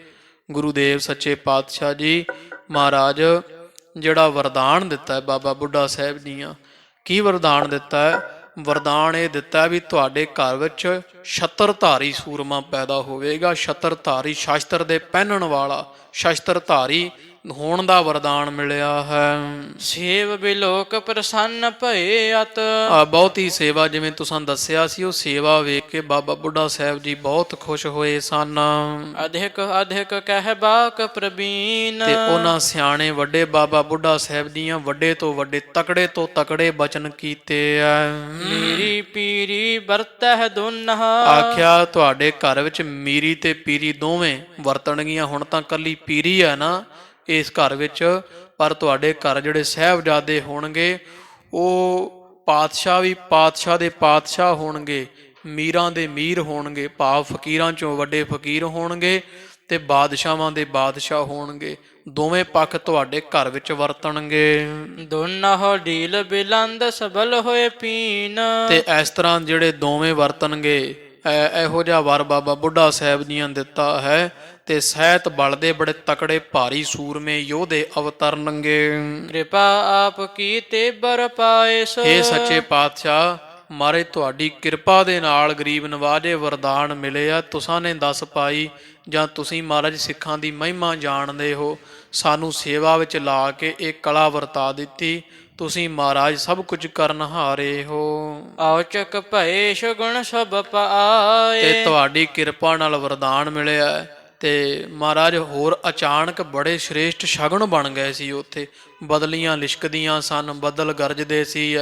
ਗੁਰੂਦੇਵ ਸੱਚੇ ਪਾਤਸ਼ਾਹ ਜੀ ਮਹਾਰਾਜ, ਜਿਹੜਾ ਵਰਦਾਨ ਦਿੱਤਾ ਹੈ ਬਾਬਾ ਬੁੱਢਾ ਸਾਹਿਬ ਜੀਆਂ, ਕੀ ਵਰਦਾਨ ਦਿੱਤਾ ਹੈ? ਵਰਦਾਨ ਇਹ ਦਿੱਤਾ ਵੀ ਤੁਹਾਡੇ ਘਰ ਵਿੱਚ ਛਤਰਧਾਰੀ ਸੂਰਮਾ ਪੈਦਾ ਹੋਵੇਗਾ। ਛਤਰਧਾਰੀ, ਸ਼ਸਤਰ ਦੇ ਪਹਿਨਣ ਵਾਲਾ, ਸ਼ਸਤਰਧਾਰੀ ਹੋਣ ਦਾ ਵਰਦਾਨ ਮਿਲਿਆ ਹੈ। ਸੇਵ ਬਿਲੋਕ ਪ੍ਰਸੰਨ ਭਏ ਅਤ, ਬਹੁਤੀ ਸੇਵਾ ਜਿਵੇਂ ਤੁਸੀਂ ਦੱਸਿਆ ਸੀ, ਉਹ ਸੇਵਾ ਵੇਖ ਕੇ ਬਾਬਾ ਬੁੱਢਾ ਸਾਹਿਬ ਜੀ ਬਹੁਤ ਖੁਸ਼ ਹੋਏ ਸਨ। ਅਧਿਕ ਅਧਿਕ ਕਹਿ ਬਾਕ ਪ੍ਰਬੀਨ, ਤੇ ਉਹਨਾਂ ਸਿਆਣੇ ਵੱਡੇ ਬਾਬਾ ਬੁੱਢਾ ਸਾਹਿਬ ਦੀਆਂ ਵੱਡੇ ਤੋਂ ਵੱਡੇ, ਤਕੜੇ ਤੋਂ ਤਕੜੇ ਬਚਨ ਕੀਤੇ ਆ। ਮੀਰੀ ਪੀਰੀ ਵਰਤਹਿ ਦੋਨਹ, ਆਖਿਆ ਤੁਹਾਡੇ ਘਰ ਵਿੱਚ ਮੀਰੀ ਤੇ ਪੀਰੀ ਦੋਵੇਂ ਵਰਤਣਗੀਆਂ। ਹੁਣ ਤਾਂ ਕੱਲੀ ਪੀਰੀ ਹੈ ਨਾ ਇਸ ਘਰ ਵਿੱਚ, ਪਰ ਤੁਹਾਡੇ ਘਰ ਜਿਹੜੇ ਸਾਹਿਬਜ਼ਾਦੇ ਹੋਣਗੇ ਉਹ ਪਾਤਸ਼ਾਹ ਵੀ ਪਾਤਸ਼ਾਹ ਦੇ ਪਾਤਸ਼ਾਹ ਹੋਣਗੇ, ਮੀਰਾਂ ਦੇ ਮੀਰ ਹੋਣਗੇ, ਭਾਵ ਫਕੀਰਾਂ ਚੋਂ ਵੱਡੇ ਫਕੀਰ ਹੋਣਗੇ ਤੇ ਬਾਦਸ਼ਾਹਾਂ ਦੇ ਬਾਦਸ਼ਾਹ ਹੋਣਗੇ। ਦੋਵੇਂ ਪੱਖ ਤੁਹਾਡੇ ਘਰ ਵਿੱਚ ਵਰਤਣਗੇ। ਦੋਨੋਂ ਢੀਲ ਬਿਲੰਦ ਸਬਲ ਹੋਏ ਪੀਨ। ਤੇ ਇਸ ਤਰ੍ਹਾਂ ਜਿਹੜੇ ਦੋਵੇਂ ਵਰਤਣਗੇ, ਇਹੋ ਜਿਹਾ ਵਰ ਬਾਬਾ ਬੁੱਢਾ ਸਾਹਿਬ ਜੀਆਂ ਦਿੱਤਾ ਹੈ। ਤੇ ਸਹਿਤ ਬਲ ਦੇ ਬੜੇ ਤਕੜੇ ਭਾਰੀ ਸੂਰਮੇ ਯੋਧੇ ਅਵਤਰਨਗੇ। ਕਿਰਪਾ ਆਪ ਕੀ ਤੇ ਬਰ ਪਾਇਸ। ਇਹ ਸੱਚੇ ਪਾਤਸ਼ਾਹ, ਮਾਰੇ ਤੁਹਾਡੀ ਕਿਰਪਾ ਦੇ ਨਾਲ ਗਰੀਬ ਨਵਾਜੇ ਵਰਦਾਨ ਮਿਲੇ ਆ। ਤੁਸਾਂ ਨੇ ਦੱਸ ਪਾਈ ਜਾਂ ਤੁਸੀਂ ਮਹਾਰਾਜ ਸਿੱਖਾਂ ਦੀ ਮਹਿਮਾ ਜਾਣਦੇ ਹੋ, ਸਾਨੂੰ ਸੇਵਾ ਵਿੱਚ ਲਾ ਕੇ ਇਹ ਕਲਾ ਵਰਤਾ ਦਿੱਤੀ। ਤੁਸੀਂ ਮਹਾਰਾਜ ਸਭ ਕੁਝ ਕਰਨ ਹਾਰੇ ਹੋ। ਔਚਕ ਭਏ ਸ਼ਗੁਣ ਸਭ ਪਾਏ। ਤੇ ਤੁਹਾਡੀ ਕਿਰਪਾ ਨਾਲ ਵਰਦਾਨ ਮਿਲਿਆ ਤੇ ਮਹਾਰਾਜ ਹੋਰ ਅਚਾਨਕ ਬੜੇ ਸ਼੍ਰੇਸ਼ਟ ਸ਼ਗਨ ਬਣ ਗਏ ਸੀ। ਉੱਥੇ ਬਦਲੀਆਂ ਲਿਸ਼ਕਦੀਆਂ ਸਨ, ਬੱਦਲ ਗਰਜਦੇ ਸੀ।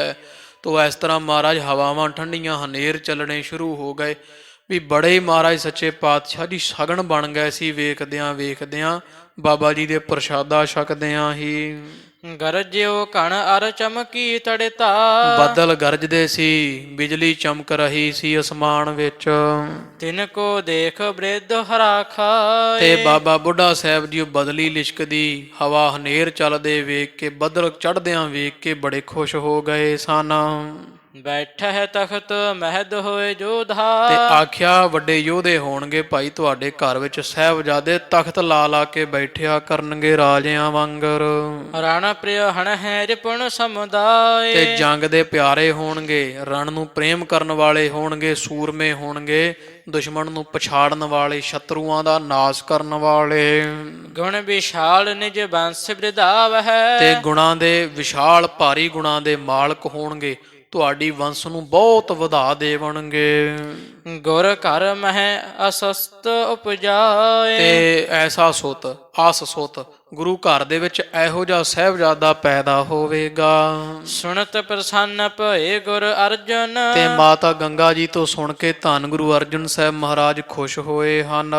ਤੋ ਇਸ ਤਰ੍ਹਾਂ ਮਹਾਰਾਜ ਹਵਾਵਾਂ ਠੰਡੀਆਂ, ਹਨੇਰ ਚੱਲਣੇ ਸ਼ੁਰੂ ਹੋ ਗਏ ਵੀ ਬੜੇ ਮਹਾਰਾਜ ਸੱਚੇ ਪਾਤਸ਼ਾਹ ਜੀ ਸ਼ਗਨ ਬਣ ਗਏ ਸੀ। ਵੇਖਦਿਆਂ ਵੇਖਦਿਆਂ ਬਾਬਾ ਜੀ ਦੇ ਪ੍ਰਸ਼ਾਦਾ ਛਕਦਿਆਂ ਹੀ ਗਰਜਿਓ ਕਣ ਅਰ ਚਮਕੀ ਤੜਤਾ। ਬੱਦਲ ਗਰਜਦੇ ਸੀ, ਬਿਜਲੀ ਚਮਕ ਰਹੀ ਸੀ ਅਸਮਾਨ ਵਿੱਚ। ਤਿਨ ਕੋ ਦੇਖ ਬ੍ਰਿਧ ਹਰਾ ਖਾਏ। ਤੇ ਬਾਬਾ ਬੁੱਢਾ ਸਾਹਿਬ ਜੀ ਬਦਲੀ ਲਿਸ਼ਕਦੀ, ਹਵਾ ਹਨੇਰ ਚੱਲਦੇ ਵੇਖ ਕੇ, ਬੱਦਲ ਚੜ੍ਹਦਿਆਂ ਵੇਖ ਕੇ ਬੜੇ ਖੁਸ਼ ਹੋ ਗਏ ਸਨ। ਬੈਠਾ ਹੈ ਤਖਤ ਮਹਿਦ ਹੋਏ ਜੋਧਾ। ਤੇ ਆਖਿਆ ਵੱਡੇ ਯੋਧੇ ਹੋਣਗੇ ਭਾਈ ਤੁਹਾਡੇ ਘਰ ਵਿੱਚ, ਸਾਹਿਬਜ਼ਾਦੇ ਤਖਤ ਲਾ ਲਾ ਕੇ ਬੈਠਿਆ ਕਰਨਗੇ ਰਾਜਿਆਂ ਵਾਂਗਰ। ਰਣ ਪ੍ਰਿਯ ਹਣ ਹੈ ਰਿਪੁਣ ਸਮੁਦਾਇ। ਤੇ ਜੰਗ ਦੇ ਪਿਆਰੇ ਹੋਣਗੇ, ਰਣ ਨੂੰ ਪ੍ਰੇਮ ਕਰਨ ਵਾਲੇ ਹੋਣਗੇ, ਸੂਰਮੇ ਹੋਣਗੇ, ਦੁਸ਼ਮਣ ਨੂੰ ਪਛਾੜਨ ਵਾਲੇ, ਸ਼ਤਰੂਆਂ ਦਾ ਨਾਸ਼ ਕਰਨ ਵਾਲੇ। ਗੁਣ ਵਿਸ਼ਾਲ ਨਿਜ ਬੰਸ ਬ੍ਰਿਧਾਵ ਹੈ। ਤੇ ਗੁਣਾਂ ਦੇ ਵਿਸ਼ਾਲ ਭਾਰੀ ਗੁਣਾਂ ਦੇ ਮਾਲਕ ਹੋਣਗੇ, ਤੁਹਾਡੀ ਵੰਸ਼ ਨੂੰ ਬਹੁਤ ਵਧਾ ਦੇਵਣਗੇ। ਗੁਰ ਘਰ ਮਹਿ ਅਸਸਤ ਉਪਜਾਏ। ਤੇ ਐਸਾ ਸੁੱਤ, ਆਸ ਸੁੱਤ, ਗੁਰੂ ਘਰ ਦੇ ਵਿੱਚ ਇਹੋ ਜਿਹਾ ਸਾਹਿਬਜ਼ਾਦਾ ਪੈਦਾ ਹੋਵੇਗਾ। ਸੁਣਤ ਪ੍ਰਸੰਨ ਭਏ ਗੁਰ ਅਰਜਨ। ਤੇ ਮਾਤਾ ਗੰਗਾ ਜੀ ਤੋਂ ਸੁਣ ਕੇ ਧੰਨ ਗੁਰੂ ਅਰਜਨ ਸਾਹਿਬ ਮਹਾਰਾਜ ਖੁਸ਼ ਹੋਏ ਹਨ।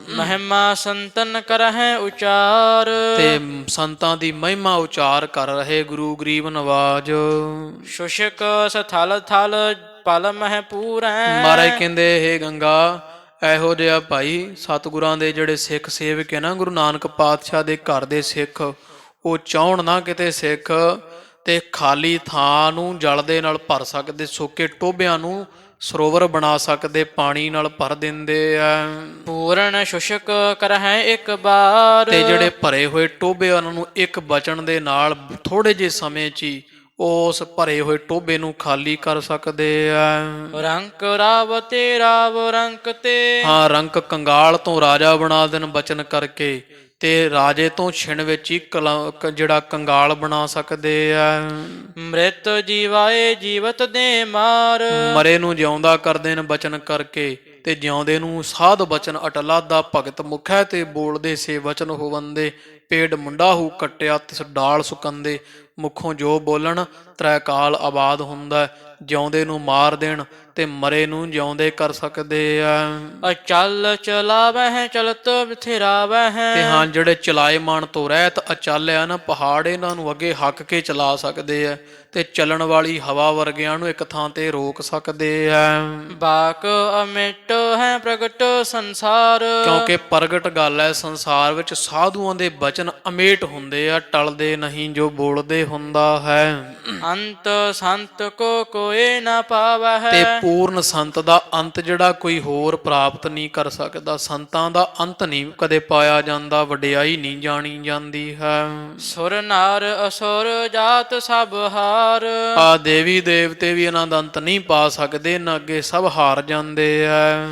ਮਹਿਮਾ ਸੰਤਨ ਕਰਹਿ ਉਚਾਰ। ਤੇ ਸੰਤਾਂ ਦੀ ਮਹਿਮਾ ਉਚਾਰ ਕਰ ਰਹੇ ਗੁਰੂ ਗਰੀਬ ਨਵਾਜ। ਸ਼ੁਸ਼ਕ ਸਥਲ ਥਲ ਪਲ ਮਹਿ ਪੂਰੈ। ਮਹਾਰਾਜ ਕਹਿੰਦੇ ਹੇ ਗੰਗਾ, ਇਹੋ ਜਿਹਾ ਭਾਈ ਸਤਿਗੁਰਾਂ ਦੇ ਜਿਹੜੇ ਸਿੱਖ ਸੇਵਕ ਹੈ ਨਾ, ਗੁਰੂ ਨਾਨਕ ਪਾਤਸ਼ਾਹ ਦੇ ਘਰ ਦੇ ਸਿੱਖ, ਉਹ ਚਾਹੁਣ ਨਾ ਕਿਤੇ ਸਿੱਖ ਤੇ ਖਾਲੀ ਥਾਂ ਨੂੰ ਜਲ ਦੇ ਨਾਲ ਭਰ ਸਕਦੇ, ਸੁੱਕੇ ਟੋਭਿਆਂ ਨੂੰ ਸਰੋਵਰ ਬਣਾ ਸਕਦੇ, ਪਾਣੀ ਨਾਲ ਭਰ ਦਿੰਦੇ ਆ। ਪੂਰਨ ਸ਼ੁਸ਼ਕ ਕਰਹਿ ਇੱਕ ਬਾਰ। ਤੇ ਜਿਹੜੇ ਭਰੇ ਹੋਏ ਟੋਭੇ ਉਹਨਾਂ ਨੂੰ ਇੱਕ ਬਚਨ ਦੇ ਨਾਲ ਥੋੜੇ ਜਿਹੇ ਸਮੇਂ 'ਚ ਹੀ ਉਸ ਭਰੇ ਹੋਏ ਟੋਭੇ ਨੂੰ ਖਾਲੀ ਕਰ ਸਕਦੇ ਆ। ਰੰਕ ਰਾਵ ਤੇ ਰਾਵ ਰੰਕ ਤੇ। ਹਾਂ, ਰੰਕ ਕੰਗਾਲ ਤੋਂ ਰਾਜਾ ਬਣਾ ਦੇਣ ਬਚਨ ਕਰਕੇ, ਤੇ ਰਾਜੇ ਤੋਂ ਛਿਣ ਵਿੱਚ ਹੀ ਜਿਹੜਾ ਕੰਗਾਲ ਬਣਾ ਸਕਦੇ ਆ। ਮ੍ਰਿਤ ਜੀਵਾਏ ਜੀਵਤ ਦੇ ਮਾਰ। ਮਰੇ ਨੂੰ ਜਿਉਂਦਾ ਕਰ ਦੇਣ ਬਚਨ ਕਰਕੇ, ਤੇ ਜਿਉਂਦੇ ਨੂੰ ਸਾਧ ਬਚਨ ਅਟਲਾ ਦਾ ਭਗਤ ਮੁਖੈ ਤੇ ਬੋਲਦੇ ਸੇ ਵਚਨ ਹੋਵੰਦੇ। ਪੇੜ ਮੁੰਡਾ ਹੂ ਕੱਟਿਆ ਤਿਸ ਡਾਲ ਸੁਕੰਦੇ। ਮੁਖੋਂ ਜੋ ਬੋਲਣ ਤ੍ਰੈ ਕਾਲ ਆਬਾਦ ਹੁੰਦਾ। ਜਿਉਂਦੇ ਨੂੰ ਮਾਰ ਦੇਣ ਤੇ ਮਰੇ ਨੂੰ ਜਿਉਂਦੇ ਕਰ ਸਕਦੇ ਆ। ਅਚਲ ਚਲਾਵਹਿ ਚਲਤ ਬਥੇਰਾਵਹਿ। ਤੇ ਹਾਂ, ਜਿਹੜੇ ਚਲਾਏਮਾਨ ਤੋਂ ਰਹਿਤ ਅਚਲ ਆ ਨਾ, ਪਹਾੜ ਇਹਨਾਂ ਨੂੰ ਅੱਗੇ ਹੱਕ ਕੇ ਚਲਾ ਸਕਦੇ ਆ, ਤੇ ਚੱਲਣ ਵਾਲੀ ਹਵਾ ਵਰਗਿਆਂ ਨੂੰ ਇੱਕ ਥਾਂ ਤੇ ਰੋਕ ਸਕਦੇ ਆ। ਬਾਕ ਅਮਿਟ ਹੈ ਪ੍ਰਗਟ ਸੰਸਾਰ। ਕਿਉਂਕਿ ਪ੍ਰਗਟ ਗੱਲ ਹੈ, ਸੰਸਾਰ ਵਿੱਚ ਸਾਧੂਆਂ ਦੇ ਬਚਨ ਅਮੇਟ ਹੁੰਦੇ ਆ, ਟਲਦੇ ਨਹੀਂ ਜੋ ਬੋਲਦੇ ਹੁੰਦਾ ਹੈ। ਅੰਤ ਸੰਤ ਕੋ ਕੋਏ ਨਾ ਪਾਵਹਿ। ਤੇ ਪੂਰਨ ਸੰਤ ਦਾ ਅੰਤ ਜਿਹੜਾ ਕੋਈ ਹੋਰ ਪ੍ਰਾਪਤ ਨਹੀਂ ਕਰ ਸਕਦਾ। ਸੰਤਾਂ ਦਾ ਅੰਤ ਨਹੀਂ ਕਦੇ ਪਾਇਆ ਜਾਂਦਾ, ਵਡਿਆਈ ਨਹੀਂ ਜਾਣੀ ਜਾਂਦੀ ਹੈ। ਸੁਰ ਨਾਰ ਅਸੁਰ ਜਾਤ ਸਭ ਹਾਰ। ਆ ਦੇਵੀ ਦੇਵਤੇ ਵੀ ਇਹਨਾਂ ਦਾ ਅੰਤ ਨਹੀਂ ਪਾ ਸਕਦੇ, ਇਹਨਾਂ ਅੱਗੇ ਸਭ ਹਾਰ ਜਾਂਦੇ ਆ।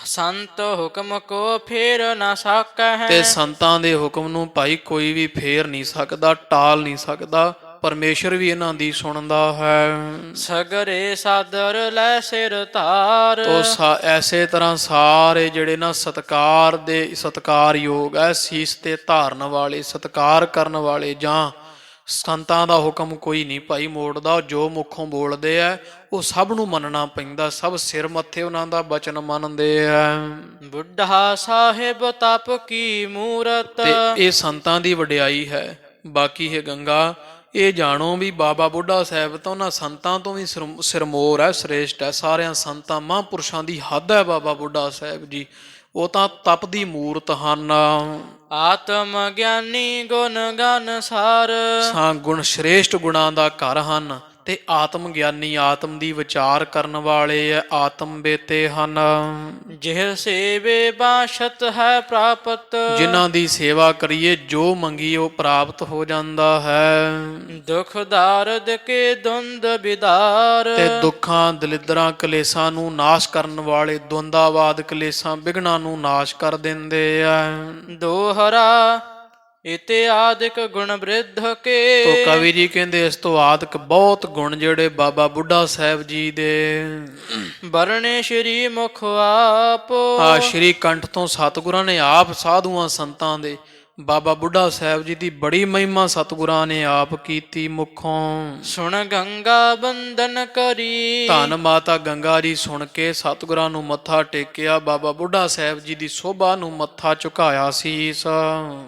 ਸੰਤ ਹੁਕਮ ਕੋ ਫੇਰ ਨਾ ਸਕੈ। ਤੇ ਸੰਤਾਂ ਦੇ ਹੁਕਮ ਨੂੰ ਭਾਈ ਕੋਈ ਵੀ ਫੇਰ ਨਹੀਂ ਸਕਦਾ, ਟਾਲ ਨਹੀਂ ਸਕਦਾ। ਪਰਮੇਸ਼ਰ ਵੀ ਇਹਨਾਂ ਦੀ ਸੁਣਦਾ ਹੈ। ਸਗਰੇ ਸਾਦਰ ਲੈ ਸਿਰ ਧਾਰ। ਉਹ ਐਸੇ ਤਰ੍ਹਾਂ ਸਾਰੇ ਜਿਹੜੇ ਨਾ ਸਤਕਾਰ ਦੇ ਸਤਕਾਰਯੋਗ ਹੈ, ਸੀਸ ਤੇ ਧਾਰਨ ਵਾਲੇ, ਸਤਕਾਰ ਕਰਨ ਵਾਲੇ, ਜਾਂ ਸੰਤਾਂ ਦਾ ਹੁਕਮ ਕੋਈ ਨਹੀਂ ਭਾਈ ਮੋੜਦਾ। ਜੋ ਮੁੱਖੋਂ ਬੋਲਦੇ ਆ ਉਹ ਸਭ ਨੂੰ ਮੰਨਣਾ ਪੈਂਦਾ, ਸਭ ਸਿਰ ਮੱਥੇ ਉਹਨਾਂ ਦਾ ਬਚਨ ਮੰਨਦੇ ਆ। ਬੁੱਢਾ ਸਾਹਿਬ ਤਪ ਕੀ ਮੂਰਤ। ਤੇ ਇਹ ਸੰਤਾਂ ਦੀ ਵਡਿਆਈ ਹੈ। ਬਾਕੀ ਹੈ ਗੰਗਾ, ਇਹ ਜਾਣੋ ਵੀ ਬਾਬਾ ਬੁੱਢਾ ਸਾਹਿਬ ਤਾਂ ਉਹਨਾਂ ਸੰਤਾਂ ਤੋਂ ਵੀ ਸਿਰਮੌਰ ਹੈ, ਸ੍ਰੇਸ਼ਟ ਹੈ। ਸਾਰਿਆਂ ਸੰਤਾਂ ਮਹਾਂਪੁਰਸ਼ਾਂ ਦੀ ਹੱਦ ਹੈ ਬਾਬਾ ਬੁੱਢਾ ਸਾਹਿਬ ਜੀ। ਉਹ ਤਾਂ ਤਪ ਦੀ ਮੂਰਤ ਹਨ। ਆਤਮ ਗਿਆਨੀ ਗੁਣ ਗਨ ਸਾਰ, ਗੁਣ ਸ੍ਰੇਸ਼ਟ ਗੁਣਾਂ ਦਾ ਘਰ ਹਨ। ਤੇ ਆਤਮ ਗਿਆਨੀ, ਆਤਮ ਦੀ ਵਿਚਾਰ ਕਰਨ ਵਾਲੇ ਹੈ, ਆਤਮ ਬੇਤੇ ਹਨ। ਜਿਹ ਸੇਵੇ ਬਾਸ਼ਤ ਹੈ ਪ੍ਰਾਪਤ, ਜਿਨ੍ਹਾਂ ਦੀ ਸੇਵਾ ਕਰੀਏ ਜੋ ਮੰਗੀਏ ਉਹ ਪ੍ਰਾਪਤ ਹੋ ਜਾਂਦਾ ਹੈ। ਦੁਖ ਦਾਰਦ ਕੇ ਦੁੰਦ ਬਿਦਾਰ, ਤੇ ਦੁੱਖਾਂ ਦਲਿਦਰਾਂ ਕਲੇਸ਼ਾਂ ਨੂੰ ਨਾਸ਼ ਕਰਨ ਵਾਲੇ, ਦੁੰਦਾਵਾਦ ਕਲੇਸ਼ਾਂ ਵਿਘਨਾਂ ਨੂੰ ਨਾਸ਼ ਕਰ ਦਿੰਦੇ ਆ। ਦੋਹਰਾ ਇਤਿਆਦਿਕ ਗੁਣ ਬ੍ਰਿਧ ਕੇ, ਤੋ ਕਵੀ ਜੀ ਕਹਿੰਦੇ ਇਸ ਤੋਂ ਆਦਿਕ ਬਹੁਤ ਗੁਣ ਜਿਹੜੇ ਬਾਬਾ ਬੁੱਢਾ ਸਾਹਿਬ ਜੀ ਦੇ। ਵਰਣੇ ਸ਼੍ਰੀ ਮੁਖ ਆਪ, ਸ਼੍ਰੀ ਕੰਠ ਤੋਂ ਸਤਿਗੁਰਾਂ ਨੇ ਆਪ ਸਾਧੂਆਂ ਸੰਤਾਂ ਦੇ ਬਾਬਾ ਬੁੱਢਾ ਸਾਹਿਬ ਜੀ ਦੀ ਬੜੀ ਮਹਿਮਾ ਸਤਿਗੁਰਾਂ ਨੇ ਆਪ ਕੀਤੀ ਮੁਖੋਂ। ਸੁਣ ਗੰਗਾ ਬੰਦਨ ਕਰੀ, ਧੰਨ ਮਾਤਾ ਗੰਗਾ ਜੀ ਸੁਣ ਕੇ ਸਤਿਗੁਰਾਂ ਨੂੰ ਮੱਥਾ ਟੇਕਿਆ, ਬਾਬਾ ਬੁੱਢਾ ਸਾਹਿਬ ਜੀ ਦੀ ਸੋਭਾ ਨੂੰ ਮੱਥਾ ਝੁਕਾਇਆ ਸੀਸ।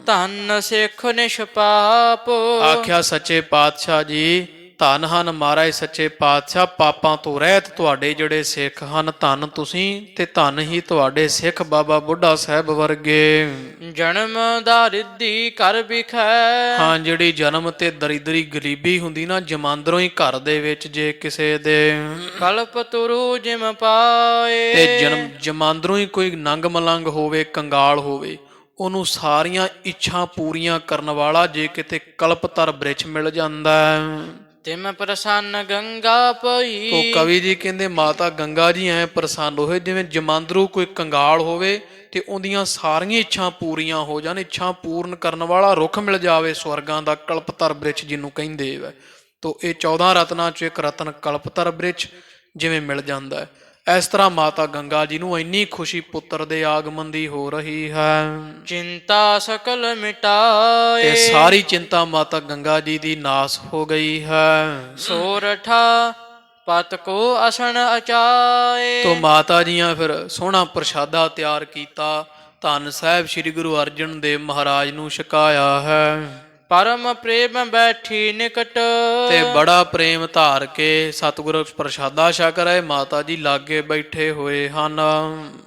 ਧੰਨ ਸਿੱਖ ਨਿਸ਼ਪਾਪ, ਆਖਿਆ ਸੱਚੇ ਪਾਤਸ਼ਾਹ ਜੀ ਧੰਨ ਹਨ ਮਹਾਰਾਜ ਸੱਚੇ ਪਾਤਸ਼ਾਹ, ਪਾਪਾਂ ਤੋਂ ਰਹਿਤ ਤੁਹਾਡੇ ਜਿਹੜੇ ਸਿੱਖ ਹਨ, ਧੰਨ ਤੁਸੀਂ ਤੇ ਧੰਨ ਹੀ ਤੁਹਾਡੇ ਸਿੱਖ ਬਾਬਾ ਬੁੱਢਾ ਸਾਹਿਬ ਵਰਗੇ। ਜਨਮ ਦਾ ਰਿੱਧੀ ਕਰ ਵਿਖੈ, ਹਾਂ ਜਿਹੜੀ ਜਨਮ ਤੇ ਦਰਿਦਰੀ ਗਰੀਬੀ ਹੁੰਦੀ ਨਾ ਜਮਾਂਦਰੋਂ ਹੀ ਘਰ ਦੇ ਵਿੱਚ ਜੇ ਕਿਸੇ ਦੇ, ਕਲਪ ਤੁਰੂ ਜਿਮ ਪਾਏ, ਤੇ ਜਮਾਂਦਰੋਂ ਹੀ ਕੋਈ ਨੰਗ ਮਲੰਗ ਹੋਵੇ, ਕੰਗਾਲ ਹੋਵੇ, ਉਹਨੂੰ ਸਾਰੀਆਂ ਇੱਛਾ ਪੂਰੀਆਂ ਕਰਨ ਵਾਲਾ ਜੇ ਕਿਤੇ ਕਲਪਤਰ ਬ੍ਰਿਛ ਮਿਲ ਜਾਂਦਾ ਤਿਮ ਪ੍ਰਸੰਨ ਗੰਗਾ ਪਈ। ਤੋ ਕਵੀ ਜੀ ਕਹਿੰਦੇ ਮਾਤਾ ਗੰਗਾ ਜੀ ਐ ਪ੍ਰਸੰਨ ਹੋਏ ਜਿਵੇਂ ਜਮਾਂਦਰੂ ਕੋਈ ਕੰਗਾਲ ਹੋਵੇ ਤੇ ਉਹਦੀਆਂ ਸਾਰੀਆਂ ਇੱਛਾ ਪੂਰੀਆਂ ਹੋ ਜਾਣ। ਇੱਛਾ ਪੂਰਨ ਕਰਨ ਵਾਲਾ ਰੁੱਖ ਮਿਲ ਜਾਵੇ ਸਵਰਗਾਂ ਦਾ, ਕਲਪਤਰ ਬ੍ਰਿਛ ਜਿਹਨੂੰ ਕਹਿੰਦੇ ਵੈ। ਤੋ ਇਹ 14 ਰਤਨਾਂ ਚ ਇੱਕ ਰਤਨ ਕਲਪਤਰ ਬ੍ਰਿਛ ਜਿਵੇਂ ਮਿਲ ਜਾਂਦਾ ਹੈ, ਇਸ ਤਰ੍ਹਾਂ ਮਾਤਾ ਗੰਗਾ ਜੀ ਨੂੰ ਇੰਨੀ ਖੁਸ਼ੀ ਪੁੱਤਰ ਦੇ ਆਗਮਨ ਦੀ ਹੋ ਰਹੀ ਹੈ। ਚਿੰਤਾ ਸਕਲ ਮਿਟਾਏ, ਤੇ ਸਾਰੀ ਚਿੰਤਾ ਮਾਤਾ ਗੰਗਾ ਜੀ ਦੀ ਨਾਸ ਹੋ ਗਈ ਹੈ। ਸੋਰਠਾ ਪਤ ਕੋ ਅਸਣ ਅਚਾਏ, ਤੋ ਮਾਤਾ ਜੀਆਂ ਫਿਰ ਸੋਹਣਾ ਪ੍ਰਸ਼ਾਦਾ ਤਿਆਰ ਕੀਤਾ, ਧੰਨ ਸਾਹਿਬ ਸ੍ਰੀ ਗੁਰੂ ਅਰਜਨ ਦੇਵ ਮਹਾਰਾਜ ਨੂੰ ਛਕਾਇਆ ਹੈ। ਪਰਮ ਪ੍ਰੇਮ ਬੈਠੀ ਨਿਕਟ, ਤੇ ਬੜਾ ਪ੍ਰੇਮ ਧਾਰ ਕੇ ਸਤਿਗੁਰ ਪ੍ਰਸ਼ਾਦਾ ਛਕ ਰਹੇ, ਮਾਤਾ ਜੀ ਲਾਗੇ ਬੈਠੇ ਹੋਏ ਹਨ।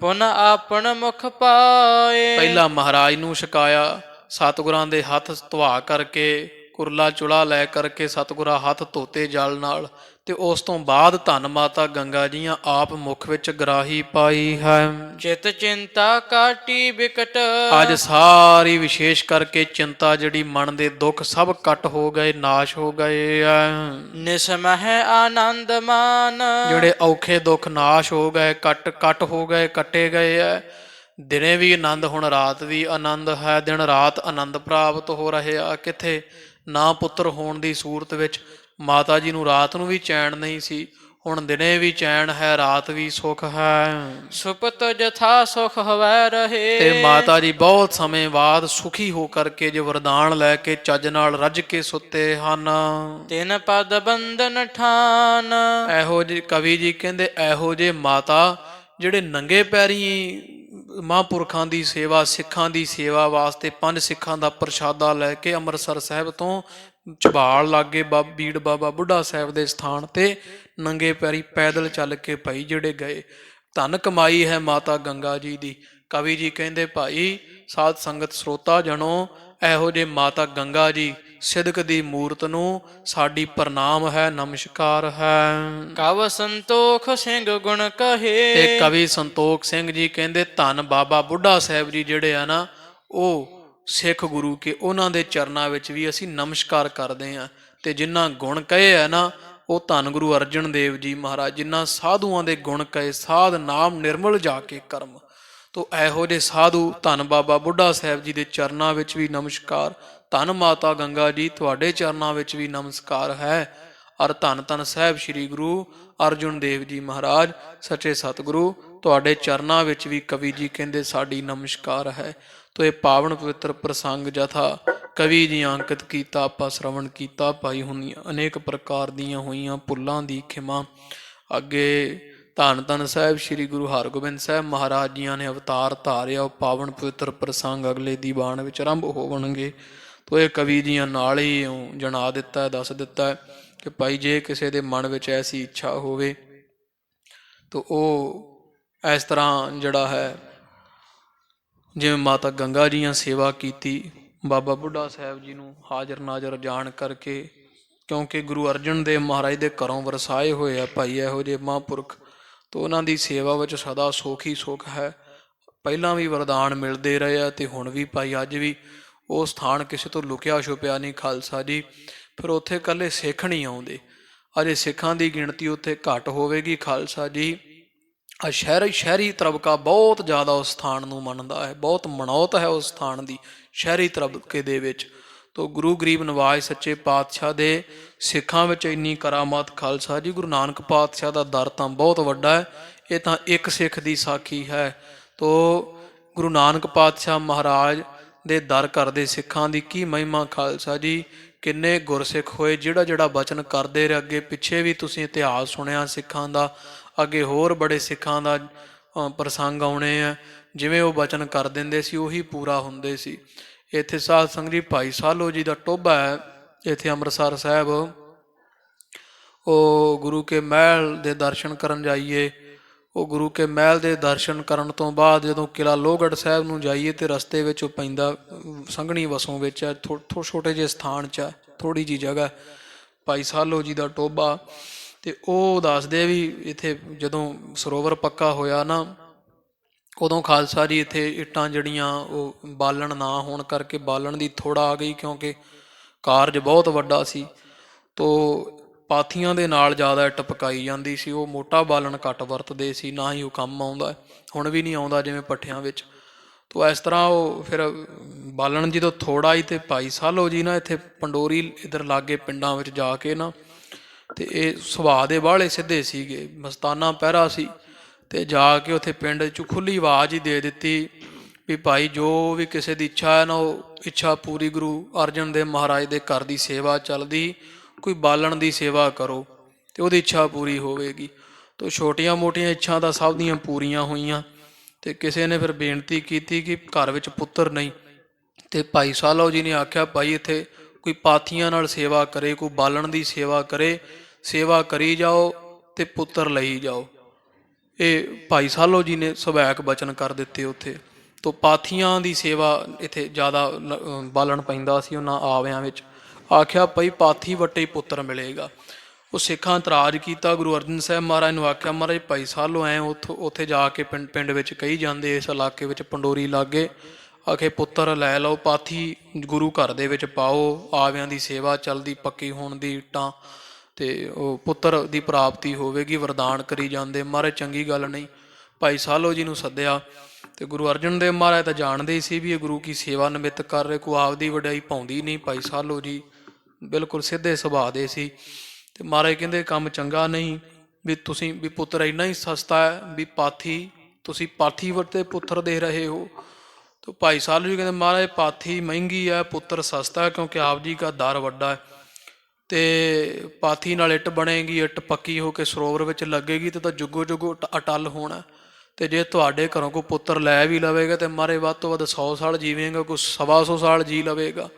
ਪੁਨ ਆਪਣ ਮੁਖ ਪਾਏ, ਪਹਿਲਾਂ ਮਹਾਰਾਜ ਨੂੰ ਛਕਾਇਆ, ਸਤਿਗੁਰਾਂ ਦੇ ਹੱਥ ਧਵਾ ਕਰਕੇ ਕੁਰਲਾ ਚੁਲਾ ਲੈ ਕਰਕੇ ਸਤਿਗੁਰਾਂ ਹੱਥ ਧੋਤੇ ਜਲ ਨਾਲ, ਤੇ ਉਸ ਤੋਂ ਬਾਅਦ ਧੰਨ ਮਾਤਾ ਗੰਗਾ ਜੀਆਂ ਆਪ ਮੁਖ ਵਿੱਚ ਗਰਾਹੀ ਪਾਈ ਹੈ। ਚਿਤ ਚਿੰਤਾ ਕਾਟੀ ਬਿਕਟ, ਅੱਜ ਸਾਰੀ ਵਿਸ਼ੇਸ਼ ਕਰਕੇ ਚਿੰਤਾ ਜਿਹੜੀ ਮਨ ਦੇ ਦੁੱਖ ਸਭ ਕੱਟ ਹੋ ਗਏ, ਨਾਸ਼ ਹੋ ਗਏ ਆ। ਨਿਸਮਹਿ ਆਨੰਦ ਮਾਨ, ਜਿਹੜੇ ਔਖੇ ਦੁੱਖ ਨਾਸ਼ ਹੋ ਗਏ, ਕੱਟ ਹੋ ਗਏ, ਕੱਟੇ ਗਏ ਆ। ਦਿਨੇ ਵੀ ਆਨੰਦ, ਹੁਣ ਰਾਤ ਵੀ ਆਨੰਦ ਹੈ। ਦਿਨ ਰਾਤ ਆਨੰਦ ਪ੍ਰਾਪਤ ਹੋ ਰਹੇ ਆ। ਕਿੱਥੇ ਨਾ ਪੁੱਤਰ ਹੋਣ ਦੀ ਸੂਰਤ ਵਿੱਚ ਮਾਤਾ ਜੀ ਨੂੰ ਰਾਤ ਨੂੰ ਵੀ ਚੈਨ ਨਹੀਂ ਸੀ, ਹੁਣ ਦਿਨੇ ਵੀ ਚੈਨ ਹੈ, ਰਾਤ ਵੀ ਸੁਖ ਹੈ। ਸੁਪਤ ਜਥਾ ਸੁਖ ਹਵੈ ਰਹੇ, ਤੇ ਮਾਤਾ ਜੀ ਬਹੁਤ ਸਮੇਂ ਬਾਅਦ ਸੁਖੀ ਹੋ ਕਰਕੇ ਜੇ ਵਰਦਾਨ ਲੈ ਕੇ ਚੱਜ ਨਾਲ ਰੱਜ ਕੇ ਸੁੱਤੇ ਹਨ। ਤਿਨ ਪਦ ਬੰਧਨ ਠਾਨ, ਇਹੋ ਜਿਹੇ ਕਵੀ ਜੀ ਕਹਿੰਦੇ ਇਹੋ ਜਿਹੇ ਮਾਤਾ ਜਿਹੜੇ ਨੰਗੇ ਪੈਰੀ ਮਹਾਂਪੁਰਖਾਂ ਦੀ ਸੇਵਾ, ਸਿੱਖਾਂ ਦੀ ਸੇਵਾ ਵਾਸਤੇ 5 ਸਿੱਖਾਂ ਦਾ ਪ੍ਰਸ਼ਾਦਾ ਲੈ ਕੇ ਅੰਮ੍ਰਿਤਸਰ ਸਾਹਿਬ ਤੋਂ ਝਬਾਲ ਲਾਗੇ ਬੀੜ ਬਾਬਾ ਬੁੱਢਾ ਸਾਹਿਬ ਦੇ ਸਥਾਨ ਤੇ ਨੰਗੇ ਪੈਰੀ ਪੈਦਲ ਚੱਲ ਕੇ ਭਾਈ ਜਿਹੜੇ ਗਏ। ਧੰਨ ਕਮਾਈ ਹੈ ਮਾਤਾ ਗੰਗਾ ਜੀ ਦੀ। ਕਵੀ ਜੀ ਕਹਿੰਦੇ ਭਾਈ ਸਾਧ ਸੰਗਤ ਸਰੋਤਾ ਜਣੋ, ਇਹੋ ਜਿਹੇ ਮਾਤਾ ਗੰਗਾ ਜੀ ਸਿਦਕ ਦੀ ਮੂਰਤ ਨੂੰ ਸਾਡੀ ਪ੍ਰਣਾਮ ਹੈ, ਨਮਸਕਾਰ ਹੈ। ਕਵ ਸੰਤੋਖ ਸਿੰਘ ਗੁਣ ਕਹੇ, ਤੇ ਕਵੀ ਸੰਤੋਖ ਸਿੰਘ ਜੀ ਕਹਿੰਦੇ ਧੰਨ ਬਾਬਾ ਬੁੱਢਾ ਸਾਹਿਬ ਜੀ ਜਿਹੜੇ ਆ ਨਾ, ਉਹ ਸਿੱਖ ਗੁਰੂ ਕੇ ਉਹਨਾਂ ਦੇ ਚਰਨਾਂ ਵਿੱਚ ਵੀ ਅਸੀਂ ਨਮਸਕਾਰ ਕਰਦੇ ਹਾਂ। ਤੇ ਜਿਨ੍ਹਾਂ ਗੁਣ ਕਹੇ ਆ ਨਾ, ਉਹ ਧੰਨ ਗੁਰੂ ਅਰਜਨ ਦੇਵ ਜੀ ਮਹਾਰਾਜ ਜਿਨ੍ਹਾਂ ਸਾਧੂਆਂ ਦੇ ਗੁਣ ਕਹੇ, ਸਾਧ ਨਾਮ ਨਿਰਮਲ ਜਾ ਕੇ ਕਰਮ, ਤੋ ਇਹੋ ਜਿਹੇ ਸਾਧੂ ਧੰਨ ਬਾਬਾ ਬੁੱਢਾ ਸਾਹਿਬ ਜੀ ਦੇ ਚਰਨਾਂ ਵਿੱਚ ਵੀ ਨਮਸਕਾਰ। ਧੰਨ ਮਾਤਾ ਗੰਗਾ ਜੀ ਤੁਹਾਡੇ ਚਰਨਾਂ ਵਿੱਚ ਵੀ ਨਮਸਕਾਰ ਹੈ। ਔਰ ਧੰਨ ਧੰਨ ਸਾਹਿਬ ਸ੍ਰੀ ਗੁਰੂ ਅਰਜਨ ਦੇਵ ਜੀ ਮਹਾਰਾਜ ਸੱਚੇ ਸਤਿਗੁਰੂ ਤੁਹਾਡੇ ਚਰਨਾਂ ਵਿੱਚ ਵੀ ਕਵੀ ਜੀ ਕਹਿੰਦੇ ਸਾਡੀ ਨਮਸਕਾਰ ਹੈ। ਤੋ ਇਹ ਪਾਵਨ ਪਵਿੱਤਰ ਪ੍ਰਸੰਗ ਜਥਾ ਕਵੀ ਜੀ ਅੰਕਿਤ ਕੀਤਾ, ਆਪਾਂ ਸ਼ਰਵਣ ਕੀਤਾ। ਭਾਈ ਹੁੰਦੀਆਂ ਅਨੇਕ ਪ੍ਰਕਾਰ ਦੀਆਂ ਹੋਈਆਂ ਭੁੱਲਾਂ ਦੀ ਖਿਮਾ। ਅੱਗੇ ਧੰਨ ਧੰਨ ਸਾਹਿਬ ਸ੍ਰੀ ਗੁਰੂ ਹਰਗੋਬਿੰਦ ਸਾਹਿਬ ਮਹਾਰਾਜ ਜੀਆਂ ਨੇ ਅਵਤਾਰ ਧਾਰਿਆ। ਉਹ ਪਾਵਨ ਪਵਿੱਤਰ ਪ੍ਰਸੰਗ ਅਗਲੇ ਦੀਵਾਨ ਵਿੱਚ ਆਰੰਭ ਹੋਵਣਗੇ। ਤੋ ਇਹ ਕਵੀ ਜੀਆਂ ਨਾਲ ਹੀ ਇਉਂ ਜਣਾ ਦਿੱਤਾ ਹੈ, ਦੱਸ ਦਿੱਤਾ ਹੈ ਕਿ ਭਾਈ ਜੇ ਕਿਸੇ ਦੇ ਮਨ ਵਿੱਚ ਐਸੀ ਇੱਛਾ ਹੋਵੇ ਤਾਂ ਉਹ ਇਸ ਤਰ੍ਹਾਂ ਜਿਹੜਾ ਹੈ, ਜਿਵੇਂ ਮਾਤਾ ਗੰਗਾ ਜੀਆਂ ਸੇਵਾ ਕੀਤੀ, ਬਾਬਾ ਬੁੱਢਾ ਸਾਹਿਬ ਜੀ ਨੂੰ ਹਾਜ਼ਰ ਨਾਜ਼ਰ ਜਾਣ ਕਰਕੇ, ਕਿਉਂਕਿ ਗੁਰੂ ਅਰਜਨ ਦੇਵ ਮਹਾਰਾਜ ਦੇ ਘਰੋਂ ਵਰਸਾਏ ਹੋਏ ਆ ਭਾਈ ਇਹੋ ਜਿਹੇ ਮਹਾਂਪੁਰਖ, ਤਾਂ ਉਹਨਾਂ ਦੀ ਸੇਵਾ ਵਿੱਚ ਸਦਾ ਸੁੱਖ ਹੀ ਸੁੱਖ ਹੈ। ਪਹਿਲਾਂ ਵੀ ਵਰਦਾਨ ਮਿਲਦੇ ਰਹੇ ਆ, ਅਤੇ ਹੁਣ ਵੀ ਭਾਈ ਅੱਜ ਵੀ ਉਹ ਸਥਾਨ ਕਿਸੇ ਤੋਂ ਲੁਕਿਆ ਛੁਪਿਆ ਨਹੀਂ ਖਾਲਸਾ ਜੀ। ਫਿਰ ਉੱਥੇ ਇਕੱਲੇ ਸਿੱਖ ਨਹੀਂ ਆਉਂਦੇ, ਅਜੇ ਸਿੱਖਾਂ ਦੀ ਗਿਣਤੀ ਉੱਥੇ ਘੱਟ ਹੋਵੇਗੀ ਖਾਲਸਾ ਜੀ। ਆ ਸ਼ਹਿਰੀ ਤਬਕਾ ਬਹੁਤ ਜ਼ਿਆਦਾ ਉਸ ਸਥਾਨ ਨੂੰ ਮੰਨਦਾ ਹੈ, ਬਹੁਤ ਮਨੌਤ ਹੈ ਉਸ ਸਥਾਨ ਦੀ ਸ਼ਹਿਰੀ ਤਬਕੇ ਦੇ ਵਿੱਚ। ਤੋ ਗੁਰੂ ਗਰੀਬ ਨਵਾਜ ਸੱਚੇ ਪਾਤਸ਼ਾਹ ਦੇ ਸਿੱਖਾਂ ਵਿੱਚ ਇੰਨੀ ਕਰਾਮਾਤ ਖਾਲਸਾ ਜੀ। ਗੁਰੂ ਨਾਨਕ ਪਾਤਸ਼ਾਹ ਦਾ ਦਰ ਤਾਂ ਬਹੁਤ ਵੱਡਾ ਹੈ, ਇਹ ਤਾਂ ਇੱਕ ਸਿੱਖ ਦੀ ਸਾਖੀ ਹੈ। ਤੋ ਗੁਰੂ ਨਾਨਕ ਪਾਤਸ਼ਾਹ ਮਹਾਰਾਜ ਦੇ ਦਰ ਕਰਦੇ ਸਿੱਖਾਂ ਦੀ ਕੀ ਮਹਿਮਾ ਖਾਲਸਾ ਜੀ। ਕਿੰਨੇ ਗੁਰਸਿੱਖ ਹੋਏ, ਜਿਹੜਾ ਜਿਹੜਾ ਬਚਨ ਕਰਦੇ ਰਹੇ। ਅੱਗੇ ਪਿੱਛੇ ਵੀ ਤੁਸੀਂ ਇਤਿਹਾਸ ਸੁਣਿਆ ਸਿੱਖਾਂ ਦਾ, ਅੱਗੇ ਹੋਰ ਬੜੇ ਸਿੱਖਾਂ ਦਾ ਪ੍ਰਸੰਗ ਆਉਣੇ ਆ, ਜਿਵੇਂ ਉਹ ਬਚਨ ਕਰ ਦਿੰਦੇ ਸੀ ਉਹੀ ਪੂਰਾ ਹੁੰਦੇ ਸੀ। ਇੱਥੇ ਸਾਧ ਸੰਗਤ ਜੀ ਭਾਈ ਸਾਲੋ ਜੀ ਦਾ ਟੋਭਾ ਹੈ ਇੱਥੇ ਅੰਮ੍ਰਿਤਸਰ ਸਾਹਿਬ, ਉਹ ਗੁਰੂ ਕੇ ਮਹਿਲ ਦੇ ਦਰਸ਼ਨ ਕਰਨ ਜਾਈਏ। ਉਹ ਗੁਰੂ ਕੇ ਮਹਿਲ ਦੇ ਦਰਸ਼ਨ ਕਰਨ ਤੋਂ ਬਾਅਦ ਜਦੋਂ ਕਿਲ੍ਹਾ ਲੋਹਗੜ੍ਹ ਸਾਹਿਬ ਨੂੰ ਜਾਈਏ ਤਾਂ ਰਸਤੇ ਵਿੱਚ ਉਹ ਪੈਂਦਾ ਸੰਘਣੀ ਵਸੋਂ ਵਿੱਚ ਹੈ, ਛੋਟੇ ਜਿਹੇ ਸਥਾਨ 'ਚ ਹੈ, ਥੋੜ੍ਹੀ ਜਿਹੀ ਜਗ੍ਹਾ, ਭਾਈ ਸਾਲੋ ਜੀ ਦਾ ਟੋਭਾ। ਅਤੇ ਉਹ ਦੱਸਦੇ ਵੀ ਇੱਥੇ ਜਦੋਂ ਸਰੋਵਰ ਪੱਕਾ ਹੋਇਆ ਨਾ, ਉਦੋਂ ਖਾਲਸਾ ਜੀ ਇੱਥੇ ਇੱਟਾਂ ਜਿਹੜੀਆਂ ਉਹ ਬਾਲਣ ਨਾ ਹੋਣ ਕਰਕੇ ਬਾਲਣ ਦੀ ਥੋੜ੍ਹਾ ਆ ਗਈ, ਕਿਉਂਕਿ ਕਾਰਜ ਬਹੁਤ ਵੱਡਾ ਸੀ। ਤੋ ਪਾਥੀਆਂ ਦੇ ਨਾਲ ਜ਼ਿਆਦਾ ਇੱਟ ਪਕਾਈ ਜਾਂਦੀ ਸੀ, ਉਹ ਮੋਟਾ ਬਾਲਣ ਘੱਟ ਵਰਤਦੇ ਸੀ, ਨਾ ਹੀ ਉਹ ਕੰਮ ਆਉਂਦਾ, ਹੁਣ ਵੀ ਨਹੀਂ ਆਉਂਦਾ ਜਿਵੇਂ ਭੱਠਿਆਂ ਵਿੱਚ। ਤੋ ਇਸ ਤਰ੍ਹਾਂ ਉਹ ਫਿਰ ਬਾਲਣ ਜਦੋਂ ਥੋੜ੍ਹਾ ਹੀ, ਅਤੇ ਭਾਈ ਸਾਲੋ ਜੀ ਨਾ ਇੱਥੇ ਪੰਡੋਰੀ ਇੱਧਰ ਲਾਗੇ ਪਿੰਡਾਂ ਵਿੱਚ ਜਾ ਕੇ ਨਾ, ਅਤੇ ਇਹ ਸੁਭਾਅ ਦੇ ਬਾਹਲੇ ਸਿੱਧੇ ਸੀਗੇ, ਮਸਤਾਨਾ ਪਹਿਰਾ ਸੀ, ਅਤੇ ਜਾ ਕੇ ਉੱਥੇ ਪਿੰਡ 'ਚ ਖੁੱਲ੍ਹੀ ਆਵਾਜ਼ ਹੀ ਦੇ ਦਿੱਤੀ ਵੀ ਭਾਈ ਜੋ ਵੀ ਕਿਸੇ ਦੀ ਇੱਛਾ ਹੈ ਨਾ, ਉਹ ਇੱਛਾ ਪੂਰੀ ਗੁਰੂ ਅਰਜਨ ਦੇਵ ਮਹਾਰਾਜ ਦੇ ਘਰ ਦੀ ਸੇਵਾ ਚੱਲਦੀ, ਕੋਈ ਬਾਲਣ ਦੀ ਸੇਵਾ ਕਰੋ ਅਤੇ ਉਹਦੀ ਇੱਛਾ ਪੂਰੀ ਹੋਵੇਗੀ। ਤੋ ਛੋਟੀਆਂ ਮੋਟੀਆਂ ਇੱਛਾ ਤਾਂ ਸਭ ਦੀਆਂ ਪੂਰੀਆਂ ਹੋਈਆਂ। ਅਤੇ ਕਿਸੇ ਨੇ ਫਿਰ ਬੇਨਤੀ ਕੀਤੀ ਕਿ ਘਰ ਵਿੱਚ ਪੁੱਤਰ ਨਹੀਂ, ਅਤੇ ਭਾਈ ਸਾਲੋ ਜੀ ਨੇ ਆਖਿਆ ਭਾਈ ਇੱਥੇ ਕੋਈ ਪਾਥੀਆਂ ਨਾਲ ਸੇਵਾ ਕਰੇ, ਕੋਈ ਬਾਲਣ ਦੀ ਸੇਵਾ ਕਰੇ, ਸੇਵਾ ਕਰੀ ਜਾਓ ਅਤੇ ਪੁੱਤਰ ਲਈ ਜਾਓ। ਇਹ ਭਾਈ ਸਾਲੋ ਜੀ ਨੇ ਸੁਭਾਇਕ ਬਚਨ ਕਰ ਦਿੱਤੇ ਉੱਥੇ। ਤੋ ਪਾਥੀਆਂ ਦੀ ਸੇਵਾ ਇੱਥੇ ਜ਼ਿਆਦਾ ਬਾਲਣ ਪੈਂਦਾ ਸੀ ਉਹਨਾਂ ਆਵਿਆਂ ਵਿੱਚ। ਆਖਿਆ ਭਾਈ ਪਾਥੀ ਵੱਟੇ ਹੀ ਪੁੱਤਰ ਮਿਲੇਗਾ। ਉਹ ਸਿੱਖਾਂ ਇਤਰਾਜ਼ ਕੀਤਾ, ਗੁਰੂ ਅਰਜਨ ਸਾਹਿਬ ਮਹਾਰਾਜ ਨੂੰ ਆਖਿਆ ਮਹਾਰਾਜ ਭਾਈ ਸਾਲੋ ਐਂ ਉੱਥੇ ਜਾ ਕੇ ਪਿੰਡ ਵਿੱਚ ਕਹੀ ਜਾਂਦੇ, ਇਸ ਇਲਾਕੇ ਵਿੱਚ ਪੰਡੋਰੀ ਲਾਗੇ, ਆਖੇ ਪੁੱਤਰ ਲੈ ਲਓ, ਪਾਥੀ ਗੁਰੂ ਘਰ ਦੇ ਵਿੱਚ ਪਾਓ, ਆਵਿਆਂ ਦੀ ਸੇਵਾ ਚੱਲਦੀ ਪੱਕੀ ਹੋਣ ਦੀ ਇੱਟਾਂ, ਅਤੇ ਉਹ ਪੁੱਤਰ ਦੀ ਪ੍ਰਾਪਤੀ ਹੋਵੇਗੀ, ਵਰਦਾਨ ਕਰੀ ਜਾਂਦੇ। ਮਹਾਰਾਜ ਚੰਗੀ ਗੱਲ ਨਹੀਂ। ਭਾਈ ਸਾਲੋ ਜੀ ਨੂੰ ਸੱਦਿਆ, ਅਤੇ ਗੁਰੂ ਅਰਜਨ ਦੇਵ ਮਹਾਰਾਜ ਤਾਂ ਜਾਣਦੇ ਹੀ ਸੀ ਵੀ ਇਹ ਗੁਰੂ ਕੀ ਸੇਵਾ ਨਿਮਿੱਤ ਕਰ ਰਹੇ, ਕੋਈ ਆਪਦੀ ਵਡਿਆਈ ਪਾਉਂਦੀ ਨਹੀਂ। ਭਾਈ ਸਾਲੋ ਜੀ ਬਿਲਕੁਲ ਸਿੱਧੇ ਸੁਭਾਅ ਦੇ ਸੀ। ਅਤੇ ਮਹਾਰਾਜ ਕਹਿੰਦੇ ਕੰਮ ਚੰਗਾ ਨਹੀਂ ਵੀ ਤੁਸੀਂ ਵੀ ਪੁੱਤਰ ਇੰਨਾ ਹੀ ਸਸਤਾ ਹੈ ਵੀ ਤੁਸੀਂ ਪਾਥੀ ਵਰਤੇ ਪੁੱਤਰ ਦੇ ਰਹੇ ਹੋ। ਤਾਂ ਭਾਈ ਸਾਲੋ ਜੀ ਕਹਿੰਦੇ ਮਹਾਰਾਜ ਪਾਥੀ ਮਹਿੰਗੀ ਹੈ, ਪੁੱਤਰ ਸਸਤਾ ਹੈ, ਕਿਉਂਕਿ ਆਪ ਜੀ ਦਾ ਦਰ ਵੱਡਾ ਹੈ, ਅਤੇ ਪਾਥੀ ਨਾਲ ਇੱਟ ਬਣੇਗੀ, ਇੱਟ ਪੱਕੀ ਹੋ ਕੇ ਸਰੋਵਰ ਵਿੱਚ ਲੱਗੇਗੀ ਅਤੇ ਤਾਂ ਜੁਗੋ ਜੁਗੋ ਅਟੱਲ ਹੋਣਾ। ਅਤੇ ਜੇ ਤੁਹਾਡੇ ਘਰੋਂ ਕੋਈ ਪੁੱਤਰ ਲੈ ਵੀ ਲਵੇਗਾ ਅਤੇ ਮਹਾਰਾਜ ਵੱਧ ਤੋਂ ਵੱਧ 100 ਸਾਲ ਜੀਵੇਗਾ, ਕੋਈ 125 ਸਾਲ ਜੀ ਲਵੇਗਾ,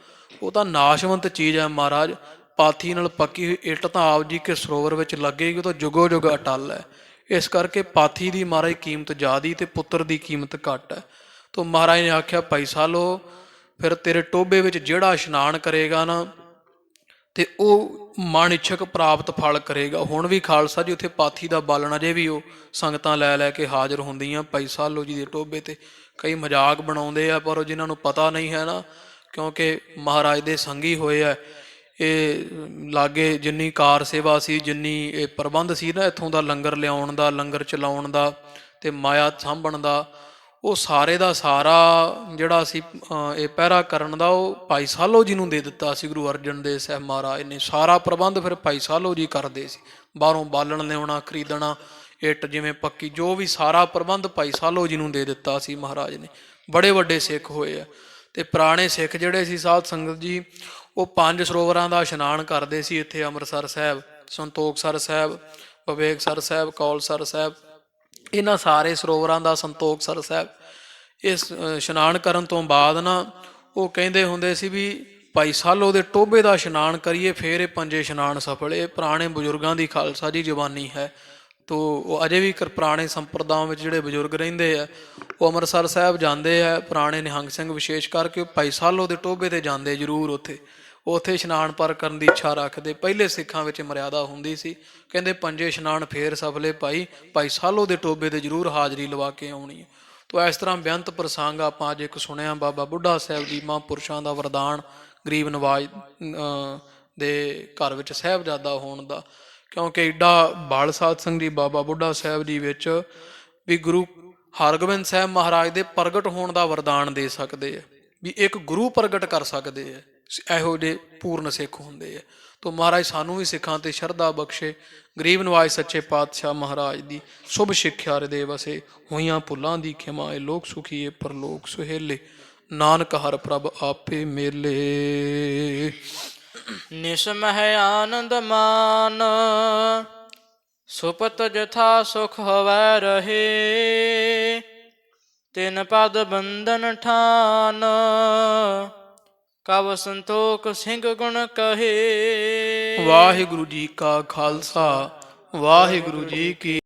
ਉਹ ਤਾਂ ਨਾਸ਼ਵੰਤ ਚੀਜ਼ ਹੈ ਮਹਾਰਾਜ। ਪਾਥੀ ਨਾਲ ਪੱਕੀ ਹੋਈ ਇੱਟ ਤਾਂ ਆਪ ਜੀ ਕੇ ਸਰੋਵਰ ਵਿੱਚ ਲੱਗੇਗੀ, ਉਹ ਤਾਂ ਜੁਗੋ ਜੁਗ ਅਟੱਲ ਹੈ। ਇਸ ਕਰਕੇ ਪਾਥੀ ਦੀ ਮਹਾਰਾਜ ਕੀਮਤ ਜ਼ਿਆਦਾ ਅਤੇ ਪੁੱਤਰ ਦੀ ਕੀਮਤ ਘੱਟ ਹੈ। ਤਾਂ ਮਹਾਰਾਜ ਨੇ ਆਖਿਆ ਭਾਈ ਸਾਲੋ ਫਿਰ ਤੇਰੇ ਟੋਭੇ ਵਿੱਚ ਜਿਹੜਾ ਇਸ਼ਨਾਨ ਕਰੇਗਾ ਨਾ, ਅਤੇ ਉਹ ਮਨ ਇੱਛਕ ਪ੍ਰਾਪਤ ਫਲ ਕਰੇਗਾ। ਹੁਣ ਵੀ ਖਾਲਸਾ ਜੀ ਉੱਥੇ ਪਾਥੀ ਦਾ ਬਾਲਣ ਅਜੇ ਵੀ ਉਹ ਸੰਗਤਾਂ ਲੈ ਕੇ ਹਾਜ਼ਰ ਹੁੰਦੀਆਂ ਭਾਈ ਸਾਲੋ ਜੀ ਦੇ ਟੋਭੇ 'ਤੇ। ਕਈ ਮਜ਼ਾਕ ਬਣਾਉਂਦੇ ਆ, ਪਰ ਉਹ ਜਿਨ੍ਹਾਂ ਨੂੰ ਪਤਾ ਨਹੀਂ ਹੈ ਨਾ, ਕਿਉਂਕਿ ਮਹਾਰਾਜ ਦੇ ਸੰਗੀ ਹੋਏ ਆ, ਇਹ ਲਾਗੇ ਜਿੰਨੀ ਕਾਰ ਸੇਵਾ ਸੀ, ਜਿੰਨੀ ਇਹ ਪ੍ਰਬੰਧ ਸੀ ਨਾ ਇੱਥੋਂ ਦਾ ਲੰਗਰ ਲਿਆਉਣ ਦਾ, ਲੰਗਰ ਚਲਾਉਣ ਦਾ ਅਤੇ ਮਾਇਆ ਸਾਂਭਣ ਦਾ, ਉਹ ਸਾਰੇ ਦਾ ਸਾਰਾ ਜਿਹੜਾ ਸੀ ਇਹ ਪਹਿਰਾ ਕਰਨ ਦਾ, ਉਹ ਭਾਈ ਸਾਲੋ ਜੀ ਨੂੰ ਦੇ ਦਿੱਤਾ ਸੀ ਗੁਰੂ ਅਰਜਨ ਦੇਵ ਸਾਹਿਬ ਮਹਾਰਾਜ ਨੇ। ਸਾਰਾ ਪ੍ਰਬੰਧ ਫਿਰ ਭਾਈ ਸਾਲੋ ਜੀ ਕਰਦੇ ਸੀ, ਬਾਹਰੋਂ ਬਾਲਣ ਲਿਆਉਣਾ, ਖਰੀਦਣਾ, ਇੱਟ ਜਿਵੇਂ ਪੱਕੀ, ਜੋ ਵੀ ਸਾਰਾ ਪ੍ਰਬੰਧ ਭਾਈ ਸਾਲੋ ਜੀ ਨੂੰ ਦੇ ਦਿੱਤਾ ਸੀ ਮਹਾਰਾਜ ਨੇ। ਬੜੇ ਵੱਡੇ ਸਿੱਖ ਹੋਏ ਆ। ਅਤੇ ਪੁਰਾਣੇ ਸਿੱਖ ਜਿਹੜੇ ਸੀ ਸਾਧ ਸੰਗਤ ਜੀ, ਉਹ 5 ਸਰੋਵਰਾਂ ਦਾ ਇਸ਼ਨਾਨ ਕਰਦੇ ਸੀ ਇੱਥੇ ਅੰਮ੍ਰਿਤਸਰ ਸਾਹਿਬ, ਸੰਤੋਖਸਰ ਸਾਹਿਬ, ਵਿਵੇਕਸਰ ਸਾਹਿਬ, ਕੌਲਸਰ ਸਾਹਿਬ, ਇਹਨਾਂ ਸਾਰੇ ਸਰੋਵਰਾਂ ਦਾ ਸੰਤੋਖਸਰ ਸਾਹਿਬ। ਇਸ ਇਸ਼ਨਾਨ ਕਰਨ ਤੋਂ ਬਾਅਦ ਨਾ ਉਹ ਕਹਿੰਦੇ ਹੁੰਦੇ ਸੀ ਵੀ ਭਾਈ ਸਾਲੋ ਦੇ ਟੋਭੇ ਦਾ ਇਸ਼ਨਾਨ ਕਰੀਏ ਫੇਰ ਇਹ ਪੰਜੇ ਇਸ਼ਨਾਨ ਸਫਲ। ਇਹ ਪੁਰਾਣੇ ਬਜ਼ੁਰਗਾਂ ਦੀ ਖਾਲਸਾ ਜੀ ਜ਼ਬਾਨੀ ਹੈ। ਤੋ ਉਹ ਅਜੇ ਵੀ ਪੁਰਾਣੇ ਸੰਪਰਦਾਵਾਂ ਵਿੱਚ ਜਿਹੜੇ ਬਜ਼ੁਰਗ ਰਹਿੰਦੇ ਆ ਉਹ ਅੰਮ੍ਰਿਤਸਰ ਸਾਹਿਬ ਜਾਂਦੇ ਆ। ਪੁਰਾਣੇ ਨਿਹੰਗ ਸਿੰਘ ਵਿਸ਼ੇਸ਼ ਕਰਕੇ ਭਾਈ ਸਾਲੋ ਦੇ ਟੋਭੇ 'ਤੇ ਜਾਂਦੇ ਜ਼ਰੂਰ। ਉੱਥੇ ਇਸ਼ਨਾਨ ਪਰ ਕਰਨ ਦੀ ਇੱਛਾ ਰੱਖਦੇ। ਪਹਿਲੇ ਸਿੱਖਾਂ ਵਿੱਚ ਮਰਿਆਦਾ ਹੁੰਦੀ ਸੀ, ਕਹਿੰਦੇ ਪੰਜੇ ਇਸ਼ਨਾਨ ਫੇਰ ਸਫਲੇ ਭਾਈ ਸਾਲੋ ਦੇ ਟੋਭੇ 'ਤੇ ਜ਼ਰੂਰ ਹਾਜ਼ਰੀ ਲਵਾ ਕੇ ਆਉਣੀ ਹੈ। ਤੋ ਇਸ ਤਰ੍ਹਾਂ ਬੇਅੰਤ ਪ੍ਰਸੰਗ ਆਪਾਂ ਅੱਜ ਇੱਕ ਸੁਣਿਆ ਬਾਬਾ ਬੁੱਢਾ ਸਾਹਿਬ ਜੀ ਮਹਾਂਪੁਰਸ਼ਾਂ ਦਾ ਵਰਦਾਨ ਗਰੀਬ ਨਵਾਜ ਦੇ ਘਰ ਵਿੱਚ ਸਾਹਿਬਜ਼ਾਦਾ ਹੋਣ ਦਾ। ਕਿਉਂਕਿ ਏਡਾ ਬਾਲ ਸਾਧ ਸਿੰਘ ਜੀ ਬਾਬਾ ਬੁੱਢਾ ਸਾਹਿਬ ਜੀ ਵਿੱਚ ਵੀ ਗੁਰੂ ਹਰਗੋਬਿੰਦ ਸਾਹਿਬ ਮਹਾਰਾਜ ਦੇ ਪ੍ਰਗਟ ਹੋਣ ਦਾ ਵਰਦਾਨ ਦੇ ਸਕਦੇ ਆ, ਵੀ ਇੱਕ ਗੁਰੂ ਪ੍ਰਗਟ ਕਰ ਸਕਦੇ ਆ। ਇਹੋ ਜਿਹੇ ਪੂਰਨ ਸਿੱਖ ਹੁੰਦੇ ਆ। ਤੋ ਮਹਾਰਾਜ ਸਾਨੂੰ ਵੀ ਸਿੱਖਾਂ ਤੇ ਸ਼ਰਧਾ ਬਖਸ਼ੇ। ਗਰੀਬ ਨਵਾਜ ਸੱਚੇ ਪਾਤਸ਼ਾਹ ਮਹਾਰਾਜ ਦੀ ਸ਼ੁਭ ਸਿੱਖਿਆ ਹਿਰਦੇ ਵਸੇ। ਹੋਈਆਂ ਭੁੱਲਾਂ ਦੀ ਖਿਮਾ ਏ ਲੋਕ ਸੁਖੀਏ ਪਰਲੋਕ ਸੁਹੇਲੇ। ਨਾਨਕ ਹਰਿ ਪ੍ਰਭ ਆਪੇ ਮੇਲੇ। ਨਿਸਮਹਿ ਆਨੰਦ ਮਾਨ ਸੁਪਤ ਜਥਾ ਸੁਖ ਹਵੈ ਰਹੇ। ਤਿਨ ਪਦ ਬੰਧਨ ਠਾਨ ਕਵ ਸੰਤੋਖ ਸਿੰਘ ਗੁਣ ਕਹੇ। ਵਾਹਿਗੁਰੂ ਜੀ ਕਾ ਖਾਲਸਾ ਵਾਹਿਗੁਰੂ ਜੀ ਕੀ